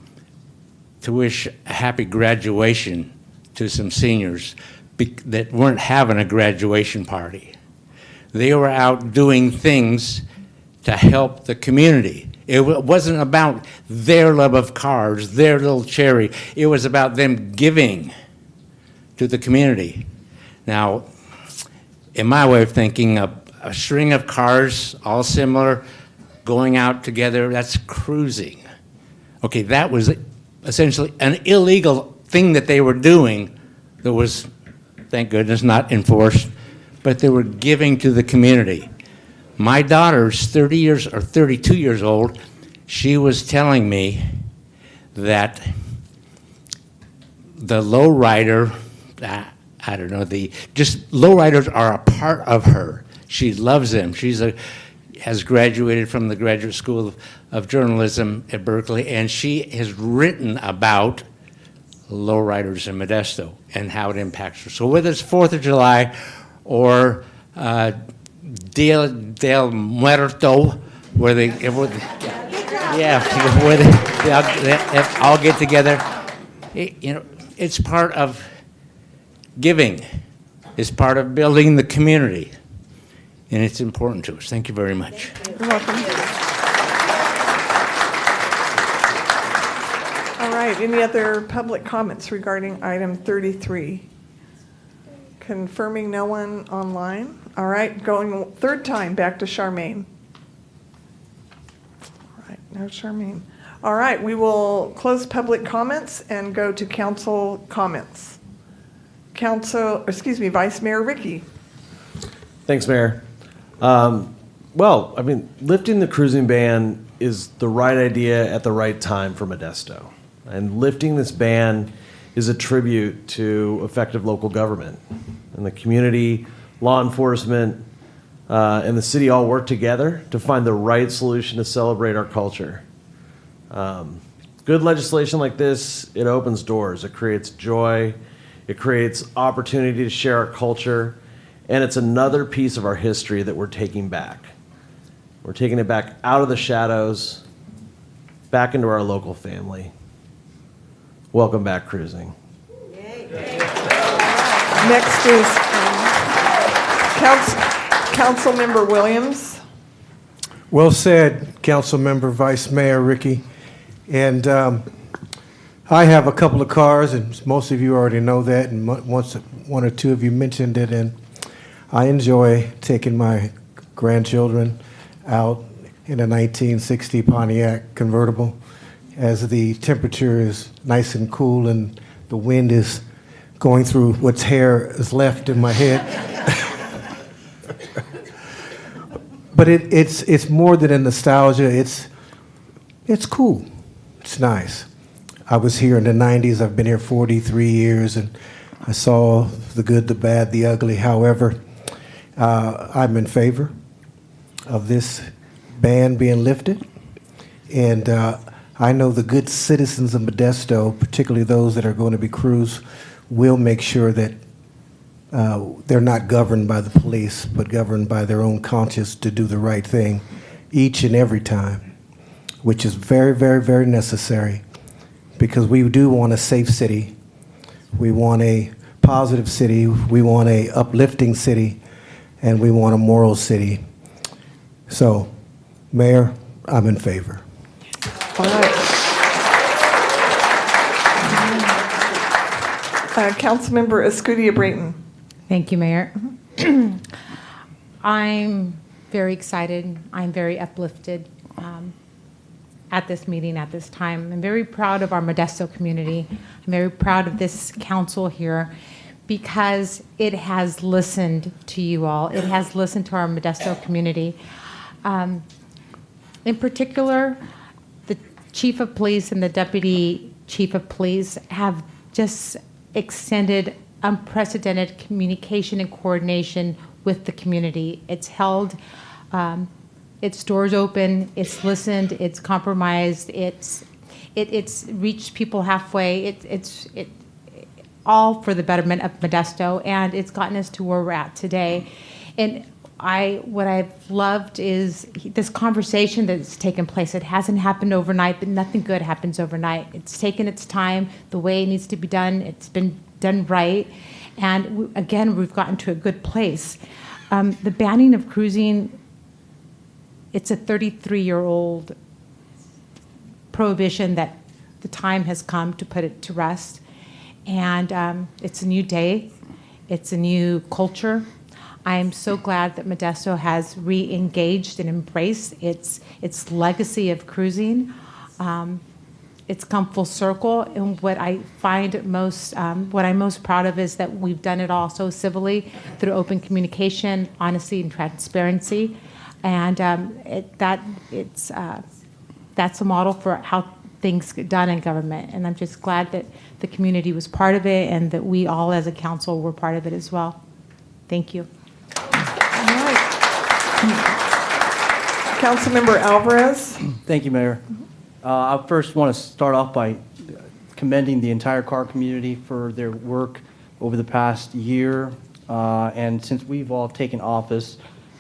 to wish a happy graduation to some seniors. that weren't having a graduation party. They were out doing things to help the community. It wasn't about their love of cars, their little cherry. It was about them giving to the community. Now, in my way of thinking, a string of cars, all similar, going out together, that's cruising. Okay, that was essentially an illegal thing that they were doing that was, thank goodness, not enforced, but they were giving to the community. My daughter's 30 years or 32 years old. She was telling me that the lowrider, I don't know, just lowriders are a part of her. She loves them. Has graduated from the Graduate School of Journalism at Berkeley, and she has written about lowriders in Modesto and how it impacts her. So whether it's 4th of July or Dia del Muerto, where they all get together, it's part of giving. It's part of building the community, and it's important to us. Thank you very much. You're welcome. All right, any other public comments regarding item 33? Confirming no one online. All right, going third time back to Charmaine. All right, no Charmaine. All right, we will close public comments and go to council comments. Vice Mayor Ricky. Thanks, Mayor. Well, I mean, lifting the cruising ban is the right idea at the right time for Modesto. And lifting this ban is a tribute to effective local government. And the community, law enforcement, and the city all work together to find the right solution to celebrate our culture. Good legislation like this, it opens doors. It creates joy. It creates opportunity to share our culture. And it's another piece of our history that we're taking back. We're taking it back out of the shadows, back into our local family. Welcome back, cruising. Next is Councilmember Williams. Well said, Councilmember Vice Mayor Ricky. And I have a couple of cars, and most of you already know that, and one or two of you mentioned it, and I enjoy taking my grandchildren out in a 1960 Pontiac convertible as the temperature is nice and cool and the wind is going through what's hair is left in my head. But it's more than a nostalgia. It's cool. It's nice. I was here in the 90s. I've been here 43 years, and I saw the good, the bad, the ugly. However, I'm in favor of this ban being lifted. And I know the good citizens of Modesto, particularly those that are going to be crews, will make sure that they're not governed by the police, but governed by their own conscience to do the right thing each and every time, which is very, very, very necessary, because we do want a safe city. We want a positive city. We want a uplifting city, and we want a moral city. So, Mayor, I'm in favor. All right. Councilmember Escudia-Brayton. Thank you, Mayor. I'm very excited. I'm very uplifted at this meeting at this time. I'm very proud of our Modesto community. I'm very proud of this council here because it has listened to you all. It has listened to our Modesto community. In particular, the Chief of Police and the Deputy Chief of Police have just extended unprecedented communication and coordination with the community. It's held its doors open, it's listened, it's compromised, it's reached people halfway. It's all for the betterment of Modesto, and it's gotten us to where we're at today. And what I've loved is this conversation that's taken place. It hasn't happened overnight, but nothing good happens overnight. It's taken its time, the way it needs to be done. It's been done right. And again, we've gotten to a good place. The banning of cruising, it's a 33-year-old prohibition that the time has come to put it to rest. And it's a new day. It's a new culture. I am so glad that Modesto has re-engaged and embraced its legacy of cruising. It's come full circle, and what I find most, what I'm most proud of is that we've done it all so civilly through open communication, honesty, and transparency, and that's a model for how things get done in government. And I'm just glad that the community was part of it, and that we all, as a council, were part of it as well. Thank you. Councilmember Alvarez. Thank you, Mayor. I first want to start off by commending the entire CAR community for their work over the past year, and since we've all taken office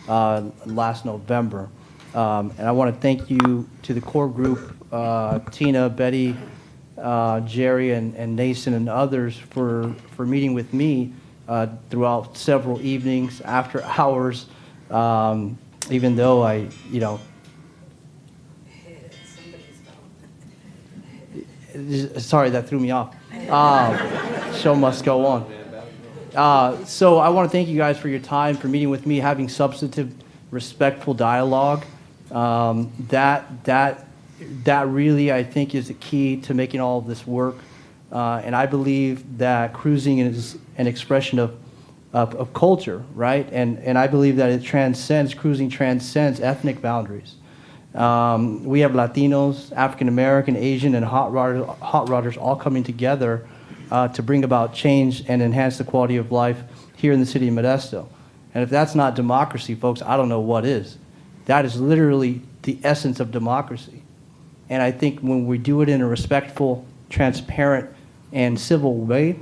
last November. And I want to thank you to the core group, Tina, Betty, Jerry, and Nason, and others for meeting with me throughout several evenings, after hours, even though I, sorry, that threw me off. Show must go on. So I want to thank you guys for your time, for meeting with me, having substantive, respectful dialogue. That really, I think, is the key to making all of this work. And I believe that cruising is an expression of culture, right? And I believe that cruising transcends ethnic boundaries. We have Latinos, African American, Asian, and hot rodders all coming together to bring about change and enhance the quality of life here in the city of Modesto. And if that's not democracy, folks, I don't know what is. That is literally the essence of democracy. And I think when we do it in a respectful, transparent, and civil way,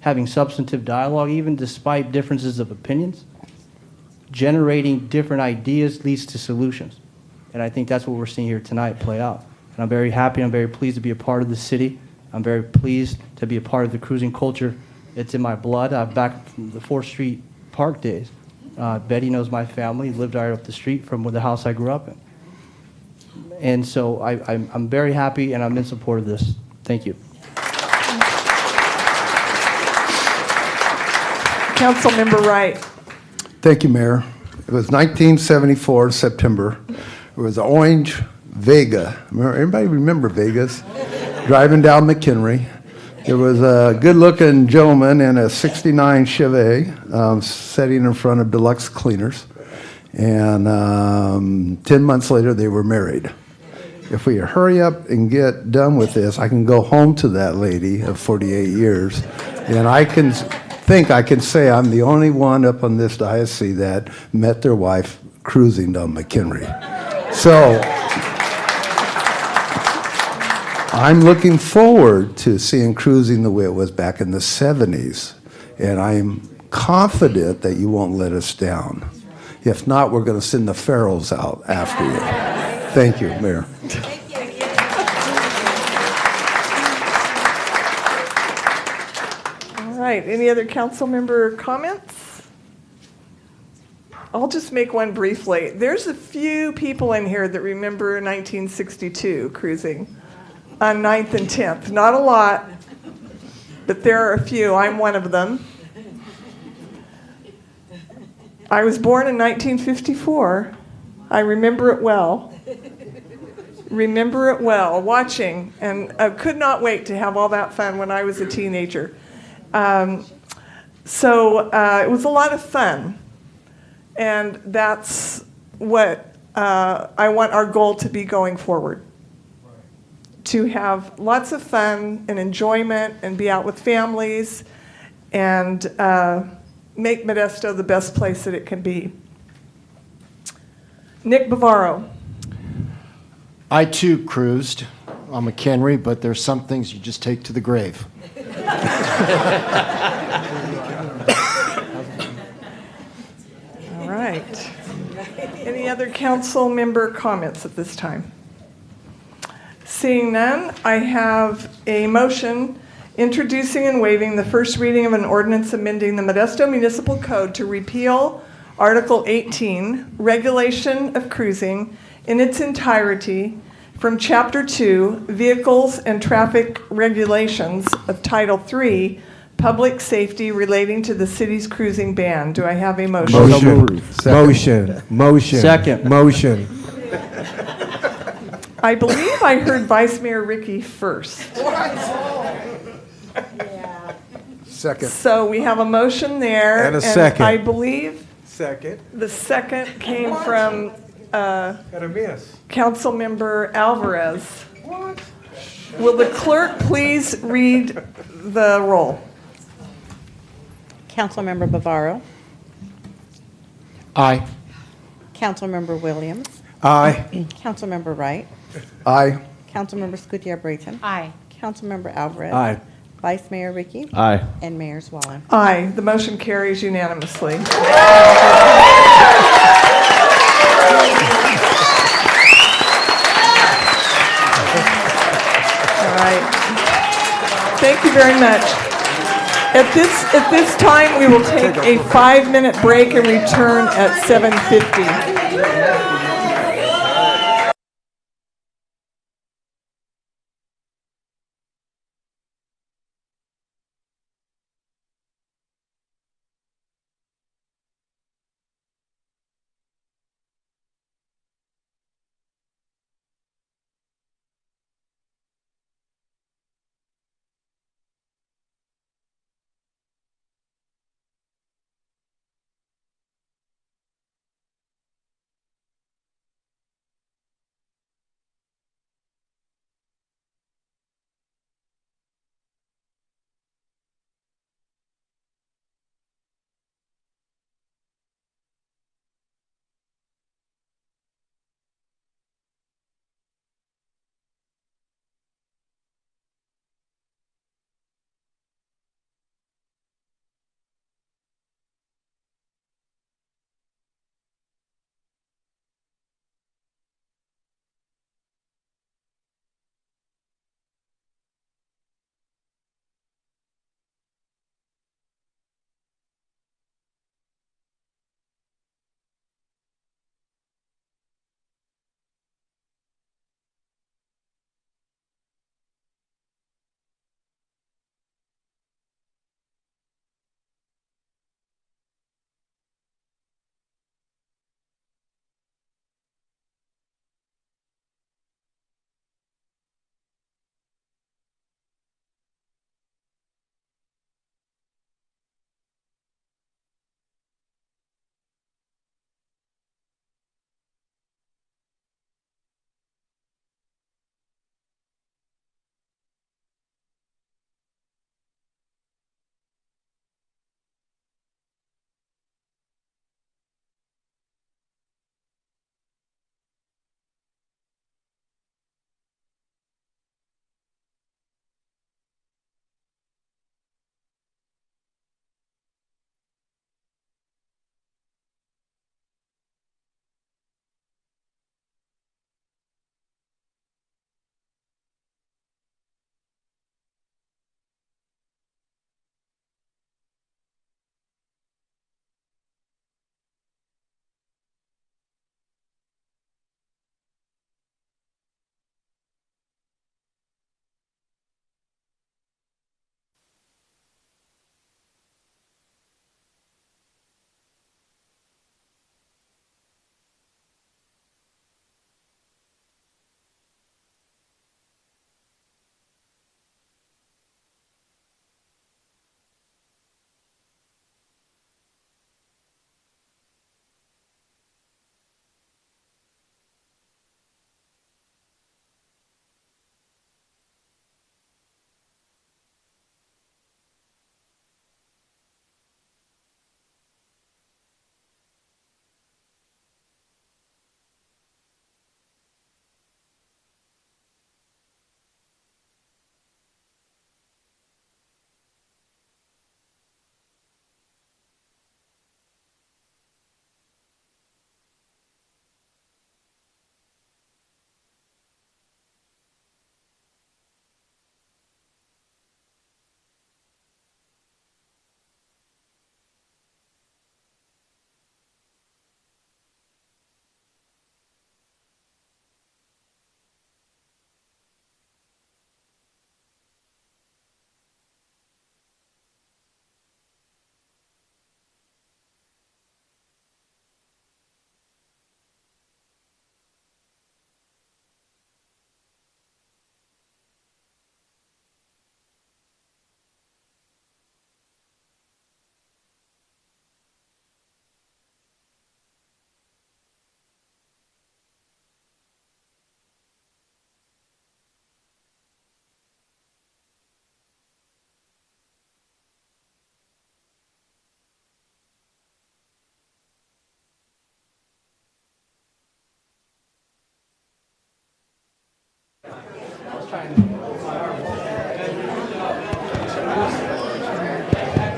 having substantive dialogue, even despite differences of opinions, generating different ideas leads to solutions. And I think that's what we're seeing here tonight play out. And I'm very happy, I'm very pleased to be a part of the city. I'm very pleased to be a part of the cruising culture. It's in my blood. I'm back from the 4th Street Park days. Betty knows my family, lived right up the street from the house I grew up in. And so I'm very happy, and I'm in support of this. Thank you. Councilmember Wright. Thank you, Mayor. It was 1974, September. It was orange Vega. Everybody remember Vegas? Driving down McHenry. There was a good-looking gentleman in a '69 Chevy sitting in front of Deluxe Cleaners. And 10 months later, they were married. If we hurry up and get done with this, I can go home to that lady of 48 years, and I can say I'm the only one up on this diocese that met their wife cruising down McHenry. So I'm looking forward to seeing cruising the way it was back in the 70s, and I'm confident that you won't let us down. If not, we're going to send the pharaohs out after you. Thank you, Mayor. All right, any other council member comments? I'll just make one briefly. There's a few people in here that remember 1962 cruising on 9th and 10th. Not a lot, but there are a few. I'm one of them. I was born in 1954. I remember it well. Remember it well, watching, and I could not wait to have all that fun when I was a teenager. So it was a lot of fun, and that's what I want our goal to be going forward. To have lots of fun and enjoyment and be out with families and make Modesto the best place that it can be. Nick Bavaro. I too cruised on McHenry, but there's some things you just take to the grave. All right. Any other council member comments at this time? Seeing none, I have a motion introducing and waiving the first reading of an ordinance amending the Modesto Municipal Code to repeal Article 18, Regulation of Cruising, in its entirety from Chapter 2, Vehicles and Traffic Regulations of Title 3, Public Safety relating to the city's cruising ban. Do I have a motion? Motion. Second. Motion. I believe I heard Vice Mayor Ricky first. Second. So we have a motion there. And a second. I believe Second. the second came from Got a miss. Councilmember Alvarez. Will the clerk please read the roll? Councilmember Bavaro. Aye. Councilmember Williams. Aye. Councilmember Wright. Aye. Councilmember Scudero Brayton. Aye. Councilmember Alvarez. Aye. Vice Mayor Ricky. Aye. And Mayor Swallen. Aye. The motion carries unanimously. All right. Thank you very much. At this time, we will take a 5-minute break and return at 7:50.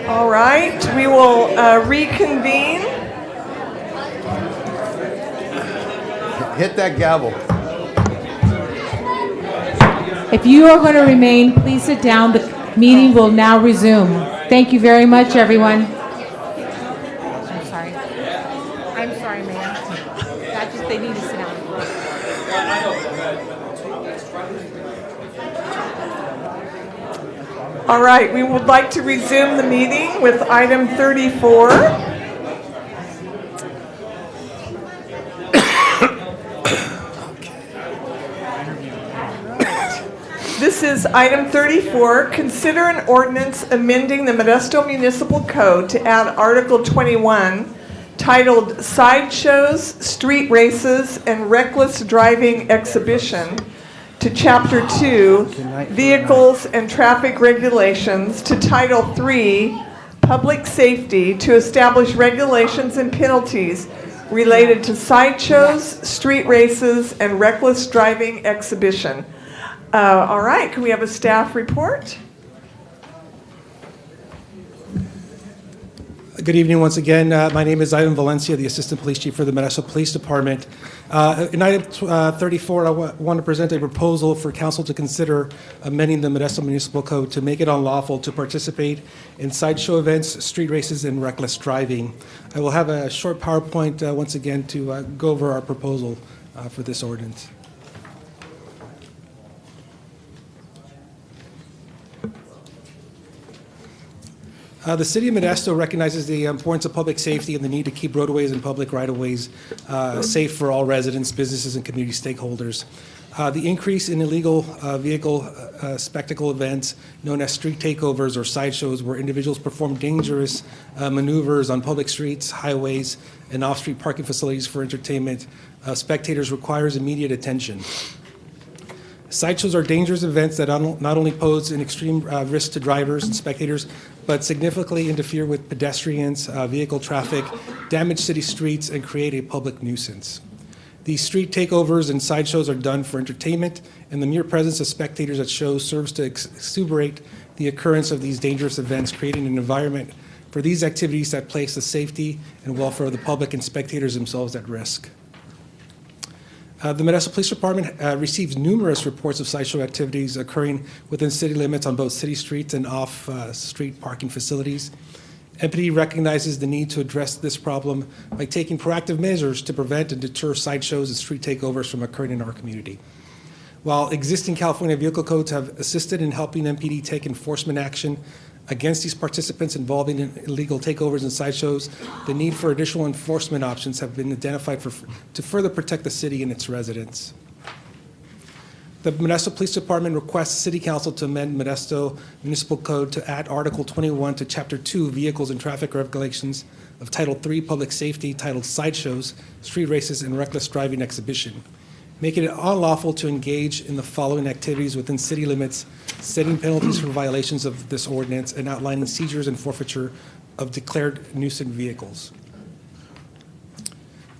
All right, we will reconvene. Hit that gavel. If you are going to remain, please sit down. The meeting will now resume. Thank you very much, everyone. I'm sorry. I'm sorry, Mayor. They need to sit down. All right, we would like to resume the meeting with item 34. This is item 34. Consider an ordinance amending the Modesto Municipal Code to add Article 21 titled Sideshows, Street Races, and Reckless Driving Exhibition to Chapter 2, Vehicles and Traffic Regulations, to Title 3, Public Safety, to establish regulations and penalties related to sideshows, street races, and reckless driving exhibition. All right, can we have a staff report? Good evening once again. My name is Ivan Valencia, the Assistant Police Chief for the Modesto Police Department. In item 34, I want to present a proposal for council to consider amending the Modesto Municipal Code to make it unlawful to participate in sideshow events, street races, and reckless driving. I will have a short PowerPoint once again to go over our proposal for this ordinance. The City of Modesto recognizes the importance of public safety and the need to keep roadways and public right-of-ways safe for all residents, businesses, and community stakeholders. The increase in illegal vehicle spectacle events known as street takeovers or sideshows, where individuals perform dangerous maneuvers on public streets, highways, and off-street parking facilities for entertainment, spectators, requires immediate attention. Sideshows are dangerous events that not only pose an extreme risk to drivers and spectators, but significantly interfere with pedestrians, vehicle traffic, damage city streets, and create a public nuisance. These street takeovers and sideshows are done for entertainment, and the mere presence of spectators at shows serves to exuberate the occurrence of these dangerous events, creating an environment for these activities that place the safety and welfare of the public and spectators themselves at risk. The Modesto Police Department receives numerous reports of sideshow activities occurring within city limits on both city streets and off-street parking facilities. MPD recognizes the need to address this problem by taking proactive measures to prevent and deter sideshows and street takeovers from occurring in our community. While existing California vehicle codes have assisted in helping MPD take enforcement action against these participants involving in illegal takeovers and sideshows, the need for additional enforcement options have been identified to further protect the city and its residents. The Modesto Police Department requests City Council to amend Modesto Municipal Code to add Article 21 to Chapter 2, Vehicles and Traffic Regulations of Title 3, Public Safety, titled Sideshows, Street Races, and Reckless Driving Exhibition, making it unlawful to engage in the following activities within city limits, setting penalties for violations of this ordinance, and outlining seizures and forfeiture of declared nuisance vehicles.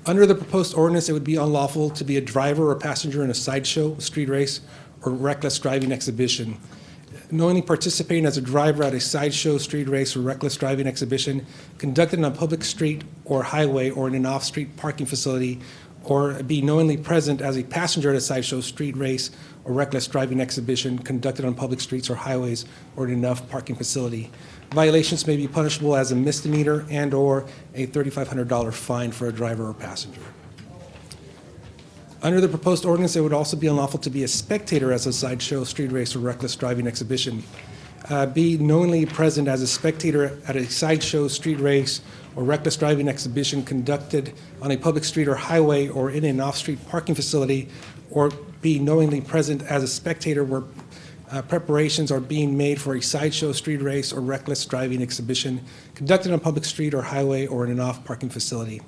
Under the proposed ordinance, it would be unlawful to be a driver or passenger in a sideshow, street race, or reckless driving exhibition. Knowingly participating as a driver at a sideshow, street race, or reckless driving exhibition conducted on a public street or highway or in an off-street parking facility, or be knowingly present as a passenger at a sideshow, street race, or reckless driving exhibition conducted on public streets or highways or in an off-parking facility. Violations may be punishable as a misdemeanor and/or a $3,500 fine for a driver or passenger. Under the proposed ordinance, it would also be unlawful to be a spectator as a sideshow, street race, or reckless driving exhibition. Be knowingly present as a spectator at a sideshow, street race, or reckless driving exhibition conducted on a public street or highway or in an off-street parking facility, or be knowingly present as a spectator where preparations are being made for a sideshow, street race, or reckless driving exhibition conducted on a public street or highway or in an off-parking facility.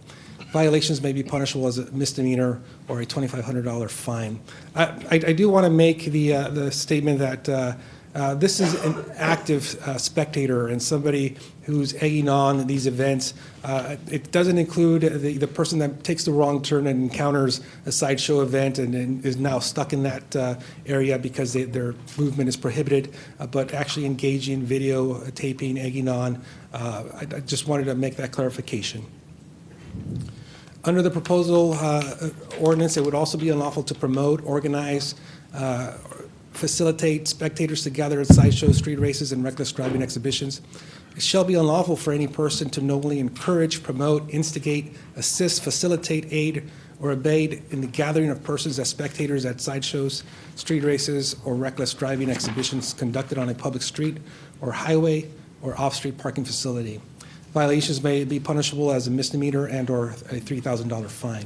Violations may be punishable as a misdemeanor or a $2,500 fine. I do want to make the statement that This is an active spectator and somebody who's egging on these events. It doesn't include the person that takes the wrong turn and encounters a sideshow event and is now stuck in that area because their movement is prohibited, but actually engaging, video taping, egging on. I just wanted to make that clarification. Under the proposal ordinance, it would also be unlawful to promote, organize, facilitate spectators to gather at sideshows, street races, and reckless driving exhibitions. It shall be unlawful for any person to knowingly encourage, promote, instigate, assist, facilitate, aid, or abet in the gathering of persons as spectators at sideshows, street races, or reckless driving exhibitions conducted on a public street or highway or off-street parking facility. Violations may be punishable as a misdemeanor and/or a $3,000 fine.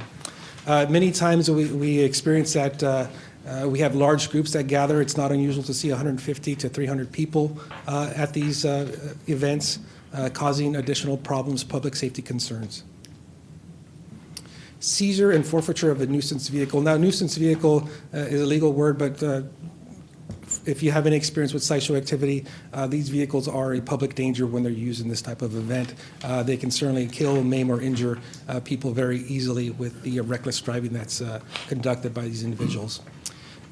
Many times we experience that we have large groups that gather. It's not unusual to see 150 to 300 people at these events, causing additional problems, public safety concerns. Seizure and forfeiture of a nuisance vehicle. Now, nuisance vehicle is a legal word, but if you have any experience with sideshow activity, these vehicles are a public danger when they're used in this type of event. They can certainly kill, maim, or injure people very easily with the reckless driving that's conducted by these individuals.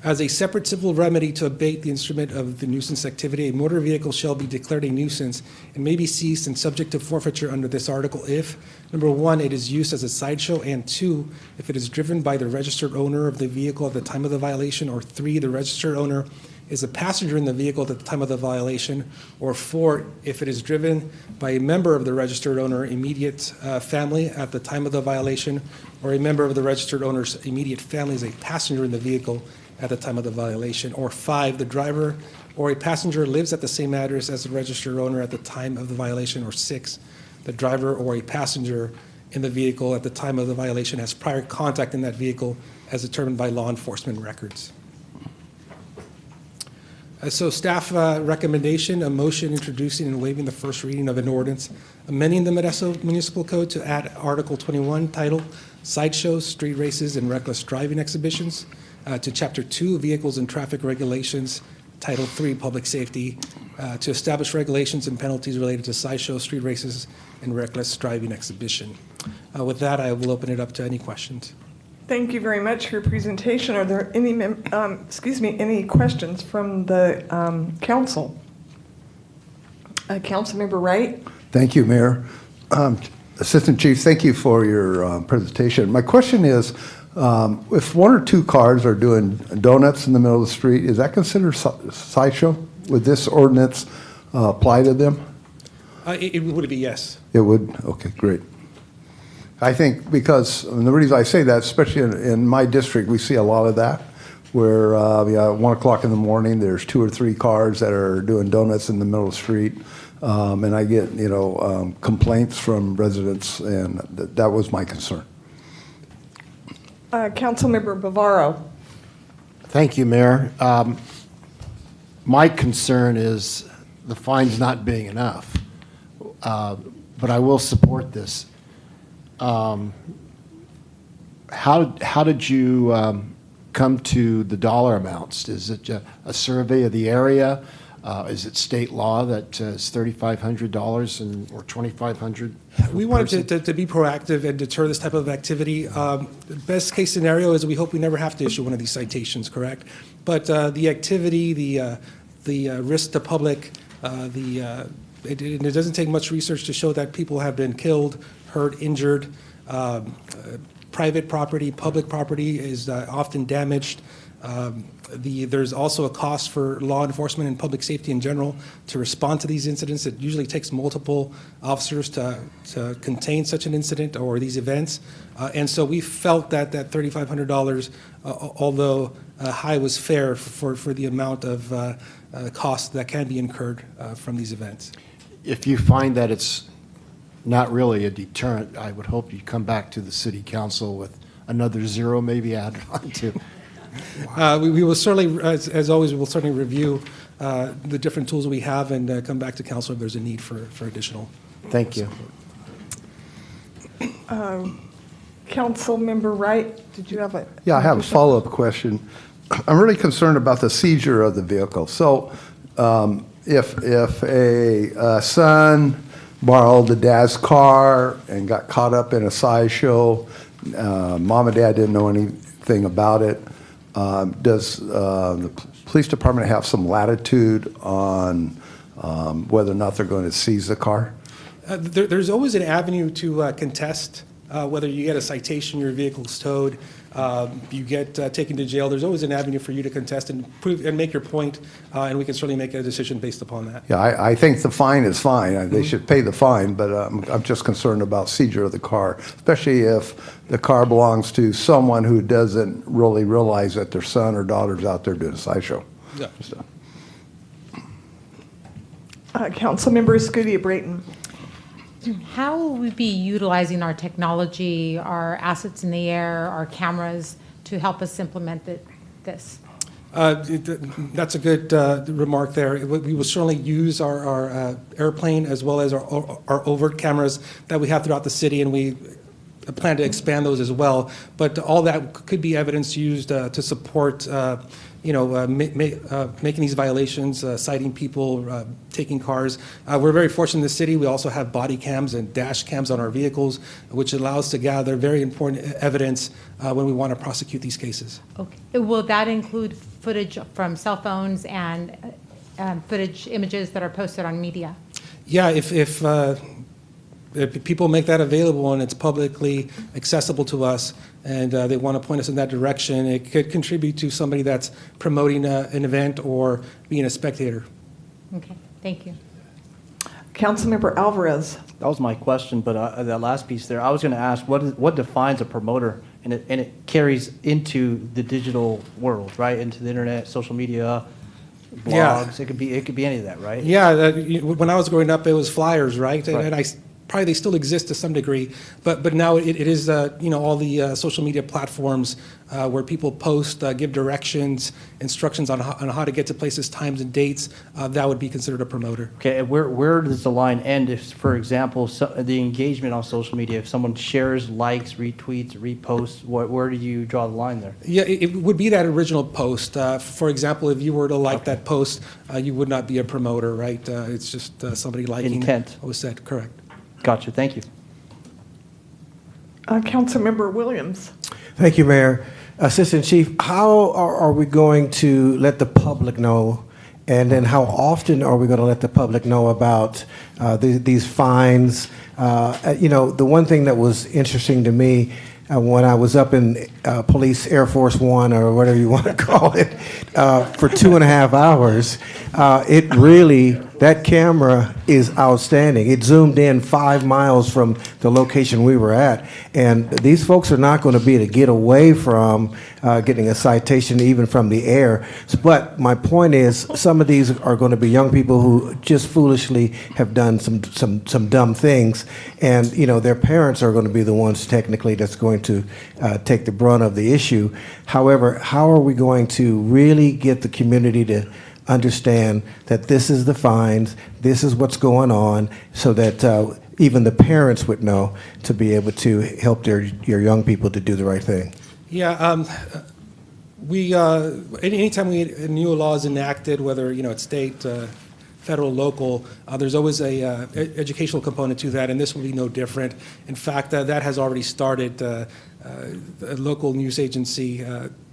As a separate civil remedy to abate the instrument of the nuisance activity, a motor vehicle shall be declared a nuisance and may be seized and subject to forfeiture under this article if, number one, it is used as a sideshow, and two, if it is driven by the registered owner of the vehicle at the time of the violation, or three, the registered owner is a passenger in the vehicle at the time of the violation, or four, if it is driven by a member of the registered owner immediate family at the time of the violation, or a member of the registered owner's immediate family is a passenger in the vehicle at the time of the violation, or five, the driver or a passenger lives at the same address as the registered owner at the time of the violation, or six, the driver or a passenger in the vehicle at the time of the violation has prior contact in that vehicle as determined by law enforcement records. So staff recommendation, a motion introducing and waiving the first reading of an ordinance, amending the Modesto Municipal Code to add Article 21, title, Sideshows, Street Races, and Reckless Driving Exhibitions, to Chapter 2, Vehicles and Traffic Regulations, Title 3, Public Safety, to establish regulations and penalties related to sideshows, street races, and reckless driving exhibition. With that, I will open it up to any questions. Thank you very much for your presentation. Are there any, any questions from the council? Councilmember Wright? Thank you, Mayor. Assistant Chief, thank you for your presentation. My question is, if one or two cars are doing donuts in the middle of the street, is that considered sideshow? Would this ordinance apply to them? It would be yes. It would? Okay, great. I think because, and the reason I say that, especially in my district, we see a lot of that, where 1 o'clock in the morning, there's 2 or 3 cars that are doing donuts in the middle of the street. And I get, complaints from residents, and that was my concern. Councilmember Bavaro. Thank you, Mayor. My concern is the fines not being enough, but I will support this. How did you come to the dollar amounts? Is it a survey of the area? Is it state law that is $3,500 or $2,500? We wanted to be proactive and deter this type of activity. The best case scenario is we hope we never have to issue one of these citations, correct? But the activity, the risk to public, it doesn't take much research to show that people have been killed, hurt, injured. Private property, public property is often damaged. There's also a cost for law enforcement and public safety in general to respond to these incidents. It usually takes multiple officers to contain such an incident or these events. And so we felt that $3,500, although high, was fair for the amount of cost that can be incurred from these events. If you find that it's not really a deterrent, I would hope you'd come back to the city council with another zero maybe added on to. We will certainly, as always, we will certainly review the different tools we have and come back to council if there's a need for additional. Thank you. Councilmember Wright, did you have a? Yeah, I have a follow-up question. I'm really concerned about the seizure of the vehicle. So If a son borrowed the dad's car and got caught up in a sideshow, mom and dad didn't know anything about it, does the police department have some latitude on whether or not they're going to seize the car? There's always an avenue to contest whether you get a citation, your vehicle's towed, you get taken to jail. There's always an avenue for you to contest and prove and make your point, and we can certainly make a decision based upon that. Yeah, I think the fine is fine. They should pay the fine, but I'm just concerned about seizure of the car, especially if the car belongs to someone who doesn't really realize that their son or daughter's out there doing a sideshow. Yeah. Councilmember Scudia-Brayton. How will we be utilizing our technology, our assets in the air, our cameras to help us implement this? That's a good remark there. We will certainly use our airplane as well as our overt cameras that we have throughout the city, and we plan to expand those as well. But all that could be evidence used to support making these violations, citing people, taking cars. We're very fortunate in the city. We also have body cams and dash cams on our vehicles, which allows us to gather very important evidence when we want to prosecute these cases. Okay. Will that include footage from cell phones and footage images that are posted on media? Yeah, if people make that available and it's publicly accessible to us, and they want to point us in that direction, it could contribute to somebody that's promoting an event or being a spectator. Okay, thank you. Councilmember Alvarez. That was my question, but that last piece there, I was going to ask, what defines a promoter? And it carries into the digital world, right? Into the internet, social media, blogs. Yeah. It could be any of that, right? Yeah, when I was growing up, it was flyers, right? Right. And probably they still exist to some degree, but now it is all the social media platforms where people post, give directions, instructions on how to get to places, times, and dates. That would be considered a promoter. Okay, and where does the line end if, for example, the engagement on social media, if someone shares, likes, retweets, reposts, where do you draw the line there? Yeah, it would be that original post. For example, if you were to like that post, you would not be a promoter, right? It's just somebody liking Intent. what was said. Correct. Gotcha, thank you. Councilmember Williams. Thank you, Mayor. Assistant Chief, how are we going to let the public know, and then how often are we going to let the public know about these fines? The one thing that was interesting to me when I was up in Police Air Force One, or whatever you want to call it, for 2.5 hours, that camera is outstanding. It zoomed in 5 miles from the location we were at. And these folks are not going to be able to get away from getting a citation even from the air. But my point is, some of these are going to be young people who just foolishly have done some dumb things. And, their parents are going to be the ones technically that's going to take the brunt of the issue. However, how are we going to really get the community to understand that this is the fines, this is what's going on, so that even the parents would know to be able to help your young people to do the right thing? Yeah, anytime a new law is enacted, whether it's state, federal, local, there's always a educational component to that, and this will be no different. In fact, that has already started. A local news agency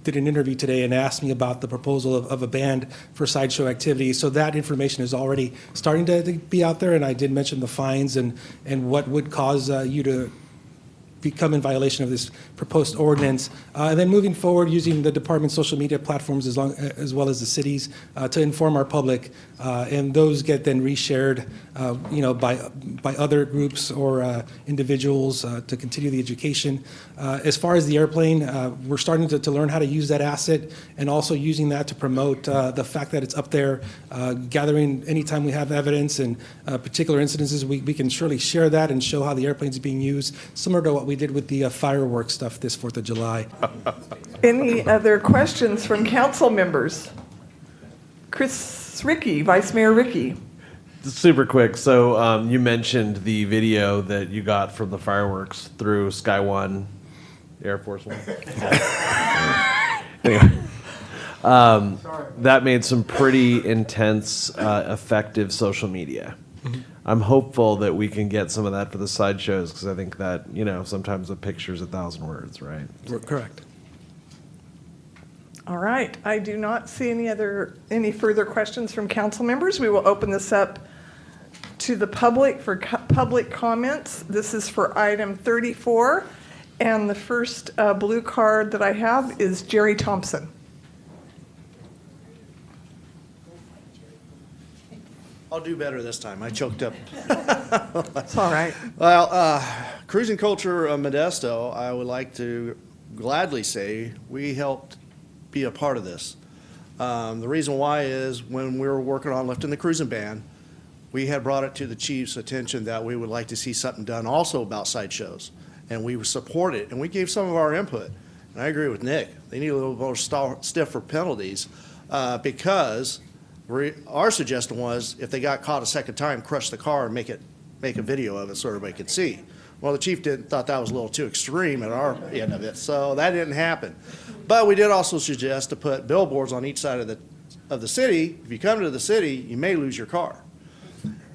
did an interview today and asked me about the proposal of a ban for sideshow activities. So that information is already starting to be out there, and I did mention the fines and what would cause you to become in violation of this proposed ordinance. And then moving forward, using the department's social media platforms as well as the city's to inform our public, and those get then reshared, by other groups or individuals to continue the education. As far as the airplane, we're starting to learn how to use that asset, and also using that to promote the fact that it's up there, gathering anytime we have evidence and particular incidences, we can surely share that and show how the airplane's being used, similar to what we did with the fireworks stuff this 4th of July. Any other questions from council members? Chris Rickey, Vice Mayor Rickey. Super quick. So you mentioned the video that you got from the fireworks through Sky One, Air Force One. Anyway, that made some pretty intense, effective social media. I'm hopeful that we can get some of that for the sideshows, because I think that, sometimes a picture's 1,000 words, right? Correct. All right, I do not see any further questions from council members. We will open this up to the public for public comments. This is for item 34, and the first blue card that I have is Jerry Thompson. I'll do better this time. I choked up. It's all right. Well, cruising culture of Modesto, I would like to gladly say we helped be a part of this. The reason why is when we were working on lifting the cruising ban, we had brought it to the chief's attention that we would like to see something done also about sideshows. And we would support it, and we gave some of our input. And I agree with Nick. They need a little more stiffer penalties because our suggestion was if they got caught a second time, crush the car and make a video of it so everybody could see. Well, the chief thought that was a little too extreme at our end of it, so that didn't happen. But we did also suggest to put billboards on each side of the city. If you come to the city, you may lose your car.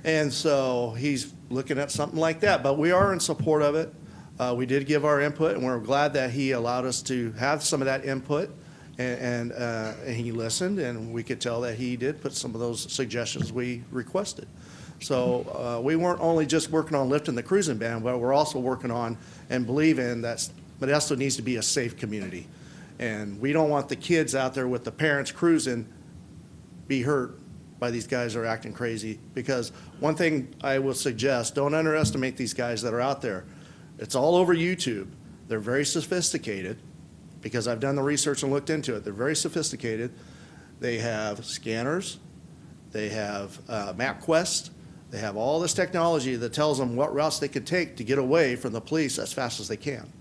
And so he's looking at something like that. But we are in support of it. We did give our input, and we're glad that he allowed us to have some of that input. And he listened, and we could tell that he did put some of those suggestions we requested. So we weren't only just working on lifting the cruising ban, but we're also working on and believing that Modesto needs to be a safe community. And we don't want the kids out there with the parents cruising be hurt by these guys that are acting crazy. Because one thing I will suggest, don't underestimate these guys that are out there. It's all over YouTube. They're very sophisticated, because I've done the research and looked into it. They're very sophisticated. They have scanners. They have MapQuest. They have all this technology that tells them what routes they can take to get away from the police as fast as they can.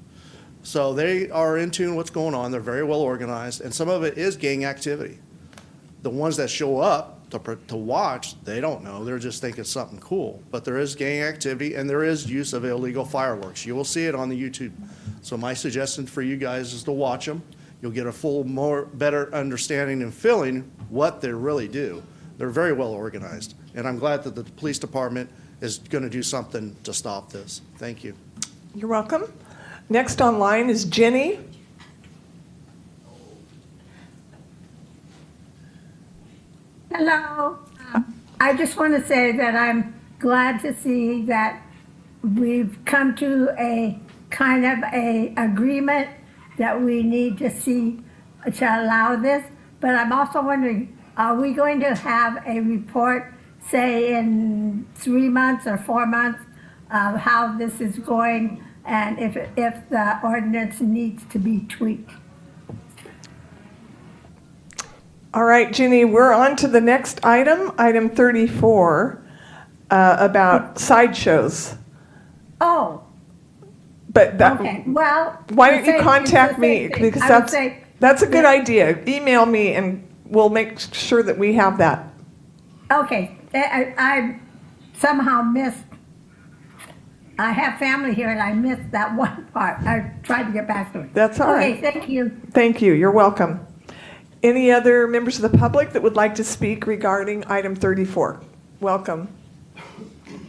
So they are in tune with what's going on. They're very well organized, and some of it is gang activity. The ones that show up to watch, they don't know. They're just thinking something cool. But there is gang activity, and there is use of illegal fireworks. You will see it on the YouTube. So my suggestion for you guys is to watch them. You'll get a better understanding and feeling what they really do. They're very well organized, and I'm glad that the police department is going to do something to stop this. Thank you. You're welcome. Next online is Jenny. Hello. I just want to say that I'm glad to see that we've come to a kind of a agreement that we need to see to allow this. But I'm also wondering, are we going to have a report, say in 3 months or 4 months, of how this is going and if the ordinance needs to be tweaked? All right, Ginny, we're on to the next item, item 34, about sideshows. Oh. But that, okay. Well, why don't you contact me, because that's a good idea. Email me and we'll make sure that we have that. Okay, I somehow missed. I have family here and I missed that one part. I tried to get back to it. That's all right. Okay, thank you. Thank you. You're welcome. Any other members of the public that would like to speak regarding item 34? Welcome.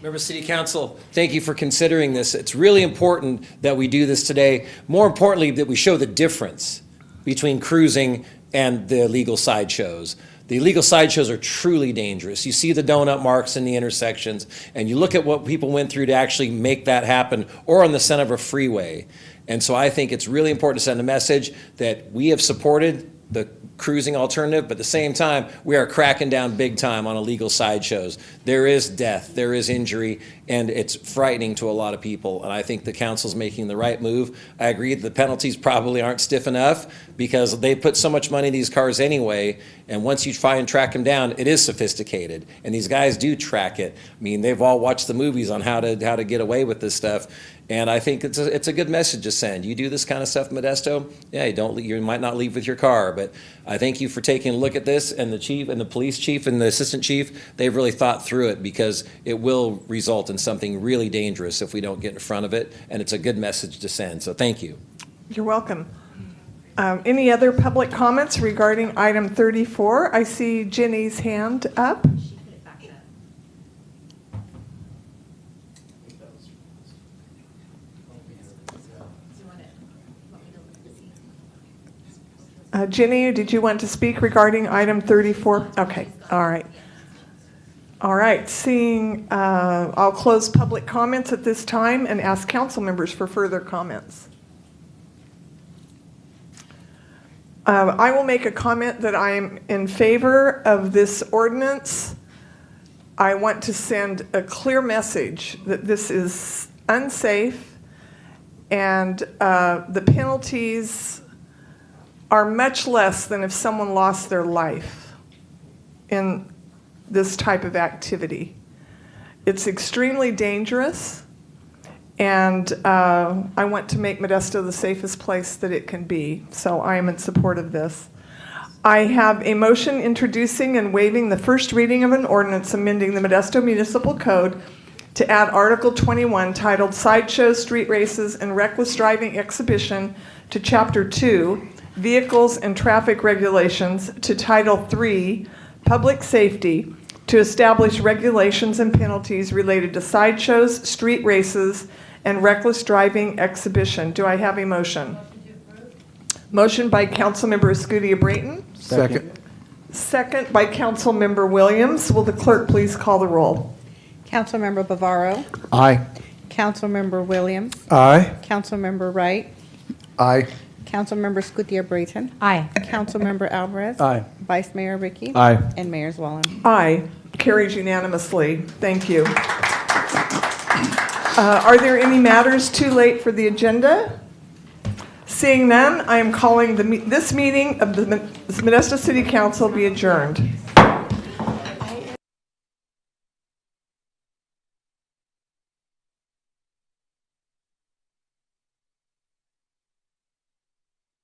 Member City Council, thank you for considering this. It's really important that we do this today. More importantly, that we show the difference between cruising and the illegal sideshows. The illegal sideshows are truly dangerous. You see the donut marks in the intersections, and you look at what people went through to actually make that happen, or on the center of a freeway. And so I think it's really important to send a message that we have supported the cruising alternative, but at the same time, we are cracking down big time on illegal sideshows. There is death, there is injury, and it's frightening to a lot of people. And I think the council's making the right move. I agree that the penalties probably aren't stiff enough because they put so much money in these cars anyway. And once you try and track them down, it is sophisticated. And these guys do track it. I mean, they've all watched the movies on how to get away with this stuff. And I think it's a good message to send. You do this kind of stuff in Modesto, yeah, you might not leave with your car, but I thank you for taking a look at this, and the chief and the police chief and the assistant chief, they've really thought through it because it will result in something really dangerous if we don't get in front of it, and it's a good message to send, so thank you. You're welcome. Any other public comments regarding item 34? I see Jenny's hand up. Jenny, did you want to speak regarding item 34? Okay, all right. All right, I'll close public comments at this time and ask council members for further comments. I will make a comment that I am in favor of this ordinance. I want to send a clear message that this is unsafe, and the penalties are much less than if someone lost their life in this type of activity. It's extremely dangerous, and I want to make Modesto the safest place that it can be, so I am in support of this. I have a motion introducing and waiving the first reading of an ordinance amending the Modesto Municipal Code to add Article 21 titled Sideshow, Street Races, and Reckless Driving Exhibition to Chapter 2, Vehicles and Traffic Regulations, to Title 3, Public Safety, to establish regulations and penalties related to sideshows, street races, and reckless driving exhibition. Do I have a motion? Motion by Councilmember Escutia-Brayton. Second. Second by Councilmember Williams. Will the clerk please call the roll? Councilmember Bavaro. Aye. Councilmember Williams. Aye. Councilmember Wright. Aye. Councilmember Escutia-Brayton. Aye. Councilmember Alvarez. Aye. Vice Mayor Ricky. Aye. And Mayor Zwallen. Aye. Carries unanimously. Thank you. Are there any matters too late for the agenda? Seeing none, I am calling this meeting of the Modesto City Council be adjourned.